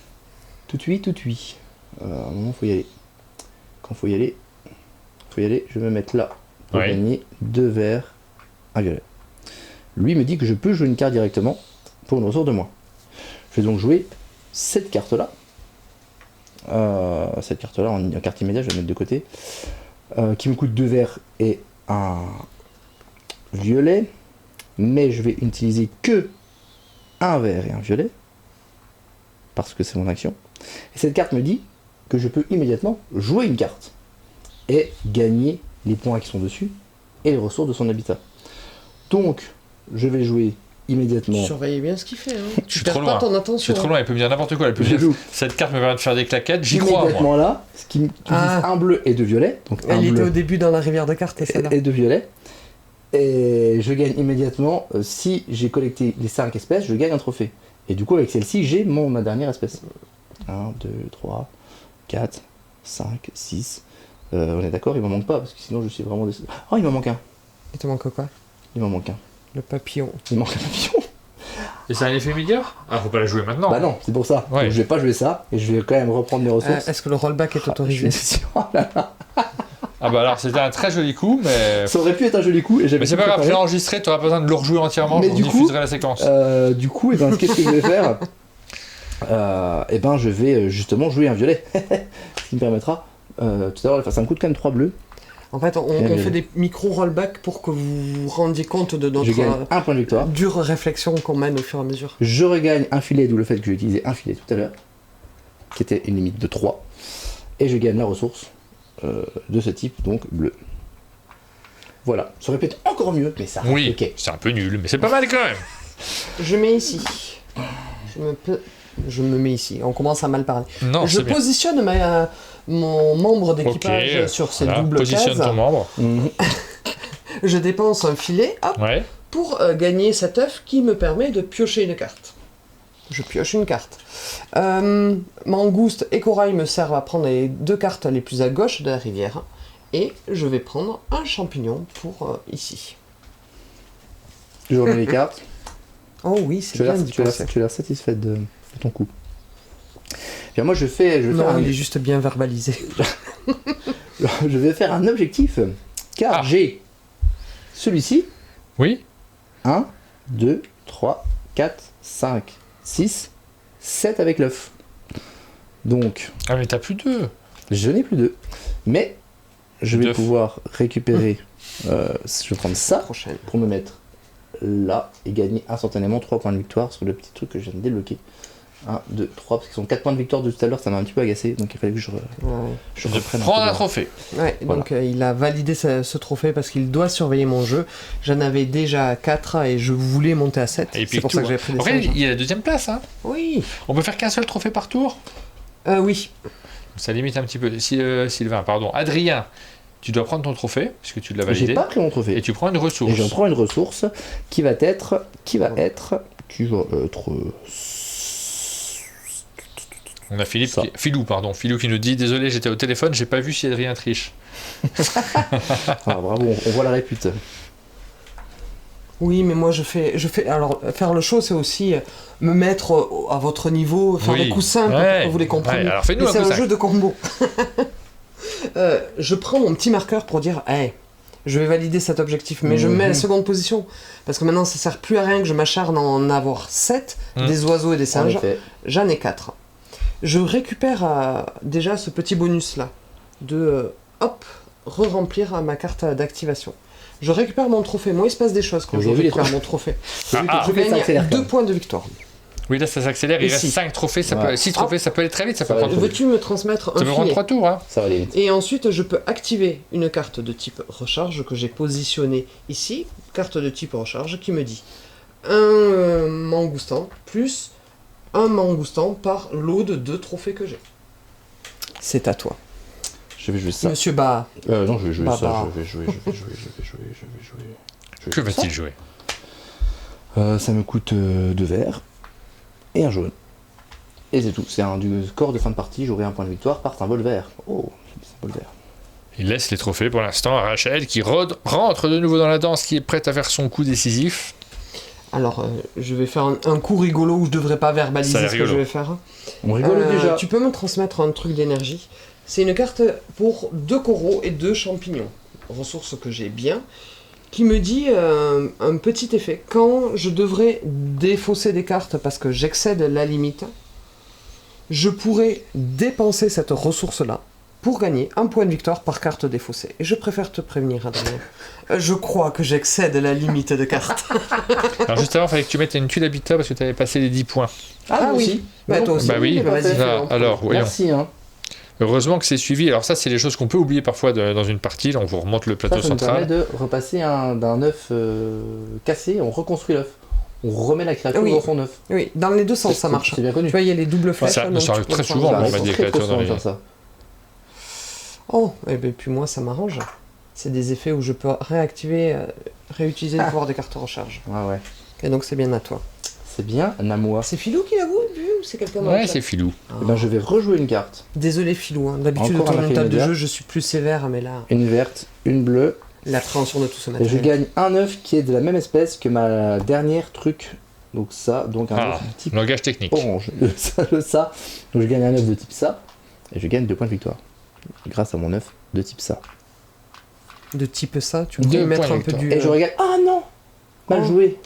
Tout oui. À un moment, faut y aller. Quand faut y aller, je vais me mettre là pour Ouais. gagner 2 verts, un violet. Lui me dit que je peux jouer une carte directement pour une ressource de moins. Je vais donc jouer cette carte-là. Cette carte-là en carte immédiate, je vais la mettre de côté. Qui me coûte 2 verts et un violet. Mais je vais utiliser que un vert et un violet. Parce que c'est mon action. Et cette carte me dit que je peux immédiatement jouer une carte. Et gagner les points qui sont dessus et les ressources de son habitat. Donc, je vais jouer immédiatement. Surveillez bien ce qu'il fait. Hein. Je Tu suis perds trop pas loin. ton C'est attention. trop loin, elle peut me dire n'importe quoi. Elle peut me Je dire, joue cette carte me permet de faire des claquettes, j'y crois, moi. immédiatement là, ce qui utilise Ah. un bleu et 2 violets. Donc un Elle était bleu au début dans la rivière de cartes et celle-là. et 2 violets. Et je gagne immédiatement, si j'ai collecté les 5 espèces, je gagne un trophée. Et du coup, avec celle-ci, j'ai ma dernière espèce. 1, 2, 3, 4, 5, 6. On est d'accord, il m'en manque pas, parce que sinon je suis vraiment déçu. Oh, il m'en manque un. Il te manque quoi? Il m'en manque un. Le papillon. Il manque un papillon. Et c'est un effet immédiat? Ah, faut pas la jouer maintenant. Bah non, c'est pour ça. Ouais. Donc, je vais pas jouer ça, et je vais quand même reprendre mes ressources. Est-ce que le rollback est Je suis autorisé? déçu. Oh là là. Ah bah alors c'était un très joli coup, mais... Ça aurait pu être un joli coup, et j'avais Mais c'est tout pas grave, préparé. j'ai enregistré, t'auras pas besoin de le rejouer entièrement, Mais je du coup, diffuserai la séquence. Du coup, qu'est-ce que je vais faire? Je vais justement jouer un violet. Ce qui me permettra tout à l'heure, ça me coûte quand même 3 bleus. En fait, on fait des micro-rollbacks pour que vous vous rendiez compte de Je gagne notre un point de victoire. dure réflexion qu'on mène au fur et à mesure. Je regagne un filet, d'où le fait que j'ai utilisé un filet tout à l'heure, qui était une limite de 3. Et je gagne la ressource de ce type, donc bleu. Voilà, ça aurait pu être encore mieux, mais ça Oui, ok. c'est un peu nul, mais c'est pas mal quand même. Je mets ici. Je me mets ici. On commence à mal parler. Non, Je c'est bien. positionne mon membre d'équipage Ok, sur ces voilà, doubles positionne cases. ton membre. Mhm. Je dépense un filet hop, Ouais. pour gagner cet œuf qui me permet de piocher une carte. Je pioche une carte. Mangouste et corail me servent à prendre les 2 cartes les plus à gauche de la rivière. Et je vais prendre un champignon pour ici. Je remets les cartes. Oh oui, c'est Tu bien as d'y penser. l'air satisfaite de ton coup. Bien, moi, je vais Non, faire il est juste bien verbalisé. je vais faire un objectif, car Ah. j'ai celui-ci. Oui. 1, 2, 3, 4, 5, 6, 7 avec l'œuf. Donc, Ah, mais t'as plus 2. je n'ai plus 2. Mais je vais Deux. pouvoir récupérer. Je vais prendre ça Prochaine. pour me mettre là et gagner instantanément 3 points de victoire sur le petit truc que je viens de débloquer. 1, 2, 3, parce qu'ils sont 4 points de victoire de tout à l'heure, ça m'a un petit peu agacé, donc il fallait que je reprenne Prends un peu de- trophée. Ouais, Voilà. donc il a validé ce trophée parce qu'il doit surveiller mon jeu. J'en avais déjà 4 et je voulais monter à 7. Et puis C'est pour tout, ça que hein. j'ai pris des Après, singes. il y a la deuxième place. Hein. Oui. On peut faire qu'un seul trophée par tour. Oui. Ça limite un petit peu. Sylvain, pardon. Adrien, tu dois prendre ton trophée, puisque tu l'as validé. J'ai pas pris mon trophée. Et tu prends une ressource. Et j'en prends une ressource qui va être. On a Philippe Ça. Philou qui nous dit désolé, j'étais au téléphone, j'ai pas vu si Adrien triche. Ah, bravo, on voit la répute. Oui, mais moi je fais. Alors, faire le show, c'est aussi me mettre à votre niveau, faire Oui. des coups simples Ouais. pour que vous les compreniez. Ouais, alors fais-nous Mais un c'est coup un simple. jeu de combo. Je prends mon petit marqueur pour dire hey, je vais valider cet objectif, mais je me mets à la seconde position. Parce que maintenant, ça sert plus à rien que je m'acharne à en avoir 7, des oiseaux et des En singes. effet. J'en ai 4. Je récupère déjà ce petit bonus-là de re-remplir ma carte d'activation. Je récupère mon trophée. Moi, il se passe des choses quand je Aujourd'hui, récupère mon trophée. Ah, Je ça accélère gagne quand 2 même. points de victoire. Oui, là ça s'accélère, il Ici. reste 5 trophées, ça Ouais. peut, 6 trophées, ça peut aller très vite, ça peut Ça va prendre. aller Veux-tu me transmettre Ça un peut prendre filet 3 tours, hein. Ça va aller vite. Et ensuite, je peux activer une carte de type recharge que j'ai positionnée ici. Carte de type recharge qui me dit un mangoustan plus un mangoustan par lot de 2 trophées que j'ai. C'est à toi. Je vais jouer ça. Monsieur Ba. Non, je vais jouer Bah, ça. bah. Je vais jouer. Que va-t-il jouer? Ça me coûte 2 verts et un jaune. Et c'est tout. C'est un du score de fin de partie. J'aurai un point de victoire par symbole vert. Oh, symbole vert. Il laisse les trophées pour l'instant à Rachel qui rentre de nouveau dans la danse, qui est prête à faire son coup décisif. Alors, je vais faire un coup rigolo où je devrais pas Ça a verbaliser l'air ce que je rigolo. vais faire. On rigole déjà. Tu peux me transmettre un truc d'énergie. C'est une carte pour 2 coraux et 2 champignons. Ressource que j'ai bien. Qui me dit un petit effet. Quand je devrais défausser des cartes parce que j'excède la limite, je pourrais dépenser cette ressource-là pour gagner un point de victoire par carte défaussée. Et je préfère te prévenir, Adrien. Je crois que j'excède la limite de cartes. Alors juste avant, il fallait que tu mettes une tuile d'habitat parce que tu avais passé les 10 points. Ah moi oui. aussi. Bah, toi aussi. Bah oui, Vas-y, ça, fais-le. alors voyons. Merci. Hein. Heureusement que c'est suivi. Alors ça, c'est les choses qu'on peut oublier parfois dans une partie. Là, on vous remonte le plateau Ça nous permet central. de repasser d'un œuf cassé. On reconstruit l'œuf. On remet la créature Oui. dans son œuf. Oui, dans les deux sens, ça marche. C'est bien connu. Tu vois, il y a les doubles flèches. ça- là, mais donc ça tu arrive peux très le prendre. souvent, Ça on arrive va dire, très, créature très dans souvent les- de faire ça. Oh, et ben puis moi, ça m'arrange. C'est des effets où je peux réutiliser le pouvoir des cartes recharge. Ouais. Et donc c'est bien à toi. C'est bien un amour. C'est Philou qui l'a vu ou c'est quelqu'un d'autre Ouais, c'est filou. Eh ben, je vais rejouer une carte. Désolé Philou, hein. D'habitude Encore autour un d'une table de immédiat. jeu je suis plus sévère, mais là, Une verte, une bleue. l'appréhension de tout ce Et je matériel. gagne un œuf qui est de la même espèce que ma dernière truc. Donc ça, donc un Ah, œuf de type langage technique. orange. Ça. Donc je gagne un œuf de type ça. Et je gagne 2 points de victoire. Grâce à mon œuf de type ça. De type ça, tu 2 peux mettre points un de peu du... Et je regagne. Ah non Mal Oh. joué.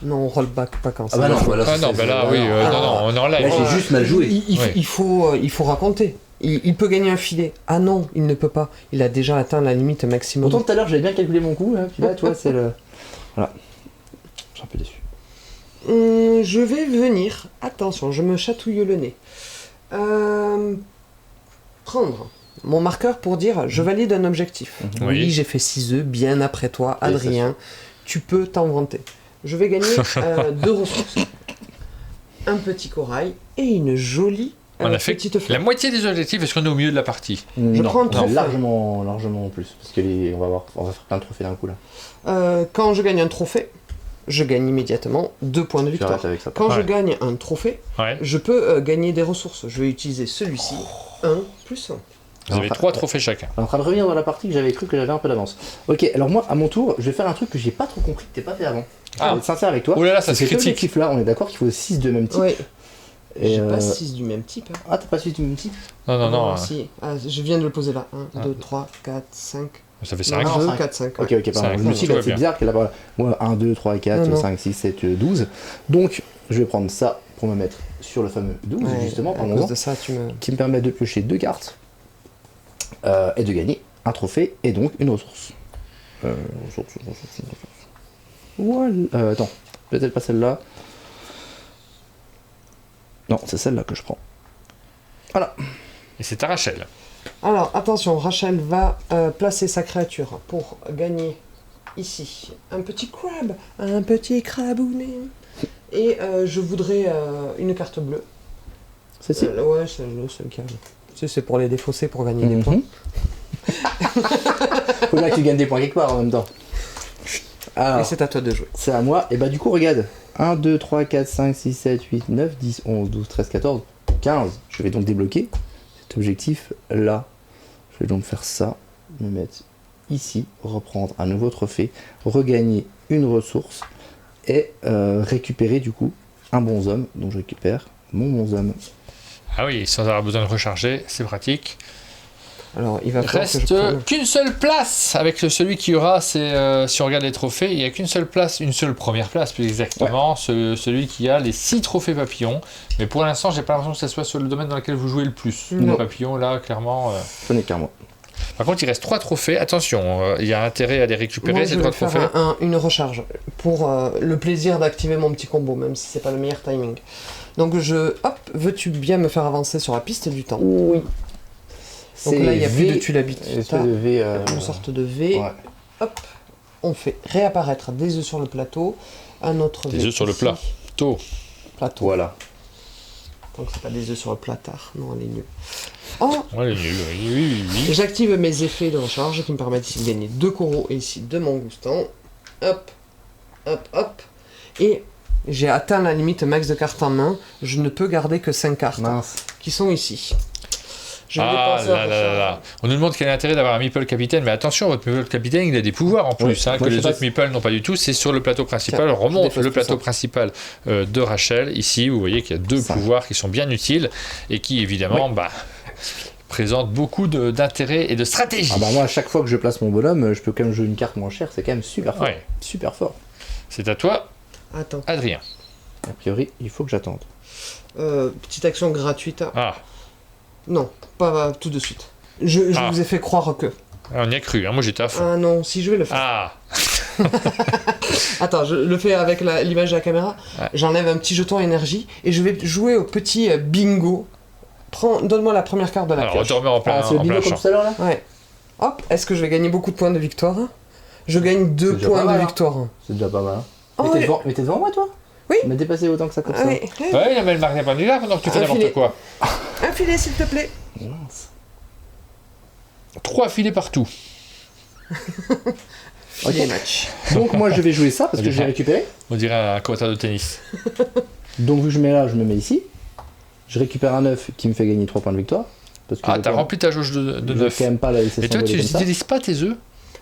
Non, on roll back pas quand ça. Ah bah non, voilà. Ah non, bah là, oui, non, on est en live. Là, j'ai juste mal joué. Ouais. Il faut raconter. Il peut gagner un filet. Ah non, il ne peut pas. Il a déjà atteint la limite maximum. Pourtant tout à l'heure j'avais bien calculé mon coup. Hein, puis là, tu vois, c'est le. Voilà. Je suis un peu déçu. Je vais venir, attention, je me chatouille le nez. Prendre mon marqueur pour dire je valide un objectif. Oui. Oui, j'ai fait 6 œufs bien après toi, Oui, Adrien. Tu peux t'en vanter. Je vais gagner 2 ressources. Un petit corail et une jolie On a fait petite la fleur. moitié des objectifs parce qu'on est au milieu de la partie. Je prends un trophée. largement en plus. Parce que on va faire plein de trophées d'un coup là. Quand je gagne un trophée, je gagne immédiatement 2 points de Tu victoire. arrêtes avec ça. Quand je Ouais. gagne un trophée, Ouais. je peux gagner des ressources. Je vais utiliser celui-ci. 1 plus 1. Vous avez 3 trophées chacun. On est en train de revenir dans la partie que j'avais cru que j'avais un peu d'avance. Ok, alors moi, à mon tour, je vais faire un truc que j'ai pas trop compris, que t'es pas fait avant. Je vais être sincère avec toi. Oh là là, ça c'est Cet critique. objectif-là, on est d'accord qu'il faut 6 de même type. Oui. Et J'ai pas 6 du même type. Hein. Ah, t'as pas 6 du même type? Non, non, non. Si. Ah, je viens de le poser là. 1, 2, 3, 4, 5. Ça fait 5. 2, cinq. 4, 5. Ok, ok, pardon. Cinq, Je me suis dit, tout va c'est bien. bizarre qu'elle a pas. Moi, 1, 2, 3, 4, Non, non. 5, 6, 7, 12. Donc, je vais prendre ça pour me mettre sur le fameux 12, justement, à pardon, cause de ça, tu me. qui me permet de piocher 2 cartes et de gagner un trophée et donc une ressource. Ressource. Voilà. Attends, peut-être pas celle-là. Non, c'est celle-là que je prends. Voilà. Et c'est à Rachel. Alors, attention, Rachel va placer sa créature pour gagner ici un petit crabe. Un petit crabounet. Et je voudrais une carte bleue. Celle-ci. Ouais, celle qui a. Tu sais, c'est pour les défausser pour gagner des points. Faut bien que tu gagnes des points quelque part en même temps. Et Alors, c'est à toi de jouer. c'est à moi. Et bah, du coup, regarde. 1, 2, 3, 4, 5, 6, 7, 8, 9, 10, 11, 12, 13, 14, 15. Je vais donc débloquer cet objectif-là. Je vais donc faire ça. Me mettre ici. Reprendre un nouveau trophée. Regagner une ressource. Et récupérer du coup un bonhomme. Donc je récupère mon bonhomme. Ah oui, sans avoir besoin de recharger, c'est pratique. Alors, il va falloir que je Reste prenne- qu'une seule place avec celui qui aura, c'est si on regarde les trophées, il n'y a qu'une seule place, une seule première place plus exactement, celui qui a les 6 trophées papillons. Mais pour l'instant, j'ai pas l'impression que ce soit sur le domaine dans lequel vous jouez le plus. Non. Le papillon, là, clairement. Ce n'est qu'un moi. Par contre, il reste 3 trophées. Attention, il y a intérêt à les récupérer, Moi, ces je 3 vais faire trophées. une recharge pour le plaisir d'activer mon petit combo, même si c'est pas le meilleur timing. Donc hop, veux-tu bien me faire avancer sur la piste du temps? Oui. Donc là, il n'y a plus de tu l'habites. Une espèce de V. Une sorte de V. Ouais. Hop, on fait réapparaître des œufs sur le plateau, un autre Des V œufs sur le ici. plateau. Plateau. Voilà. Donc c'est pas des œufs sur le platard, non, elle est nulle. Oh, Ouais, oui. j'active mes effets de recharge qui me permettent ici de gagner 2 coraux et ici 2 mangoustans. Hop, hop, hop. Et j'ai atteint la limite max de cartes en main. Je ne peux garder que 5 cartes Mince. qui sont ici. Je vais Ah dépenser là un là là là. On nous demande quel est l'intérêt d'avoir un Meeple capitaine, mais attention, votre Meeple capitaine, il a des pouvoirs en plus, Ouais. hein, que Moi, je les sais autres pas Meeple n'ont pas du tout. C'est sur le plateau principal. Tiens, On remonte je dépasse le tout plateau ça. principal de Rachel. Ici, vous voyez qu'il y a 2 Ça. pouvoirs qui sont bien utiles et qui, évidemment, présentent beaucoup d'intérêt et de stratégie. Ah bah moi, à chaque fois que je place mon bonhomme, je peux quand même jouer une carte moins chère. C'est quand même super fort. Ouais. Super fort. C'est à toi, Attends, Adrien. A priori, il faut que j'attende. petite action gratuite. Ah, Non, pas tout de suite. Je Ah. vous ai fait croire que. on y a cru, hein. Moi j'étais à fond. Ah non, si je vais le faire. Ah, Attends, je le fais avec l'image de la caméra. Ouais. J'enlève un petit jeton énergie et je vais jouer au petit bingo. Donne-moi la première carte de la alors on pioche. te remet en plein, Ah, c'est le en plein bingo comme champ. tout à l'heure là. Ouais. Hop, est-ce que je vais gagner beaucoup de points de victoire? Je gagne 2 C'est déjà points pas mal, de hein. victoire. C'est déjà pas mal. Hein. Oh, mais t'es devant moi, toi? Oui. Tu m'as dépassé autant que ça comme Ah ça. oui. Ouais, mais le marque n'est pas là pendant que tu fais Un n'importe filet. quoi. Un filet, s'il te plaît. Mince. 3 filets partout. Filet match. Donc moi, je vais jouer ça parce que j'ai récupéré. On dirait un commentaire de tennis. Donc vu que je mets là, je me mets ici. Je récupère un 9 qui me fait gagner 3 points de victoire. Parce que Ah, je t'as peux- rempli ta jauge de je vais 9. quand même pas la laisser Et toi, s'envoler tu comme ça. n'utilises pas tes œufs?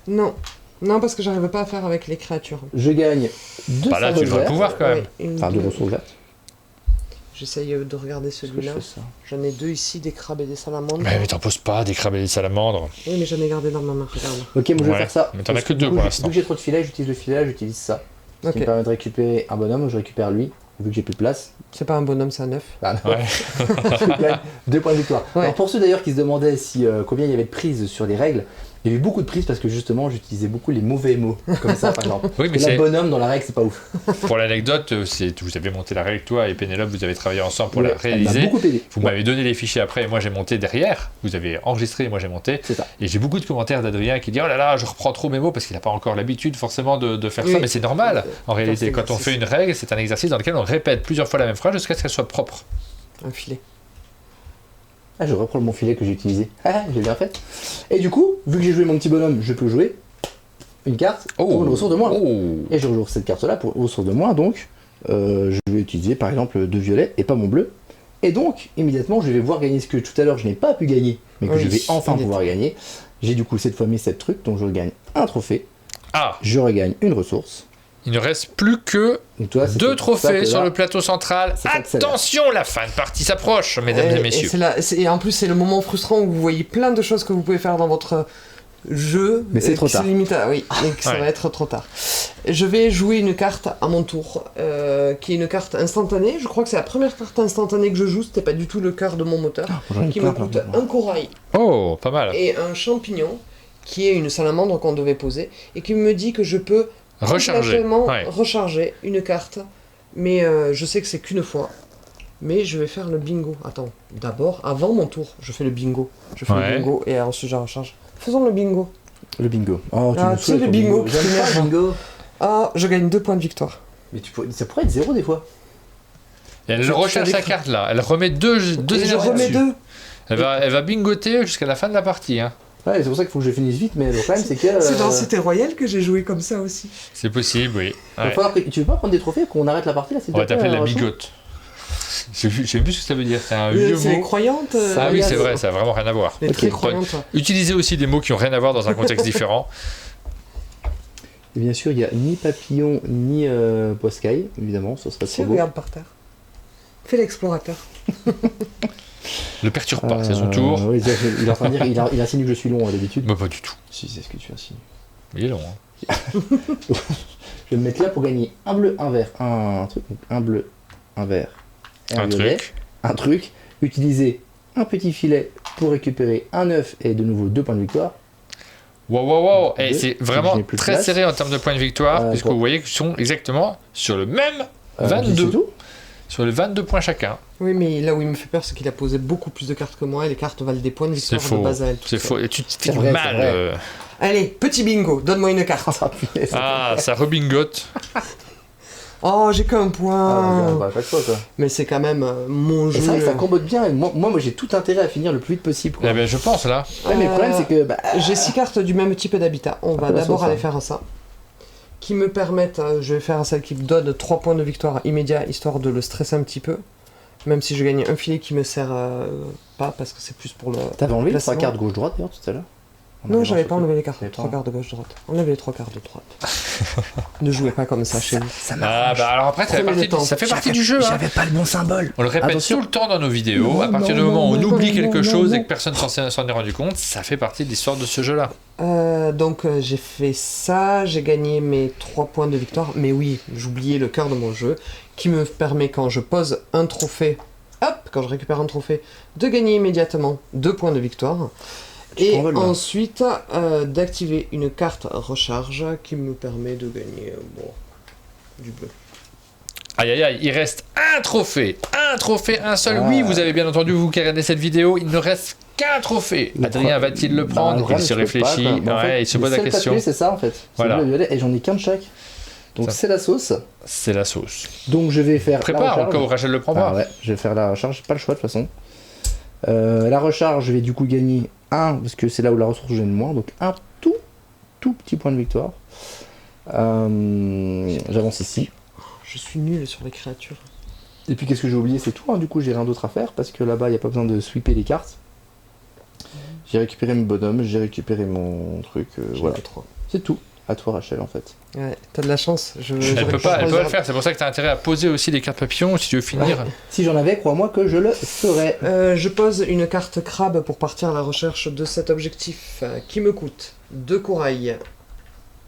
Non. Non, parce que j'arrive pas à faire avec les créatures. Je gagne 2 Bah là, tu symboles devrais verts. pouvoir quand même. Ouais, une, Enfin, 2 deux. ressources vertes. J'essaye de regarder Est-ce que je celui-là. fais ça? J'en ai 2 ici, des crabes et des salamandres. Mais t'en poses pas, des crabes et des salamandres. Oui, mais j'en ai gardé dans ma main, regarde. Ok, moi je vais Ouais, faire ça. mais t'en as Parce que du deux coup, pour vu l'instant. que j'ai trop de filets, j'utilise le filet, j'utilise ça. Ce qui Ok. me permet de récupérer un bonhomme, je récupère lui. Vu que j'ai plus de place. C'est pas un bonhomme, c'est un œuf. Ah, non. Ouais. Je gagne 2 points de victoire. Ouais. Alors pour ceux d'ailleurs qui se demandaient si combien il y avait de prises sur les règles, il y a eu beaucoup de prises parce que justement j'utilisais beaucoup les mauvais mots. Comme ça par exemple. Oui, mais Parce que c'est là, bonhomme dans la règle, c'est pas ouf. pour l'anecdote, vous avez monté la règle, toi et Pénélope, vous avez travaillé ensemble pour Ouais, la elle m'a réaliser. beaucoup aidé. Vous m'avez donné les fichiers après, et moi j'ai monté derrière. Vous avez enregistré, et moi j'ai monté. C'est ça. Et j'ai beaucoup de commentaires d'Adrien qui dit oh là là, je reprends trop mes mots parce qu'il n'a pas encore l'habitude forcément de faire ça. Oui. Mais c'est normal en réalité. c'est Quand on fait une règle, c'est un exercice dans lequel on répète plusieurs fois la même phrase jusqu'à ce qu'elle soit propre. Un filet. Ah, je reprends mon filet que j'ai utilisé. Ah, j'ai bien fait. Et du coup, vu que j'ai joué mon petit bonhomme, je peux jouer une carte pour une ressource de moins. Oh. Et je rejoue cette carte-là pour une ressource de moins, donc je vais utiliser par exemple 2 violets et pas mon bleu. Et donc, immédiatement, je vais voir gagner ce que tout à l'heure je n'ai pas pu gagner, mais que Oui, je vais enfin il est pouvoir gagner. J'ai du coup cette fois mis 7 trucs, donc je regagne un trophée, Ah, je regagne une ressource. il ne reste plus que Donc, toi, c'est 2 ça trophées que sur là- le plateau central. c'est ça que c'est là. Attention, la fin de partie s'approche, mesdames et messieurs. Et en plus, c'est le moment frustrant où vous voyez plein de choses que vous pouvez faire dans votre jeu. Mais c'est trop qui se tard. limite à, oui, et que ça Ouais. va être trop tard. Je vais jouer une carte à mon tour, qui est une carte instantanée. Je crois que c'est la première carte instantanée que je joue. C'était pas du tout le cœur de mon moteur. J'en ai Qui plein, me plein, coûte plein, plein. un corail Oh, pas mal. et un champignon, qui est une salamandre qu'on devait poser, et qui me dit que je peux Recharger. complètement Ouais. recharger une carte. Mais je sais que c'est qu'une fois. Mais je vais faire le bingo. Attends, d'abord, avant mon tour, je fais le bingo. Je fais Ouais. le bingo et ensuite je recharge. Faisons le bingo. Le bingo. Oh, Ah, me tu sais, saoules le avec ton bingo, J'aime tu pas le m'énerves. bingo. Ah, je gagne 2 points de victoire. Mais ça pourrait être 0 des fois. Et elle Je recharge sa savais carte là. Elle remet deux Et je énergies remets dessus. 2. Elle va bingoter jusqu'à la fin de la partie. Hein. Ouais, c'est pour ça qu'il faut que je finisse vite, mais le problème c'est que. C'est dans Cité Royale que j'ai joué comme ça aussi. C'est possible, oui. il va Ouais. falloir que- Tu veux pas prendre des trophées qu'on arrête la partie là s'il On va te plaît, t'appeler la Rachel bigote. Je sais plus ce que ça veut dire. C'est un vieux C'est les mot. croyantes. Ah oui, yes. c'est vrai, ça a vraiment rien à voir. Les Ok. très croyantes. Utilisez aussi des mots qui ont rien à voir dans un contexte différent. Et bien sûr, il n'y a ni papillon ni poiscaille, évidemment, ce serait Si, trop beau. regarde par terre. Fais l'explorateur. Le perturbe pas, c'est son tour. Oui, il est en train de dire, il insinue que je suis long d'habitude. Bah, pas du tout. Si, c'est ce que tu insinues. Il est long. Hein. Je vais me mettre là pour gagner un bleu, un vert, un truc, donc un bleu, un vert et un Un violet. truc. Un truc. Utiliser un petit filet pour récupérer un œuf et de nouveau 2 points de victoire. Wow, wow, wow. Et Deux. c'est Je vraiment n'ai plus de très place. serré en termes de points de victoire, puisque bon. vous voyez qu'ils sont exactement sur le même C'est 22. tout. Sur les 22 points chacun. Oui, mais là où il me fait peur, c'est qu'il a posé beaucoup plus de cartes que moi et les cartes valent des points de C'est victoire de faux. base à elle. C'est faux. Et tu te fais C'est du vrai, mal. c'est vrai. Allez, petit bingo, donne-moi une carte. Ah, punaise. Ah, ça rebingote. Oh, j'ai qu'un Ah, point. regarde, bah, à chaque fois, quoi. Mais c'est quand même mon Et jeu. c'est vrai que ça combote bien. Et moi j'ai tout intérêt à finir le plus vite possible. Quoi. Eh ben, je pense là. Ouais, mais le problème, c'est que. Bah, J'ai 6 cartes du même type d'habitat. On va peu la d'abord sauce, aller hein. faire ça. Qui me permettent, je vais faire celle qui me donne 3 points de victoire immédiat, histoire de le stresser un petit peu. Même si je gagne un filet qui me sert pas, parce que c'est plus pour le... t'avais enlevé les placement. 3 cartes gauche-droite d'ailleurs tout à l'heure. Non, j'avais pas enlevé les cartes. T'avais pas 3 quarts de gauche-droite. Enlevez les 3 quarts de droite. Ne jouez pas comme ça chez vous. Ça Ah, bah alors après, ça fait Prenez partie, le temps. ça fait partie du jeu. Hein. J'avais pas le bon symbole. On le répète Attention. tout le temps dans nos vidéos. Non, à partir non, du moment où on non, oublie non, quelque non, chose non. et que personne s'en est rendu compte, ça fait partie de l'histoire de ce jeu-là. Donc j'ai fait ça, j'ai gagné mes 3 points de victoire, mais oui, j'oubliais le cœur de mon jeu, qui me permet quand je pose un trophée, hop, quand je récupère un trophée, de gagner immédiatement 2 points de victoire, et t'envoles, là. ensuite d'activer une carte recharge qui me permet de gagner du bleu. Aïe aïe aïe, il reste un trophée, un seul. Ah. Oui, vous avez bien entendu, vous qui regardez cette vidéo, il ne reste qu'un trophée. Le Adrien pro- va-t-il le prendre? Bah, Il se je peux réfléchit, pas, quoi. Bah, en fait, ouais, il se le pose la seul question. papier, c'est ça en fait. C'est Voilà. bleu et violet, et j'en ai qu'un de chaque. Donc Ça- c'est la sauce. C'est la sauce. Donc je vais faire. la Prépare au recharge. cas où Rachel le prend Ah pas. ouais, je vais faire la recharge, j'ai pas le choix de toute façon. La recharge, je vais du coup gagner 1, parce que c'est là où la ressource gêne moins, donc un tout petit point de victoire. J'avance ici. Je suis nul sur les créatures. Et puis qu'est-ce que j'ai oublié, c'est tout, hein. Du coup j'ai rien d'autre à faire, parce que là-bas il n'y a pas besoin de sweeper les cartes. J'ai récupéré mon bonhomme, j'ai récupéré mon truc, voilà. J'en ai 3. C'est tout. À toi Rachel en fait. Ouais, t'as de la chance. Elle peut pas le faire, c'est pour ça que tu as intérêt à poser aussi les cartes papillons si tu veux finir. Si j'en avais, crois-moi que je le ferais. Je pose une carte crabe pour partir à la recherche de cet objectif qui me coûte 2 corail.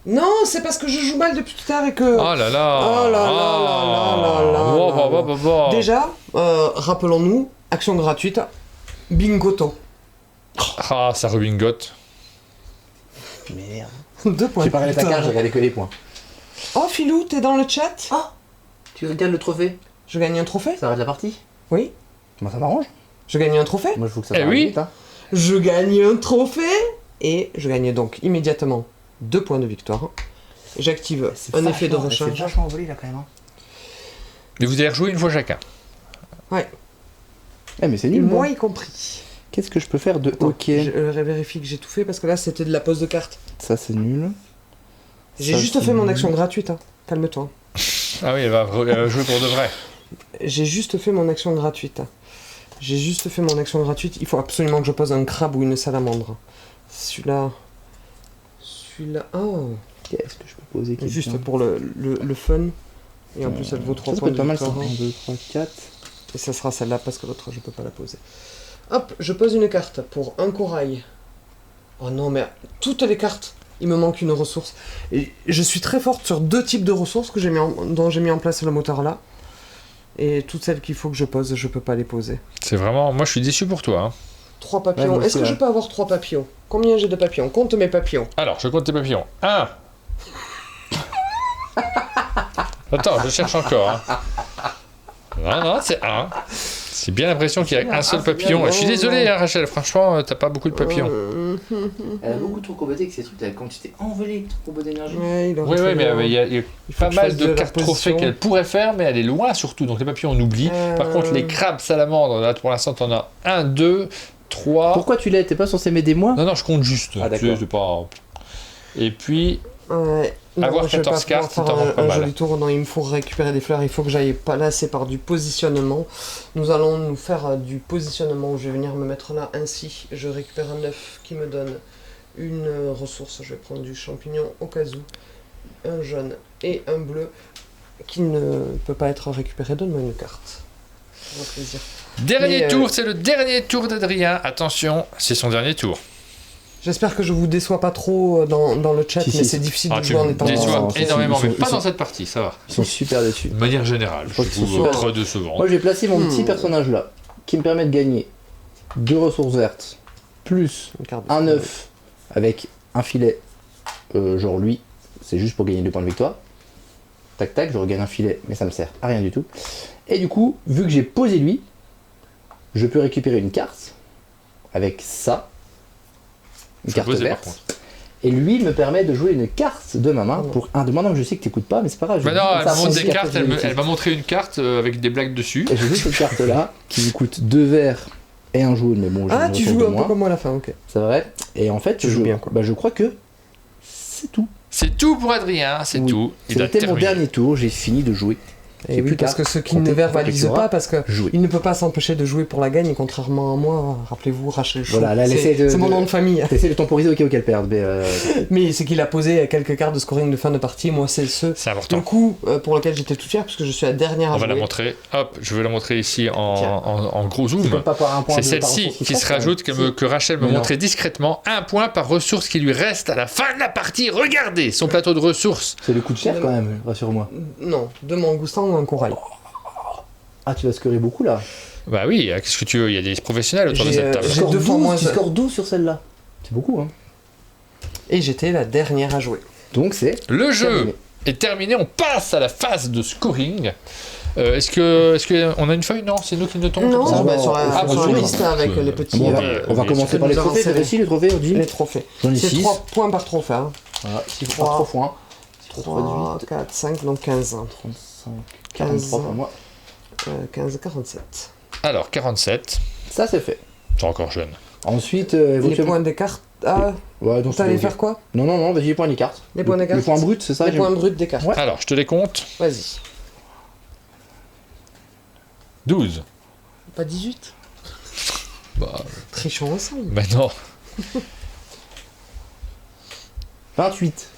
Non, c'est parce que je joue mal depuis tout à l'heure et que... Oh là là. Oh là là là là là là Wow, là wow, wow, wow, wow. Déjà, rappelons-nous, action gratuite, bingoto. Ah, ça rebingote. Merde. 2 points. J'ai pas regardé ta carte, j'ai regardé que les points. Oh, Philou, t'es dans le chat? Tu regardes le trophée? Je gagne un trophée? Ça arrête la partie? Oui. Moi ça m'arrange. Je gagne un trophée? Moi je veux que ça Eh s'arrête oui. vite, hein. Je gagne un trophée? Et je gagne donc immédiatement 2 points de victoire. J'active un effet de recharge. C'est vachement envolé là quand même. Hein. Mais vous allez rejouer une fois chacun. Eh mais c'est nul. Moi Moi. y compris. Qu'est-ce que je peux faire de Attends, hockey? Je vérifie que j'ai tout fait parce que là c'était de la pose de carte. Ça c'est nul. J'ai Ça, juste c'est fait mon nul. action gratuite, hein. Calme-toi. Ah oui, elle va jouer pour de vrai. J'ai juste fait mon action gratuite. J'ai juste fait mon action gratuite. Il faut absolument que je pose un crabe ou une salamandre. Celui-là... Oh, Qu'est-ce que je peux poser quelqu'un juste pour le fun. Et en plus, elle vaut 3 Ça points peut être de pas mal ça. victoire. 1, 2, 3, 4. Et ça sera celle-là parce que l'autre, je peux pas la poser. Hop, je pose une carte pour un corail. Oh non, mais toutes les cartes, il me manque une ressource. Et je suis très forte sur 2 types de ressources que dont j'ai mis en place le moteur là. Et toutes celles qu'il faut que je pose, je peux pas les poser. C'est vraiment... Moi, je suis déçu pour toi. 3 papillons. Ouais, moi Est-ce que aussi, je peux avoir 3 papillons? Combien j'ai de papillons? Compte mes papillons. Alors, je compte tes papillons. 1. Attends, je cherche encore. Non, c'est 1. C'est bien l'impression qu'il y a un seul papillon. Je suis désolé, hein, Rachel, franchement, t'as pas beaucoup de papillons. Elle a beaucoup trop combatté avec ces trucs, elle a quantité envolée avec trop combo d'énergie. Ouais, il aurait Oui, fallu, mais il y a faut pas que je mal fasse de la cartes position. trophées qu'elle pourrait faire, mais elle est loin surtout. Donc les papillons, on oublie. Par contre, les crabes, salamandres, là pour l'instant, t'en as 1, 2, 3. Pourquoi tu l'as? T'es pas censé m'aider moi? Non, je compte juste. Ah, Tu sais, d'accord. c'est pas... Et puis, Avoir Avoir 14 cartes, faire t'en manques pas un mal. joli tour. Non, il me faut récupérer des fleurs. Il faut que j'aille passer par du positionnement. Nous allons nous faire du positionnement. Je vais venir me mettre là ainsi. Je récupère un 9 qui me donne une ressource. Je vais prendre du champignon au cas où. Un jaune et un bleu qui ne peut pas être récupéré. Donne-moi une carte. Ça fera plaisir. dernier Mais, tour, c'est le dernier tour d'Adrien. Attention, c'est son dernier tour. J'espère que je vous déçois pas trop dans le chat, Si, mais si, c'est si. difficile de Tu jouer en me étant déçois Non, énormément, ils sont- mais pas ils dans sont- cette partie, ça va. Ils sont super déçus. De manière générale, je crois qu'ils trouve sont très super- décevant. Moi, je vais placer mon petit personnage là, qui me permet de gagner 2 ressources vertes, plus une carte. un œuf avec un filet. Genre lui, c'est juste pour gagner 2 points de victoire. Tac tac, je regagne un filet, mais ça me sert à rien du tout. Et du coup, vu que j'ai posé lui, je peux récupérer une carte avec ça, une Faut carte poser, par verte. contre. Et lui me permet de jouer une carte de ma main pour un de moi. Non, je sais que t'écoutes pas, mais c'est pas grave. je Bah dis non, comme elle ça, me montre aussi, des après, cartes, je elle l'utilise. m'a montré une carte avec des blagues dessus. Et j'ai vu cette carte là qui me coûte 2 verts et un jaune, mais bon, j'ai Ah, une tu ressource joues de un peu moins. comme moi à la fin, ok. C'est vrai. Et en fait, Tu joues bien, quoi. Bah, je crois que c'est tout. C'est tout pour Adrien, c'est Oui. tout. Il a C'était mon terminé. dernier tour, j'ai fini de jouer. Et J'ai oui, plus parce qu'à que ceux qui compter ne pour verbalisent quelqu'un pas, parce que jouer. il ne peut pas s'empêcher de jouer pour la gagne, et contrairement à moi, rappelez-vous, Rachel Chou. Voilà, là, elle essaie de- C'est mon nom de famille. T'essaies de temporiser au cas où qu'elle perde, mais Mais c'est qu'il a posé quelques cartes de scoring de fin de partie. Moi, c'est C'est le important. coup pour lequel j'étais tout fier, parce que je suis la dernière à On va jouer. la montrer. Hop, je vais la montrer ici Tiens. en gros tu peux zoom. pas par un point C'est de- par celle-ci ressource qui reste, se quand même. rajoute que Rachel me Mais non. montrait discrètement. 1 point par ressource qui lui reste à la fin de la partie. Regardez son plateau de ressources. C'est le coup de cher quand même, rassure-moi. Non, de mangoustan ou un corail. Ah, tu vas scorer beaucoup là. Bah oui, qu'est-ce que tu veux? Il y a des professionnels autour de J'ai, cette table. j'ai Score 2 fois 12, moins tu un. scores 12 sur celle-là. C'est beaucoup, hein. Et j'étais la dernière à jouer. Donc c'est Le jeu terminé. est terminé. On passe à la phase de scoring. Est-ce que on a une feuille? Non, c'est nous qui notons. Non, comme ça bah, sur Ah, la, bah, sur sur la le- liste avec sur- les petits. Bon, on on va oui, commencer ce par que les nous avons trophées. fait, C'est facile les trophées, Odile. Les trophées. J'en ai C'est 6. 3 points par trophée. Hein. Voilà, 6 Trois. fois 3 fois 3, 4, 5, donc 15. 35, 15. 43 pour moi. 15, 47. Alors 47. Ça c'est fait. T'es encore jeune. Ensuite, Les éventuellement. points des cartes. Ah, Ouais, donc t'allais c'est faire quoi? Non, non, non, vas-y, les points des cartes. Les points des cartes. Les points bruts, c'est ça Les j'aime- points bruts des cartes. Ouais. Alors, je te les compte. Vas-y. 12. Pas 18? Bah, Trichons ensemble. mais non. 28.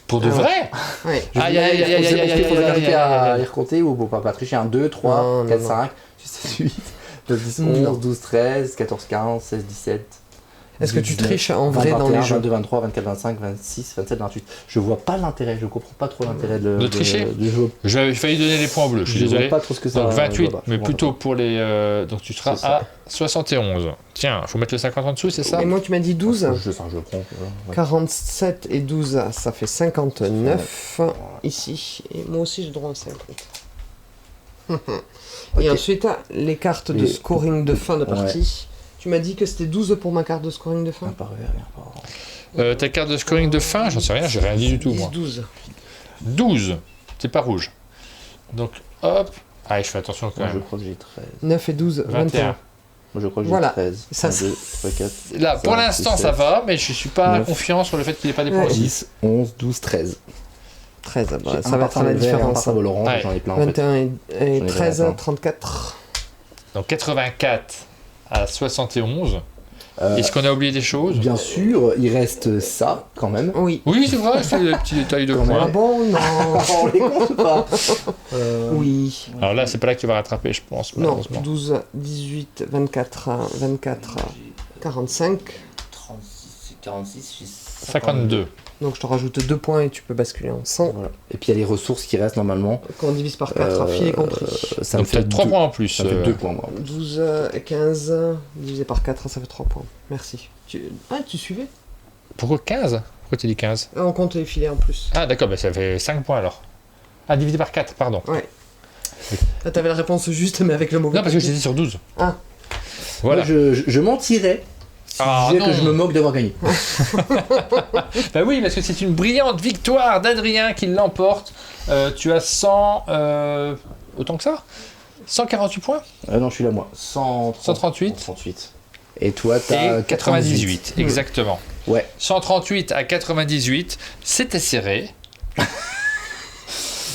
Pour de Ah ouais. vrai? Ouais. Je Aïe, vais aïe, aïe, aïe, est-ce aïe, qu'il aïe, faudrait aïe, rajouter aïe, aïe, à aïe. y recompter ou pour pas tricher? 1, 2, 3, Non, 4, non, 5, 6, 7, 8, 9, 10, Non. 11, 12, 13, 14, 15, 16, 17. Est-ce que tu 19, triches en 20, vrai dans les 21, jeux? 22, 23, 24, 25, 26, 27, 28. Je vois pas l'intérêt, je comprends pas trop l'intérêt De tricher J'avais failli donner les points bleus, je suis Je vois désolé. pas trop ce que ça Donc 28, je vois pas, je mais comprends plutôt pas. pour les... donc tu seras C'est ça. à 71. Tiens, faut mettre le 50 en dessous, c'est ça? Et moi, tu m'as dit 12? Je prends. Ouais. 47 et 12, ça fait 59 ici. Et moi aussi, j'ai droit à 50. Et Ok. ensuite, les cartes de Et- scoring de fin de partie. Tu m'as dit que c'était 12 pour ma carte de scoring de fin? Rien par vert, rien par. Ta carte de scoring de fin, j'en sais rien, j'ai rien dit du tout, moi. 12. 12, c'est pas rouge. Donc, hop. Ah, je fais attention quand Moi, je même. crois que j'ai 13. 9 et 12, 21. 21. Moi, je crois que j'ai Voilà. 13. Ça, 1, 2, 3, 4. Là, pour 5, l'instant, 6, ça 7, va, mais je suis pas 9. confiant sur le fait qu'il n'y ait pas des points Ouais. aussi. 10, 11, 12, 13. 13, bah, J'ai ça un va par être la le vert, un différence. par l'orange, Ouais. j'en ai plein en fait. 21 et J'en ai 13, vraiment plein. 34. Donc 84 à 71. Est-ce qu'on a oublié des choses? Bien sûr, il reste ça quand même. Oui. Oui, c'est vrai, c'est des petits détails de Quand points. Ah bon, non. On les compte pas. Oui. Alors là, c'est pas là que tu vas rattraper, je pense, Non, malheureusement. 12, 18, 24, 45. 36, 46, j'ai 52. Donc je te rajoute 2 points et tu peux basculer en 100. Voilà. Et puis il y a les ressources qui restent normalement. Quand on divise par 4, filet compris. Ça Donc me fait peut-être 3 deux- points en plus. Ça me fait 2 points, moi. 12 et 15 divisé par 4, ça fait 3 points. Merci. Tu suivais? Pourquoi 15? Pourquoi tu dis 15? On compte les filets en plus. Ah d'accord, bah ça fait 5 points alors. Ah, divisé par 4, pardon. Ah, t'avais la réponse juste, mais avec le mauvais. Non, parce que côté. j'étais sur 12. Ah. Voilà. Moi, je mentirais si Ah, je disais que non. je me moque d'avoir gagné. Bah oui, parce que c'est une brillante victoire d'Adrien qui l'emporte. Tu as 100... autant que ça 148 points Non, je suis là, moi. 138. 138. Et toi, t'as Et 98, exactement. Ouais. 138 à 98, c'était serré.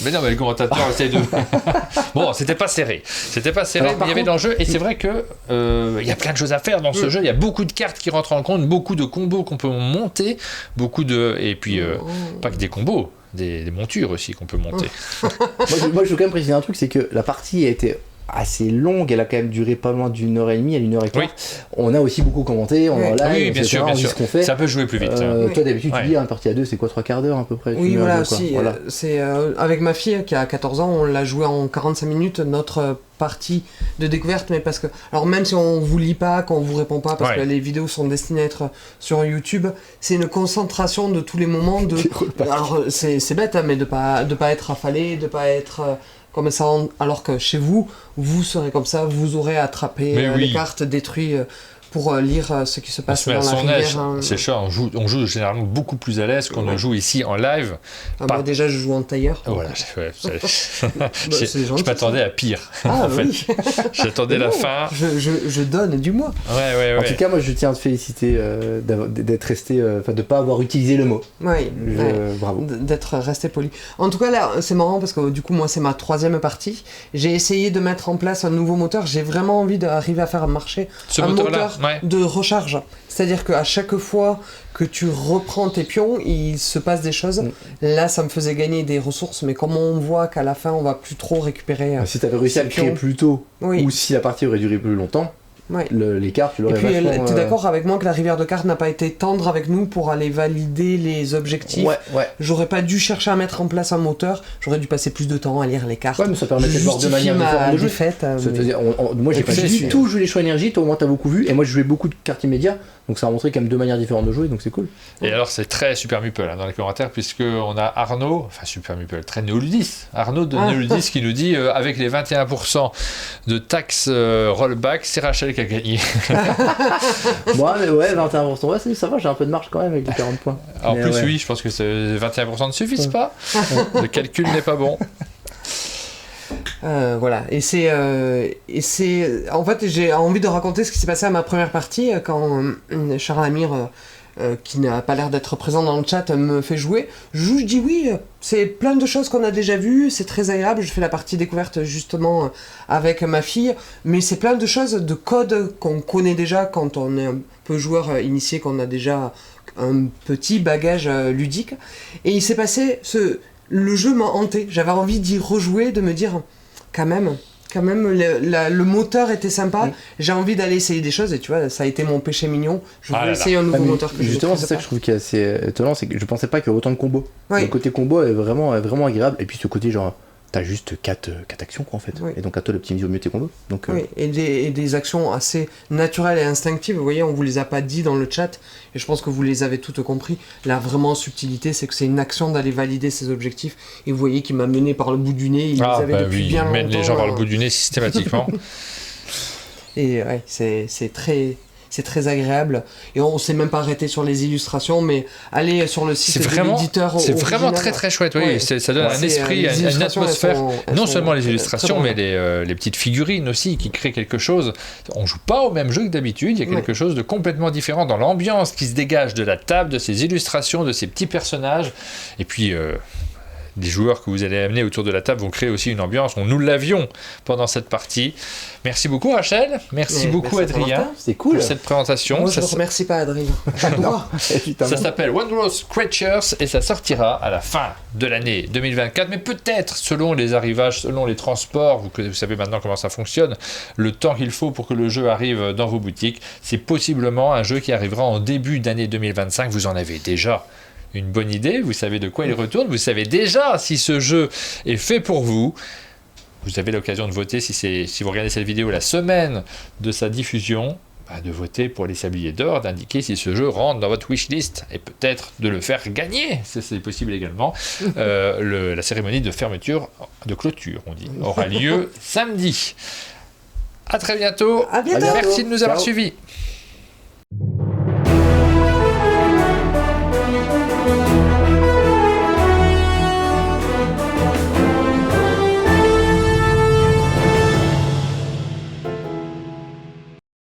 Mais non, mais le commentateur essaie de... Bon, c'était pas serré. C'était pas serré, Alors, mais il y avait par dans le jeu. Et c'est vrai que il y a plein de choses à faire dans ce jeu. Il y a beaucoup de cartes qui rentrent en compte, beaucoup de combos qu'on peut monter, beaucoup de... Et puis, pas que des combos, des montures aussi qu'on peut monter. moi, je veux quand même préciser un truc, c'est que la partie a été assez longue, elle a quand même duré pas loin d'1 heure et demie à 1 heure et quart. Oui. On a aussi beaucoup commenté, on est en live, Oui, bien etc., sûr, on bien dit sûr. ce qu'on fait. Ça peut jouer plus vite. Oui. Toi d'habitude Ouais. tu dis une partie à 2 c'est quoi 3/4 d'heure à peu près Oui, une heure, voilà, deux, quoi. si. Voilà. C'est avec ma fille qui a 14 ans, on l'a joué en 45 minutes, notre partie de découverte, mais parce que. Alors, même si on vous lit pas, qu'on vous répond pas, parce Ouais. que les vidéos sont destinées à être sur YouTube, c'est une concentration de tous les moments de. Alors, c'est bête, hein, mais de pas être affalé, de pas être. Comme ça, alors que chez vous, vous serez comme ça, vous aurez attrapé Mais oui. les cartes, détruit pour lire ce qui se On passe se met dans à la son rivière. âge, Hein. c'est sûr, on joue généralement beaucoup plus à l'aise qu'on ne Ouais. joue ici en live. Ah, pas- moi, déjà, je joue en tailleur. Voilà, ouais, c'est gentil, je m'attendais à pire. Ah en fait. oui. J'attendais la Non, fin. Je donne du moi. Ouais. En tout cas moi je tiens à te féliciter d'être resté, de pas avoir utilisé le mot. Oui, ouais. Bravo. D'être resté poli. En tout cas, là, c'est marrant parce que du coup, moi, c'est ma 3e partie. J'ai essayé de mettre en place un nouveau moteur. J'ai vraiment envie d'arriver à faire marcher Ce un moteur-là, moteur ouais. de recharge. C'est-à-dire qu'à chaque fois que tu reprends tes pions, il se passe des choses. Là, ça me faisait gagner des ressources, mais comme on voit qu'à la fin, on va plus trop récupérer. Si t'avais réussi à le créer pion. plus tôt, Oui. ou si la partie aurait duré plus longtemps, Ouais. l'écart tu Et l'aurais puis, vachement... t'es d'accord avec moi que la rivière de cartes n'a pas été tendre avec nous pour aller valider les objectifs. Ouais. J'aurais pas dû chercher à mettre en place un moteur, j'aurais dû passer plus de temps à lire les cartes. Ouais, mais ça permettait de voir de Justifier manière différente ma de jouer. défaite. C'est-à-dire, moi j'ai Et pas puis, du tout joué les choix énergie, toi au moins t'as beaucoup vu, et moi je jouais beaucoup de cartes immédiates, donc ça a montré quand même 2 manières différentes de jouer, donc c'est cool. Et alors, c'est très Super Meeple hein, dans les commentaires, puisqu'on a Arnaud, enfin Super Meeple, très Néoludis, Arnaud de Néoludis qui nous dit avec les 21% de taxes rollback, c'est Rachel qui a gagné. Moi, mais ouais, 21%, ouais, ça va, j'ai un peu de marge quand même avec les 40 points. En Mais plus, ouais. oui, je pense que 21% ne suffisent pas. Le calcul n'est pas bon. Voilà, et c'est en fait j'ai envie de raconter ce qui s'est passé à ma première partie quand Charles Amir qui n'a pas l'air d'être présent dans le chat me fait jouer. Je dis oui, c'est plein de choses qu'on a déjà vues, c'est très agréable. Je fais la partie découverte justement avec ma fille, mais c'est plein de choses, de codes qu'on connaît déjà quand on est un peu joueur initié, qu'on a déjà un petit bagage ludique. Et il s'est passé le jeu m'a hanté. J'avais envie d'y rejouer, de me dire quand même le moteur était sympa. J'ai envie d'aller essayer des choses et tu vois, ça a été mon péché mignon. Je voulais essayer un nouveau moteur que justement, je c'est ça que je trouve qui est assez étonnant, c'est que je pensais pas qu'il y aurait autant de combos. Oui. Le côté combo est vraiment agréable, et puis ce côté genre t'as juste 4 actions quoi en fait, Oui. et donc à toi d'optimiser au mieux tes combos. Donc, Oui, et des actions assez naturelles et instinctives. Vous voyez, on vous les a pas dit dans le chat, et je pense que vous les avez toutes compris. La vraiment subtilité, c'est que c'est une action d'aller valider ses objectifs. Et vous voyez qu'il m'a mené par le bout du nez. Il les avait depuis oui, bien il mène longtemps. les gens par le bout du nez systématiquement. Et ouais, c'est très agréable. Et on s'est même pas arrêté sur les illustrations, mais aller sur le site C'est de vraiment, l'éditeur c'est vraiment original. très très chouette. Oui, Ouais. ça donne un C'est, esprit, les une illustrations, atmosphère. elles Non sont seulement les très illustrations, bonnes. mais les petites figurines aussi qui créent quelque chose. On joue pas au même jeu que d'habitude. Il y a quelque chose de complètement différent dans l'ambiance qui se dégage de la table, de ces illustrations, de ces petits personnages. Et puis les joueurs que vous allez amener autour de la table vont créer aussi une ambiance. Nous l'avions pendant cette partie. Merci beaucoup Rachel, merci beaucoup merci à toi, Adrien Martin. C'est cool. pour cette présentation. Moi, je Ça ne remercie pas Adrien. J'adore. Ça s'appelle Wondrous Creatures et ça sortira à la fin de l'année 2024. Mais peut-être, selon les arrivages, selon les transports, vous savez maintenant comment ça fonctionne, le temps qu'il faut pour que le jeu arrive dans vos boutiques, c'est possiblement un jeu qui arrivera en début d'année 2025. Vous en avez déjà une bonne idée, vous savez de quoi il retourne, vous savez déjà si ce jeu est fait pour vous. Vous avez l'occasion de voter si vous regardez cette vidéo la semaine de sa diffusion, de voter pour les sabliers d'or, d'indiquer si ce jeu rentre dans votre wishlist et peut-être de le faire gagner, c'est possible également. La cérémonie de fermeture, de clôture, on dit, aura lieu samedi. À très bientôt. À bientôt. Merci de nous avoir Ciao. suivis.